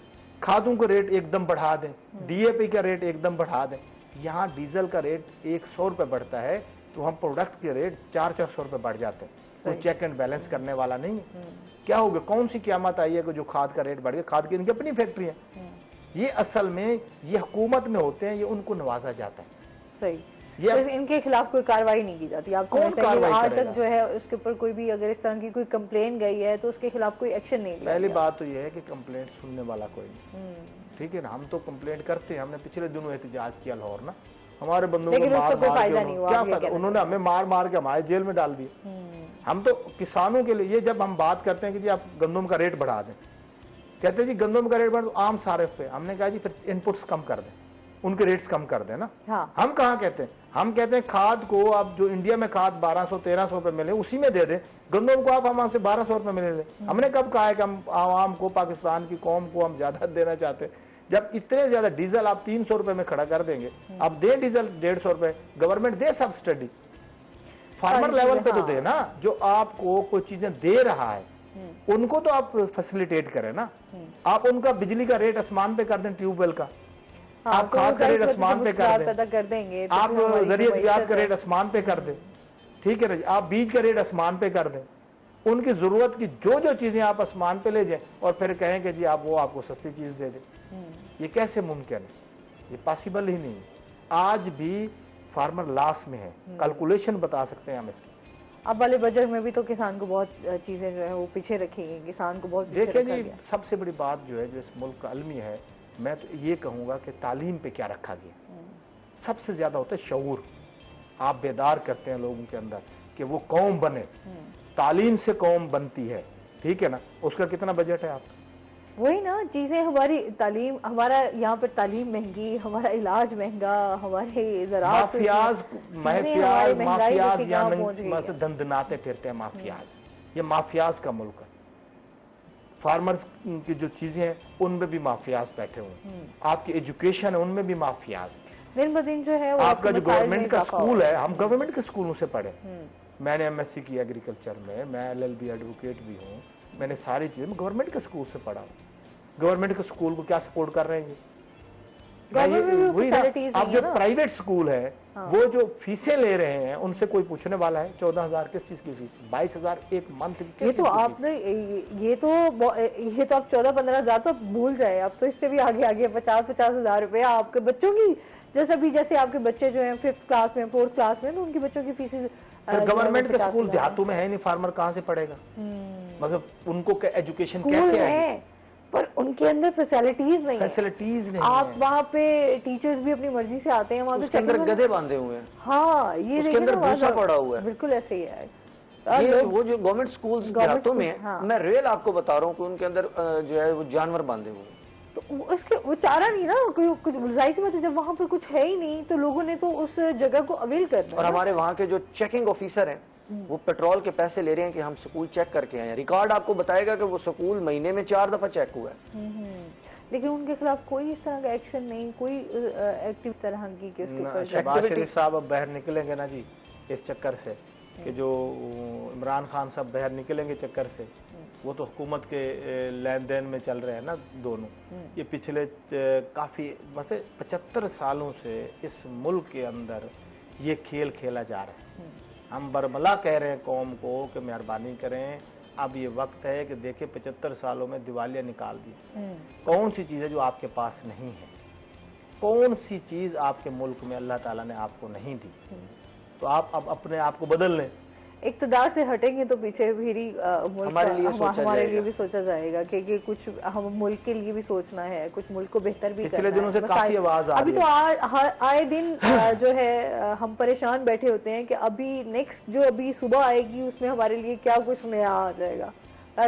खादों का रेट एकदम बढ़ा दें, डीएपी का रेट एकदम बढ़ा दें। यहाँ डीजल का रेट 100 रुपए बढ़ता है तो हम प्रोडक्ट के रेट 400-400 रुपए बढ़ जाते हैं। कोई चेक एंड बैलेंस करने वाला नहीं है। क्या होगा, कौन सी क़यामत आई है कि जो खाद का रेट बढ़ गया? खाद की इनकी अपनी फैक्ट्री है। ये असल में ये हुकूमत में होते हैं, ये उनको नवाजा जाता है। सही, तो इनके खिलाफ कोई कार्रवाई नहीं की जाती? आप कौन कार्रवाई आज तक जो है उसके ऊपर कोई भी अगर इस तरह की कोई कंप्लेन गई है तो उसके खिलाफ कोई एक्शन नहीं लिया? पहली बात तो ये है कि कंप्लेंट सुनने वाला कोई नहीं, ठीक है ना। हम तो कंप्लेंट करते हैं, हमने पिछले दिनों एहतजाज किया लाहौर ना, हमारे बंदों को मार मार के, क्या फायदा, उन्होंने हमें मार मार के हमारे जेल में डाल दिए। हम तो किसानों के लिए, ये जब हम बात करते हैं कि जी आप गंदम का रेट बढ़ा दें, कहते हैं जी गंदम का रेट बढ़ा तो आम सारिफ पे, हमने कहा जी फिर इनपुट्स कम कर दें, उनके रेट्स कम कर दें ना। हाँ। हम कहाँ कहते हैं, हम कहते हैं खाद को आप जो इंडिया में खाद 1200-1300 रुपए मिले उसी में दे दें, गंदम को आप हमसे 1200 रुपए मिले ले। हमने कब कहा है कि हम आवाम को, पाकिस्तान की कौम को हम ज्यादा देना चाहते हैं? जब इतने ज्यादा डीजल आप 300 रुपए में खड़ा कर देंगे, आप दे डीजल 150 रुपए, गवर्नमेंट दे सब्सिडी, फार्मर लेवल पे तो दे ना, जो आपको कोई चीजें दे रहा है उनको तो आप फैसिलिटेट करें ना। आप उनका बिजली का रेट आसमान पे कर दें, ट्यूबवेल का, आप खाद का रेट आसमान पे कर दें, आप जरियत का रेट आसमान पे कर दें, ठीक है ना, आप बीज का रेट आसमान पे कर दें, उनकी जरूरत की जो जो चीजें आप आसमान पे ले जाएं और फिर कहें कि जी आप वो आपको सस्ती चीज दे दें। ये कैसे मुमकिन है? ये पॉसिबल ही नहीं है। आज भी फार्मर लॉस में है, कैलकुलेशन बता सकते हैं हम इसकी। अब वाले बजट में भी तो किसान को बहुत चीजें जो है वो पीछे रखी गई, किसान को बहुत देखिए जी, सबसे बड़ी बात जो है जो इस मुल्क का अलमी है, मैं तो ये कहूंगा कि तालीम पे क्या रखा गया। सबसे ज्यादा होता है शऊर, आप बेदार करते हैं लोगों के अंदर कि वो कौम बने, तालीम से कौम बनती है, ठीक है ना। उसका कितना बजट है आप? वही ना चीजें, हमारी तालीम, हमारा यहाँ पर तालीम महंगी, हमारा इलाज महंगा, हमारे ज़राअत माफियाज यहाँ दंदनाते फिरते हैं माफियाज। ये माफियाज का मुल्क है। फार्मर्स की जो चीजें हैं उनमें भी माफियाज बैठे हुए हैं, आपकी एजुकेशन है उनमें भी माफियाज। दिन ब दिन जो है आपका जो गवर्नमेंट का स्कूल है, हम गवर्नमेंट के स्कूलों से पढ़े, मैंने एमएससी की एग्रीकल्चर में, मैं एलएलबी एडवोकेट भी हूँ, मैंने सारी चीजें गवर्नमेंट के स्कूल से पढ़ा। गवर्नमेंट के स्कूल को क्या सपोर्ट कर रहे हैं? वही ना, अब जो प्राइवेट स्कूल है वो जो फीसें ले रहे हैं उनसे कोई पूछने वाला है? 14,000 किस चीज की फीस, 22,000 एक मंथ की। ये तो आपने ये तो आप 14-15 हजार तो भूल जाए, अब तो इससे भी आगे आगे 50-50 हजार रुपया आपके बच्चों की, जैसे आपके बच्चे जो हैं 5th क्लास में, 4th क्लास में, तो उनकी बच्चों की फीस गवर्नमेंट के स्कूल देहातों में है नहीं, फार्मर कहाँ से पढ़ेगा? मतलब उनको एजुकेशन कैसे आएगी? पर उनके अंदर फैसिलिटीज नहीं है। आप वहाँ पे टीचर्स भी अपनी मर्जी से आते हैं, वहाँ उसके अंदर गधे बांधे हुए हैं। हाँ, ये उसके अंदर भूसा पड़ा हुआ है, बिल्कुल ऐसे ही है। ये वो जो गवर्नमेंट स्कूल्स देहातों में, मैं रियल आपको बता रहा हूँ कि उनके अंदर जो है वो जानवर बांधे हुए हैं। तो उसके वो चारा नहीं ना, कुछ जाहिर सी बात है, जब वहाँ पर कुछ है ही नहीं तो लोगों ने तो उस जगह को अवेल करना। और हमारे वहाँ के जो चेकिंग ऑफिसर हैं वो पेट्रोल के पैसे ले रहे हैं कि हम स्कूल चेक करके आए। रिकॉर्ड आपको बताएगा कि वो स्कूल महीने में 4 दफा चेक हुआ है। लेकिन उनके खिलाफ कोई इस तरह का एक्शन नहीं, कोई एक्टिव तरह की कि उसके ऊपर। शहबाज शरीफ साहब अब बाहर निकलेंगे ना जी इस चक्कर से, कि जो इमरान खान साहब बाहर निकलेंगे चक्कर से, वो तो हुकूमत के लेन देन में चल रहे हैं ना दोनों। ये पिछले काफी वैसे 75 सालों से इस मुल्क के अंदर ये खेल खेला जा रहा है। हम बरमला कह रहे हैं कौम को कि मेहरबानी करें, अब ये वक्त है कि देखें 75 सालों में दिवालिया निकाल दी। कौन सी चीज है जो आपके पास नहीं है? कौन सी चीज आपके मुल्क में अल्लाह ताला ने आपको नहीं दी? तो आप अब अपने आप को बदल लें। इक़्तिदार से हटेंगे तो पीछे फिर ही हमारे लिए भी सोचा जाएगा कि कुछ हम मुल्क के लिए भी सोचना है, कुछ मुल्क को बेहतर भी करना है। पिछले दिनों से काफी आवाज आ रही है। अभी तो आए दिन जो है हम परेशान बैठे होते हैं कि अभी नेक्स्ट जो अभी सुबह आएगी उसमें हमारे लिए क्या कुछ नया आ जाएगा।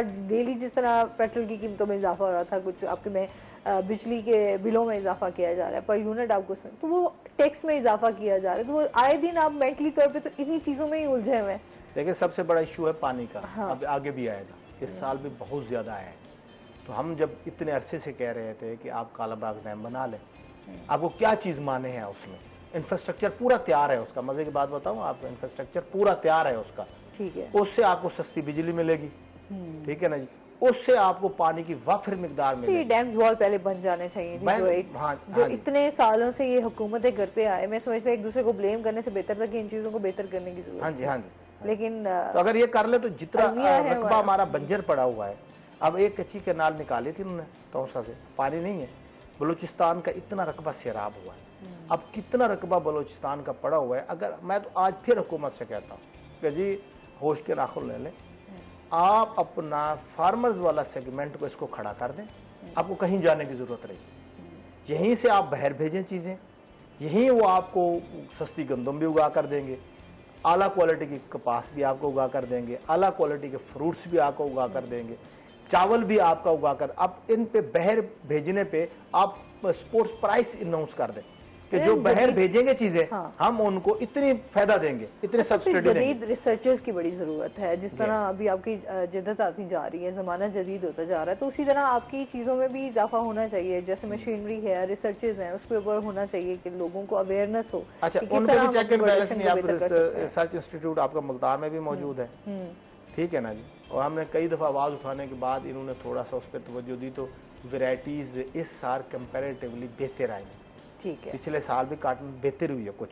डेली जिस तरह पेट्रोल की कीमतों में इजाफा हो रहा था, कुछ आपके में बिजली के बिलों में इजाफा किया जा रहा है, पर यूनिट आपको तो वो टैक्स में इजाफा किया जा रहा है, तो वो आए दिन आप मेंटली तौर पे तो इन्हीं चीजों में ही उलझे हुए हैं। देखिए सबसे बड़ा इशू है पानी का। हाँ। अब आगे भी आएगा, इस साल भी बहुत ज्यादा आया है। तो हम जब इतने अरसे से कह रहे थे कि आप कालाबाग डैम बना लें, आपको क्या चीज माने हैं उसमें? इंफ्रास्ट्रक्चर पूरा तैयार है उसका। मजे की बात बताऊं आपको, इंफ्रास्ट्रक्चर पूरा तैयार है उसका। ठीक है। उससे आपको सस्ती बिजली मिलेगी, ठीक है ना जी, उससे आपको पानी की वाफिर मिकदार मिलेगी। डैम्स वॉल पहले बन जाने चाहिए जो इतने सालों से ये हुकूमतें करते आए। मैं समझता एक दूसरे को ब्लेम करने से बेहतर था कि इन चीजों को बेहतर करने की जरूरत है। हाँ जी, हाँ जी। लेकिन तो अगर ये कर ले तो जितना रकबा हमारा बंजर पड़ा हुआ है, अब एक कच्ची कैनाल निकाली थी उन्होंने तौसा से, पानी नहीं है। बलूचिस्तान का इतना रकबा सैराब हुआ है, अब कितना रकबा बलूचिस्तान का पड़ा हुआ है। अगर मैं तो आज फिर हुकूमत से कहता हूँ कि जी होश के नाखुन ले लें, आप अपना फार्मर्स वाला सेगमेंट को इसको खड़ा कर दें, आपको कहीं जाने की जरूरत रही। यहीं से आप बाहर भेजें चीजें, यहीं वो आपको सस्ती गंदम भी उगा कर देंगे, आला क्वालिटी की कपास भी आपको उगा कर देंगे, आला क्वालिटी के फ्रूट्स भी आपको उगा कर देंगे, चावल भी आपका उगा कर। अब इन पे बहर भेजने पे आप स्पोर्ट्स प्राइस अनाउंस कर दें कि जो बहर भेजेंगे चीजें, हाँ, हम उनको इतनी फायदा देंगे, इतने सब्सिडी देंगे। रिसर्चर्स की बड़ी जरूरत है। जिस तरह अभी आपकी जिद्दत आती जा रही है, जमाना जदीद होता जा रहा है, तो उसी तरह आपकी चीजों में भी इजाफा होना चाहिए। जैसे मशीनरी है, रिसर्चेज हैं, उसके ऊपर होना चाहिए कि लोगों को अवेयरनेस हो। अच्छा, उनका भी चेक एंड बैलेंस नहीं, आप रिसर्च इंस्टीट्यूट आपका मुल्तान में भी मौजूद है, ठीक है ना जी। और हमने कई दफा आवाज उठाने के बाद इन्होंने थोड़ा सा उस पर तवज्जो दी, तो वेराइटीज इस साल कंपेरेटिवली बेहतर आई। ठीक है। पिछले साल भी काटन बेहतर हुई है कुछ,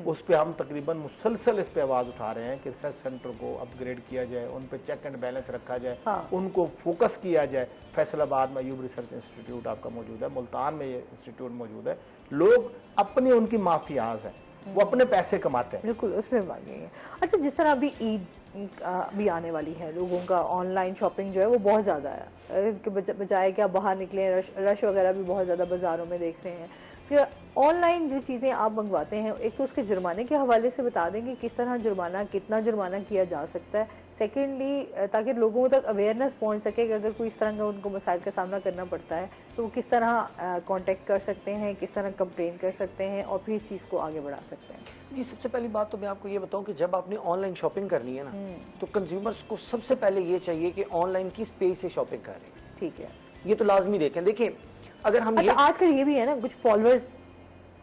उस पे हम तकरीबन मुसलसल इस पे आवाज उठा रहे हैं कि रिसर्च सेंटर को अपग्रेड किया जाए, उन पे चेक एंड बैलेंस रखा जाए, हाँ, उनको फोकस किया जाए। फैसलाबाद में अयूब रिसर्च इंस्टीट्यूट आपका मौजूद है, मुल्तान में ये इंस्टीट्यूट मौजूद है। लोग अपनी उनकी माफियाज है, वो अपने पैसे कमाते हैं, बिल्कुल उसमें मांगेंगे। अच्छा, जिस तरह अभी ईद भी आने वाली है, लोगों का ऑनलाइन शॉपिंग जो है वो बहुत ज्यादा है, बजाय कि आप बाहर निकले, रश वगैरह भी बहुत ज्यादा बाजारों में देख रहे हैं। फिर ऑनलाइन जो चीजें आप मंगवाते हैं, एक तो उसके जुर्माने के हवाले से बता देंगे किस तरह जुर्माना, कितना जुर्माना किया जा सकता है। सेकेंडली, ताकि लोगों तक अवेयरनेस पहुंच सके कि अगर कोई इस तरह का उनको मसाइल का सामना करना पड़ता है तो वो किस तरह कांटेक्ट कर सकते हैं, किस तरह कंप्लेन कर सकते हैं और फिर इस चीज को आगे बढ़ा सकते हैं। जी, सबसे पहली बात तो मैं आपको ये बताऊं कि जब आपने ऑनलाइन शॉपिंग करनी है ना, तो कंज्यूमर्स को सबसे पहले ये चाहिए कि ऑनलाइन किस पेज से शॉपिंग कर रहे हैं। ठीक है, ये तो लाजमी देखें। देखिए, अगर हम आजकल ये भी है ना, कुछ फॉलोअर्स,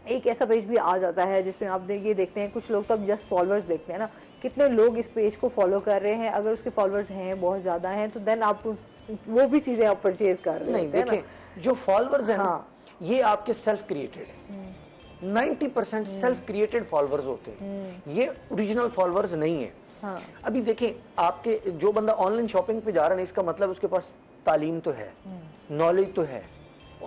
एक ऐसा पेज भी आ जाता है जिसमें आप ये देखते हैं, कुछ लोग तो अब जस्ट फॉलोअर्स देखते हैं ना, कितने लोग इस पेज को फॉलो कर रहे हैं। अगर उसके फॉलोअर्स हैं बहुत ज्यादा हैं तो देन आप वो भी चीजें आप परचेज कर रहे हैं। नहीं, देखिए जो फॉलोअर्स हैं, हाँ, ये आपके सेल्फ क्रिएटेड है। 90% सेल्फ क्रिएटेड फॉलोअर्स होते हैं, ये ओरिजिनल फॉलोअर्स नहीं है। हाँ। अभी देखिए, आपके जो बंदा ऑनलाइन शॉपिंग पे जा रहा है, इसका मतलब उसके पास तालीम तो है, नॉलेज तो है,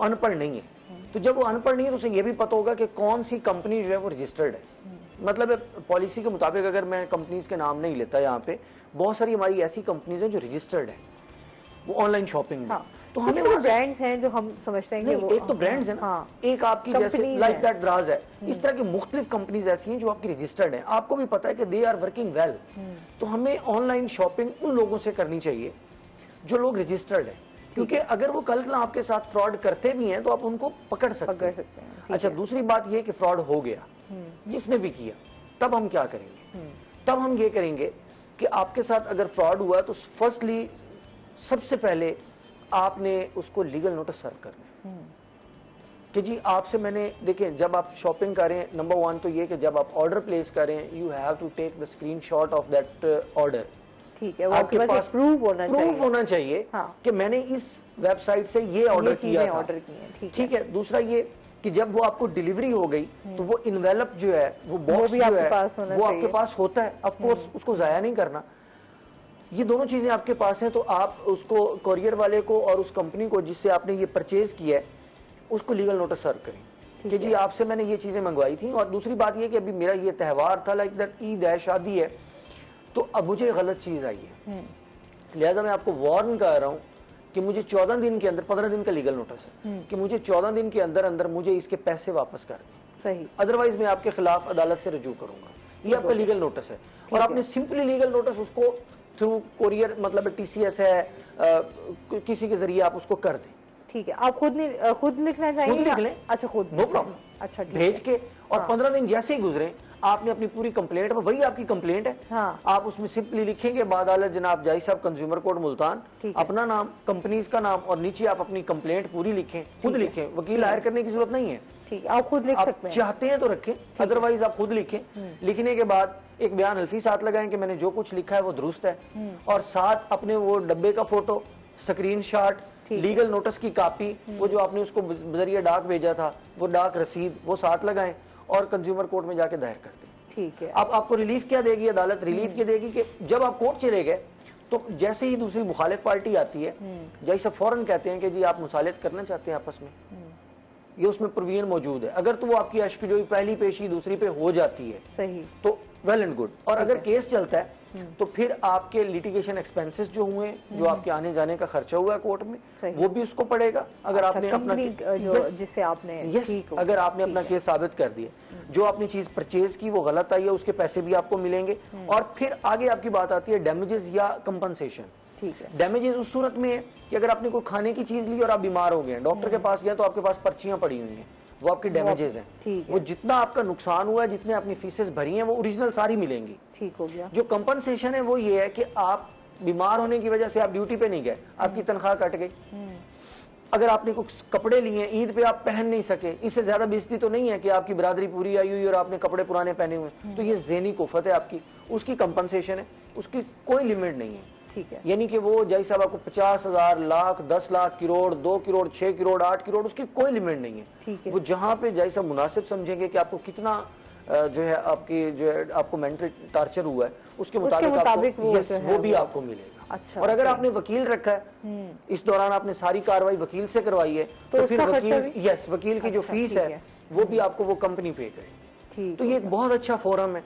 अनपढ़ नहीं है। तो जब वो अनपढ़ नहीं है तो उसे ये भी पता होगा कि कौन सी कंपनी जो है वो रजिस्टर्ड है। मतलब पॉलिसी के मुताबिक, अगर मैं कंपनीज के नाम नहीं लेता, यहाँ पे बहुत सारी हमारी ऐसी कंपनीज हैं जो रजिस्टर्ड है वो ऑनलाइन शॉपिंग में। हाँ, तो हमें वो ब्रांड्स हैं जो हम समझते हैं कि वो, एक तो ब्रांड्स है ना, हाँ, एक आपकी जैसे लाइक दैट द्राज है, इस तरह की मुख्तलिफ कंपनीज ऐसी हैं जो आपकी रजिस्टर्ड हैं, आपको भी पता है कि दे आर वर्किंग वेल। तो हमें ऑनलाइन शॉपिंग उन लोगों से करनी चाहिए जो लोग रजिस्टर्ड है, क्योंकि अगर वो कल ना आपके साथ फ्रॉड करते भी हैं तो आप उनको पकड़ सकते हैं। अच्छा, दूसरी बात ये कि फ्रॉड हो गया, जिसने भी किया, तब हम क्या करेंगे? तब हम ये करेंगे कि आपके साथ अगर फ्रॉड हुआ तो फर्स्टली सबसे पहले आपने उसको लीगल नोटिस सर्व करना है कि जी आपसे मैंने, देखें, जब आप शॉपिंग करें, नंबर 1 तो ये कि जब आप ऑर्डर प्लेस करें, you have to take the screenshot of that order. ठीक है, वो आपके पास प्रूफ होना चाहिए, हाँ, कि मैंने इस वेबसाइट से ये ऑर्डर किया था। ठीक है। दूसरा ये कि जब वो आपको डिलीवरी हो गई तो वो इन्वेलप जो है, वो बॉक्स जो है, वो आपके पास होता है। ऑफ कोर्स उसको जाया नहीं करना। ये दोनों चीजें आपके पास हैं तो आप उसको कोरियर वाले को और उस कंपनी को जिससे आपने ये परचेज किया है उसको लीगल नोटिस सर्व करें कि जी आपसे मैंने ये चीजें मंगवाई थी। और दूसरी बात ये कि अभी मेरा ये त्यौहार था, लाइक दैट ईद है, शादी है, तो अब मुझे गलत चीज आई है, लिहाजा मैं आपको वार्न कर रहा हूं कि मुझे 14 दिन के अंदर, 15 दिन का लीगल नोटिस है कि मुझे 14 दिन के अंदर अंदर मुझे इसके पैसे वापस कर दें, सही, अदरवाइज मैं आपके खिलाफ अदालत से रजू करूंगा। ये आपका लीगल नोटिस है और आपने सिंपली लीगल नोटिस उसको थ्रू कोरियर, मतलब TCS है, किसी के जरिए आप उसको कर दें। ठीक है, आप खुद लिखना चाहेंगे? खुद लिख लें, अच्छा, खुद, नो प्रॉब्लम। अच्छा, भेज के और 15 दिन जैसे ही गुजरे आपने अपनी पूरी कंप्लेंट, वही आपकी कंप्लेंट है, हाँ, आप उसमें सिंपली लिखेंगे बादालत जनाब जाई साहब, कंज्यूमर कोर्ट मुल्तान, अपना नाम, कंपनीज का नाम और नीचे आप अपनी कंप्लेंट पूरी लिखें, खुद लिखें, वकील हायर करने की जरूरत नहीं है। ठीक है, आप खुद लिख सकते हैं, चाहते हैं तो रखें, अदरवाइज आप खुद लिखें। लिखने के बाद एक बयान हल्फी साथ लगाएं कि मैंने जो कुछ लिखा है वो दुरुस्त है, और साथ अपने वो डब्बे का फोटो, स्क्रीनशॉट, लीगल नोटिस की कॉपी, वो जो आपने उसको जरिए डाक भेजा था, वो डाक रसीद, वो साथ लगाएं और कंज्यूमर कोर्ट में जाके दायर कर दें। ठीक है, अब आपको रिलीफ क्या देगी अदालत? रिलीफ ये देगी कि जब आप कोर्ट चले गए तो जैसे ही दूसरी मुखालिफ पार्टी आती है, जैसे फौरन कहते हैं कि जी आप मुसालियत करना चाहते हैं आपस में, ये उसमें प्रोविजन मौजूद है। अगर तो वो आपकी अश्किजोई पहली पेशी दूसरी पे हो जाती है, सही, तो वेल एंड गुड। और अगर केस चलता है तो फिर आपके लिटिगेशन एक्सपेंसेस जो हुए, जो आपके आने जाने का खर्चा हुआ है कोर्ट में, वो भी उसको पड़ेगा। अगर आपने अपना जिससे आपने अगर आपने अपना केस साबित कर दिया, जो आपने चीज परचेज की वो गलत आई है, उसके पैसे भी आपको मिलेंगे। और फिर आगे आपकी बात आती है डैमेजेस या कंपनसेशन। ठीक है, डैमेजेस उस सूरत में है कि अगर आपने कोई खाने की चीज ली और आप बीमार हो गए, डॉक्टर के पास गया तो आपके पास पर्चियां पड़ी हुई हैं, वो आपकी डैमेजेस हैं। वो जितना आपका नुकसान हुआ है, जितने आपने फीसेस भरी हैं, वो ओरिजिनल सारी मिलेंगी। ठीक हो गया। जो कंपनसेशन है वो ये है कि आप बीमार होने की वजह से आप ड्यूटी पे नहीं गए, आपकी तनख्वाह कट गई। अगर आपने कुछ कपड़े लिए ईद पे आप पहन नहीं सके, इससे ज्यादा बेइज्जती तो नहीं है कि आपकी बरादरी पूरी आई हुई और आपने कपड़े पुराने पहने हुए, तो ये ज़हनी कुफत है आपकी, उसकी कंपनसेशन है, उसकी कोई लिमिट नहीं है। ठीक है, यानी कि वो जैसे साहब आपको 50,000, लाख, 10 लाख, करोड़, 2 करोड़, 6 करोड़, 8 करोड़, उसकी कोई लिमिट नहीं है। ठीक है, वो जहां पे जैसा मुनासिब समझेंगे कि आपको कितना जो है आपकी जो है आपको मेंटल टार्चर हुआ है, उसके मुताबिक वो भी आपको मिलेगा। अच्छा, और अगर आपने वकील रखा है, इस दौरान आपने सारी कार्रवाई वकील से करवाई है, तो फिर वकील की जो फीस है वो भी आपको वो कंपनी पे करेगी। तो ये एक बहुत अच्छा फोरम है,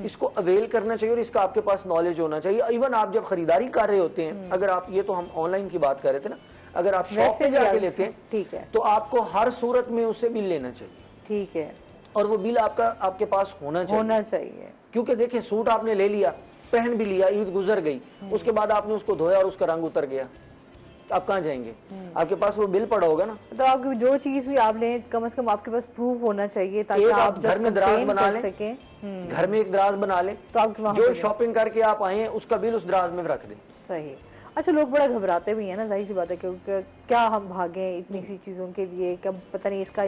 इसको अवेल करना चाहिए और इसका आपके पास नॉलेज होना चाहिए। इवन आप जब खरीदारी कर रहे होते हैं, अगर आप, ये तो हम ऑनलाइन की बात कर रहे थे ना, अगर आप शॉप पे जाके लेते हैं, ठीक है, तो आपको हर सूरत में उससे बिल लेना चाहिए। ठीक है, और वो बिल आपके पास होना चाहिए। क्योंकि देखिए सूट आपने ले लिया, पहन भी लिया, ईद गुजर गई, उसके बाद आपने उसको धोया और उसका रंग उतर गया, आप कहाँ जाएंगे? आपके पास वो बिल पड़ा होगा ना। तो आपकी जो चीज भी आप लें, कम से कम आपके पास प्रूफ होना चाहिए, ताकि आप घर में दराज बना लें, घर में एक दराज बना लें, तो आप जो शॉपिंग करके आप आए हैं उसका बिल उस दराज में रख दें। सही। अच्छा, लोग बड़ा घबराते भी हैं ना, जाहिर सी बात है, क्योंकि क्या हम भागें इतनी सी चीजों के लिए, कब पता नहीं इसका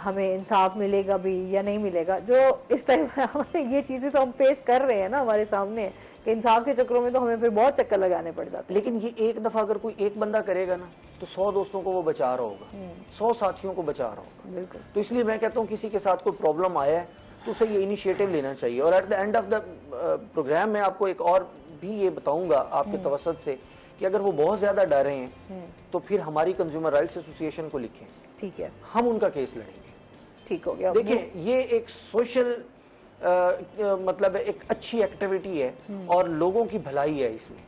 हमें इंसाफ मिलेगा भी या नहीं मिलेगा। जो इस टाइम हमें ये चीजें तो हम फेस कर रहे हैं ना हमारे सामने, इंसाफ के चक्करों में तो हमें फिर बहुत चक्कर लगाने पड़ जाते हैं। लेकिन ये एक दफा अगर कोई एक बंदा करेगा ना, तो 100 दोस्तों को वो बचा रहा होगा, 100 साथियों को बचा रहा होगा। बिल्कुल। तो इसलिए मैं कहता हूँ किसी के साथ कोई प्रॉब्लम आया है तो उसे ये इनिशिएटिव लेना चाहिए। और at the end of the program में आपको एक और भी ये बताऊंगा आपके तवसत से कि अगर वो बहुत ज्यादा डरे हैं तो फिर हमारी कंज्यूमर राइट्स एसोसिएशन को लिखें। ठीक है, हम उनका केस लड़ेंगे। ठीक हो गया। देखिए, ये एक सोशल मतलब एक अच्छी एक्टिविटी है और लोगों की भलाई है इसमें।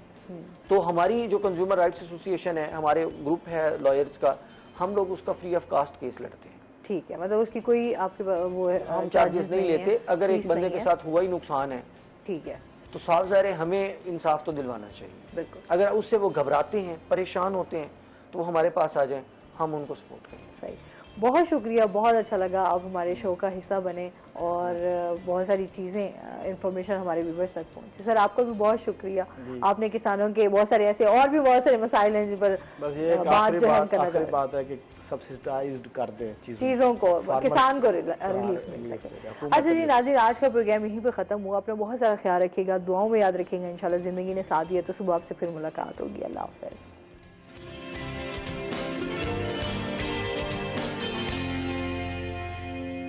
तो हमारी जो कंज्यूमर राइट्स एसोसिएशन है, हमारे ग्रुप है लॉयर्स का, हम लोग उसका फ्री ऑफ कास्ट केस लड़ते हैं। ठीक है, मतलब उसकी कोई आपके वो है, हम चार्जेस नहीं लेते। अगर एक बंदे के साथ हुआ ही नुकसान है, ठीक है, तो साफ ज़ाहिर है हमें इंसाफ तो दिलवाना चाहिए। बिल्कुल। अगर उससे वो घबराते हैं, परेशान होते हैं, तो वो हमारे पास आ जाएं, हम उनको सपोर्ट करें। सही, बहुत शुक्रिया, बहुत अच्छा लगा आप हमारे शो का हिस्सा बने और बहुत सारी चीज़ें इंफॉर्मेशन हमारे व्यूअर्स तक पहुंची। सर, आपका भी बहुत शुक्रिया, आपने किसानों के बहुत सारे ऐसे और भी बहुत सारे मसाइल हैं जिन पर बस ये आखिरी बात है कि सब्सिडाइज्ड कर दें चीज़ों को, किसान को रिलीफ मिल सके। अच्छा जी नाज़रीन, आज का प्रोग्राम यहीं पर ख़त्म हुआ। अपना बहुत सारा ख्याल रखिएगा, दुआओं में याद रखिएगा। इंशाल्लाह ज़िंदगी ने साथ दिया तो सुबह आपसे फिर मुलाकात होगी। अल्लाह हाफ़िज़।